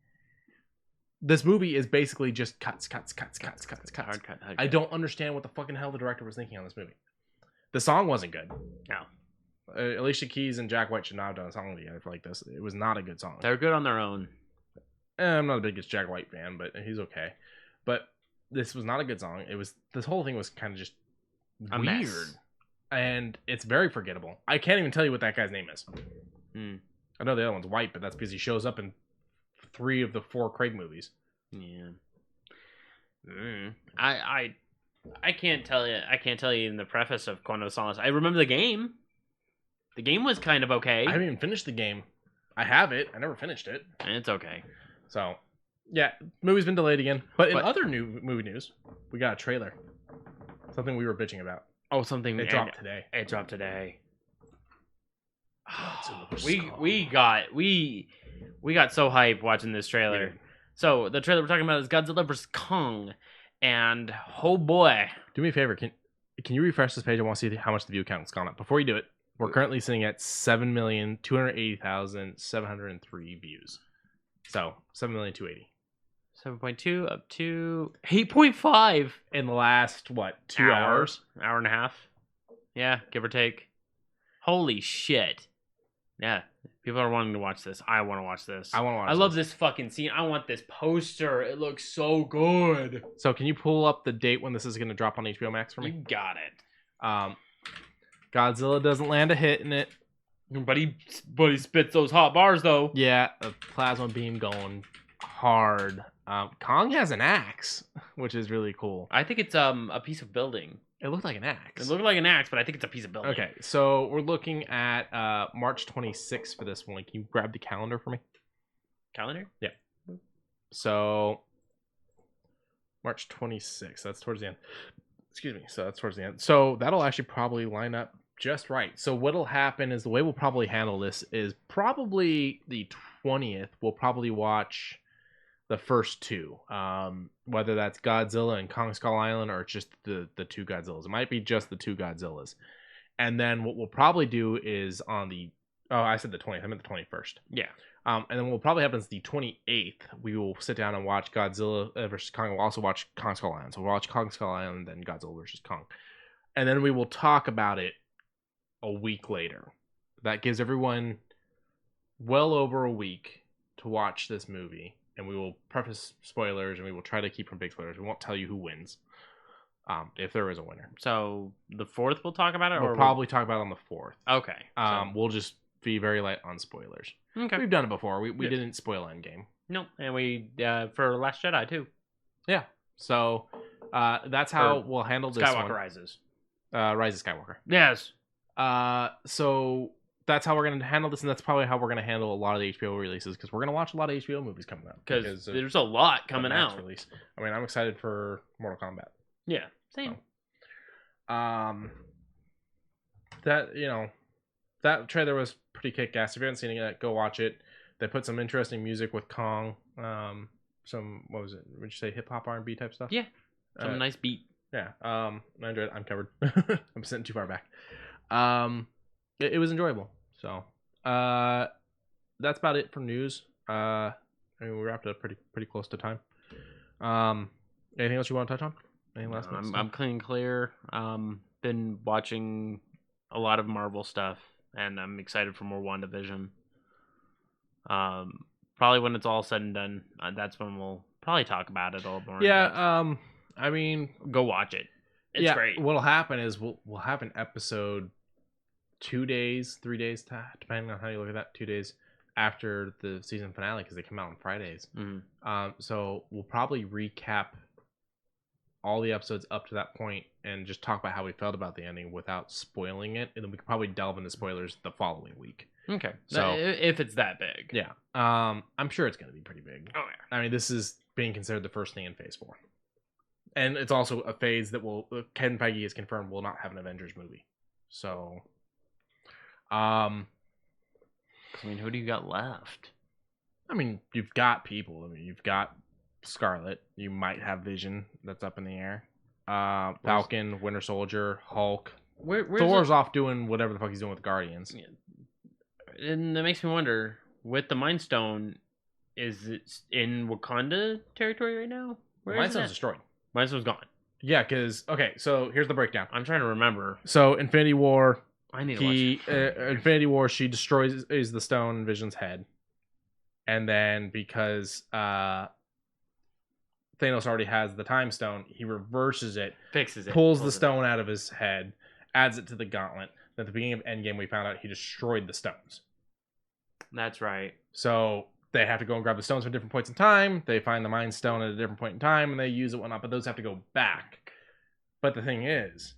This movie is basically just cuts. Hard cut. I don't understand what the fucking hell the director was thinking on this movie. The song wasn't good. No. Alicia Keys and Jack White should not have done a song together like this. It was not a good song. They're good on their own. I'm not the biggest Jack White fan, but he's okay. But this was not a good song. This whole thing was kind of just weird. Mess. And it's very forgettable. I can't even tell you what that guy's name is. I know the other one's White, but that's because he shows up in 3 of the 4 Craig movies. Yeah. I can't tell you. I can't tell you in the preface of Quantum of Solace. I remember the game. The game was kind of okay. I haven't even finished the game. I have it. I never finished it. And it's okay. So, yeah, movie's been delayed again. But in other new movie news, we got a trailer. Something we were bitching about. Oh, something it dropped today. It dropped today. We We got so hyped watching this trailer. Weird. So the trailer we're talking about is Godzilla vs. Kong, and oh boy! Do me a favor, can you refresh this page? I want to see how much the view count's gone up. Before you do it, we're currently sitting at 7,280,703 views. So 7,280,000. 7.2 up to 8.5 in the last 2 hours? Hour and a half. Yeah, give or take. Holy shit. Yeah, people are wanting to watch this. I want to watch this. I love this fucking scene. I want this poster. It looks so good. So can you pull up the date when this is going to drop on HBO Max for me? You got it. Godzilla doesn't land a hit in it. But he spits those hot bars, though. Yeah, a plasma beam going hard. Kong has an axe, which is really cool. I think it's a piece of building. It looked like an axe. It looked like an axe, but I think it's a piece of building. Okay, so we're looking at March 26th for this one. Can you grab the calendar for me? Calendar? Yeah. So March 26th. That's towards the end. Excuse me. So that's towards the end. So that'll actually probably line up just right. So what'll happen is the way we'll probably handle this is probably the 20th. We'll probably watch the first 2, whether that's Godzilla and Kong Skull Island or just the 2 Godzillas. It might be just the 2 Godzillas. And then what we'll probably do is on the... Oh, I said the 20th. I meant the 21st. Yeah. And then what will probably happen is the 28th, we will sit down and watch Godzilla versus Kong. We'll also watch Kong Skull Island. So we'll watch Kong Skull Island and then Godzilla versus Kong. And then we will talk about it a week later. That gives everyone well over a week to watch this movie. And we will preface spoilers, and we will try to keep from big spoilers. We won't tell you who wins, if there is a winner. So the 4th we'll talk about it? We'll probably talk about it on the 4th. Okay. We'll just be very light on spoilers. Okay. We've done it before. We didn't spoil Endgame. No, and we for Last Jedi too. Yeah. So that's how we'll handle this Skywalker one. Rises. Rise of Skywalker. Yes. So that's how we're going to handle this, and that's probably how we're going to handle a lot of the HBO releases, because we're going to watch a lot of HBO movies coming out. Because there's a lot coming out. Release. I mean, I'm excited for Mortal Kombat. Yeah, same. So, that trailer was pretty kick-ass. If you haven't seen it yet, go watch it. They put some interesting music with Kong. Some, what was it? Would you say hip-hop R&B type stuff? Yeah, some nice beat. Yeah, I enjoyed it. I'm covered. I'm sitting too far back. It was enjoyable. So, that's about it for news. I mean, we wrapped up pretty close to time. Anything else you want to touch on? Any last minute stuff? I'm clear. Been watching a lot of Marvel stuff, and I'm excited for more WandaVision. Probably when it's all said and done, that's when we'll probably talk about it a little more. Yeah. I mean, go watch it. It's great. What'll happen is we'll have an episode 2 days, 3 days, depending on how you look at that. 2 days after the season finale because they come out on Fridays. Mm-hmm. So we'll probably recap all the episodes up to that point and just talk about how we felt about the ending without spoiling it, and then we could probably delve into spoilers the following week. Okay. So if it's that big. Yeah. I'm sure it's going to be pretty big. Oh yeah. I mean, this is being considered the first thing in Phase 4. And it's also a phase that Kevin Feige has confirmed will not have an Avengers movie. So, I mean, who do you got left? I mean, you've got people. I mean, you've got Scarlet. You might have Vision. That's up in the air. Falcon, Winter Soldier, Hulk. Where's Thor's off doing whatever the fuck he's doing with Guardians. Yeah. And that makes me wonder, with the Mind Stone, is it in Wakanda territory right now? The Mind Stone's destroyed. Mind Stone's gone. Yeah, because okay, so here's the breakdown. I'm trying to remember. So Infinity War, I need to watch it. Infinity War, she destroys the stone in Vision's head, and then because Thanos already has the Time Stone, he reverses it, fixes it, pulls the stone out of his head, adds it to the gauntlet. At the beginning of Endgame, we found out he destroyed the stones. That's right. So they have to go and grab the stones from different points in time. They find the Mind Stone at a different point in time, and they use it, whatnot. But those have to go back. But the thing is,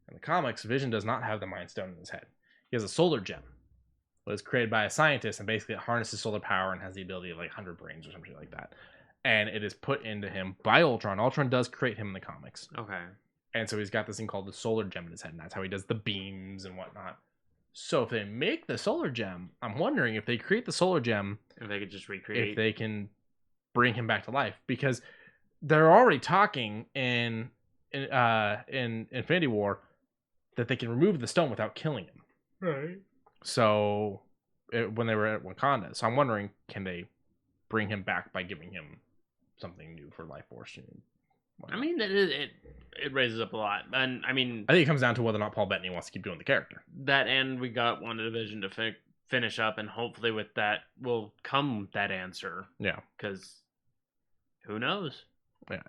in the comics, Vision does not have the Mind Stone in his head. He has a solar gem. It was created by a scientist, and basically it harnesses solar power and has the ability of like 100 brains or something like that. And it is put into him by Ultron. Ultron does create him in the comics. Okay. And so he's got this thing called the solar gem in his head, and that's how he does the beams and whatnot. So if they make the solar gem, I'm wondering if they create the solar gem, if they could just recreate, if they can bring him back to life, because they're already talking in Infinity War that they can remove the stone without killing him. Right. So when they were at Wakanda, so I'm wondering, can they bring him back by giving him something new for Life Force? I mean, it raises up a lot, and I mean, I think it comes down to whether or not Paul Bettany wants to keep doing the character. That, and we got WandaVision to finish up, and hopefully with that will come that answer. Yeah, because who knows? Yeah,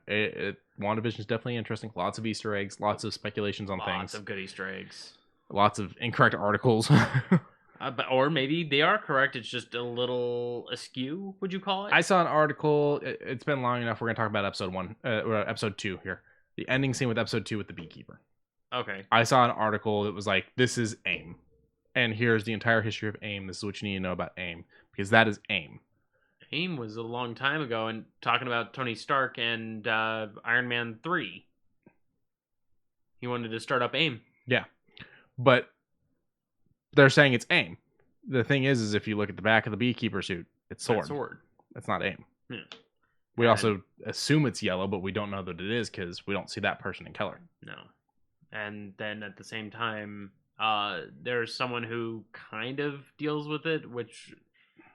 WandaVision is definitely interesting. Lots of Easter eggs, lots of speculations on things, lots of good Easter eggs, lots of incorrect articles. Or maybe they are correct. It's just a little askew. Would you call it? I saw an article. It's been long enough. We're gonna talk about episode 2 here. The ending scene with episode 2 with the beekeeper. Okay. I saw an article that was like, "This is AIM, and here's the entire history of AIM. This is what you need to know about AIM, because that is AIM." AIM was a long time ago, and talking about Tony Stark and Iron Man 3. He wanted to start up AIM. Yeah, but they're saying it's AIM. The thing is if you look at the back of the beekeeper suit, it's sword. It's not AIM. Yeah. We also assume it's yellow, but we don't know that it is because we don't see that person in color. No. And then at the same time, there's someone who kind of deals with it, which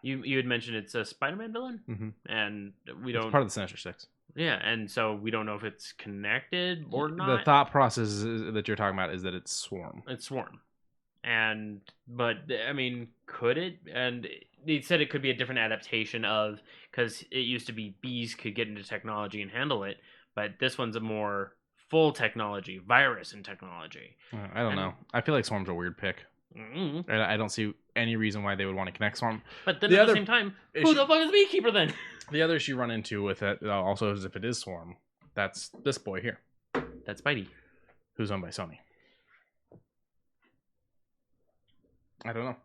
you had mentioned it's a Spider-Man villain, and we don't. It's part of the Sinister Six. Yeah, and so we don't know if it's connected or not. The thought process that you're talking about is that it's Swarm. It's Swarm. But I mean, could it? And they said it could be a different adaptation of, because it used to be bees could get into technology and handle it, but this one's a more full technology, virus and technology. I don't know. I feel like Swarm's a weird pick. Mm-hmm. I don't see any reason why they would want to connect Swarm. But then at the same time, who the fuck is Beekeeper then? The other issue you run into with it also is if it is Swarm, that's this boy here. That's Spidey. Who's owned by Sony. I don't know.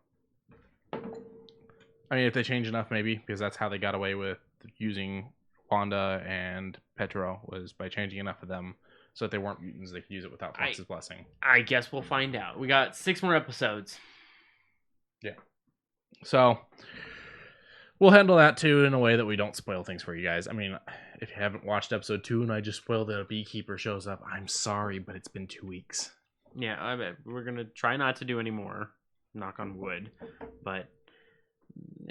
I mean, if they change enough, maybe, because that's how they got away with using Wanda and Petro, was by changing enough of them so that they weren't mutants, they could use it without Flux's blessing. I guess we'll find out. We got 6 more episodes. Yeah. So we'll handle that too in a way that we don't spoil things for you guys. I mean, if you haven't watched episode 2 and I just spoiled that a beekeeper shows up, I'm sorry, but it's been 2 weeks. Yeah, I bet we're gonna try not to do any more. Knock on wood, but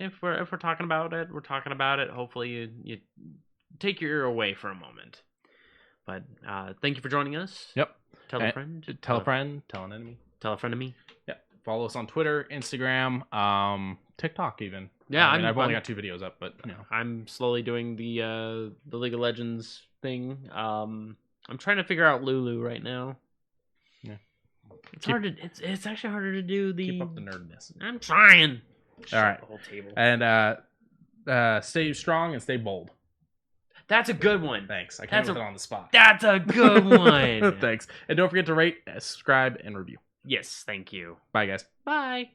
if we're talking about it, we're talking about it. Hopefully you take your ear away for a moment. But thank you for joining us. Yep. Tell a friend. Tell a friend. Tell an enemy. Tell a friend of me. Yeah. Follow us on Twitter, Instagram, TikTok even. Yeah, I've only got 2 videos up, but I'm slowly doing the League of Legends thing. I'm trying to figure out Lulu right now. Yeah. It's hard to. It's actually harder to do the. Keep up the nerdness. I'm trying. All right. The whole table. And stay strong and stay bold. That's a good one. Thanks. I can't put it on the spot. That's a good one. Thanks. And don't forget to rate, subscribe, and review. Yes, thank you. Bye, guys. Bye.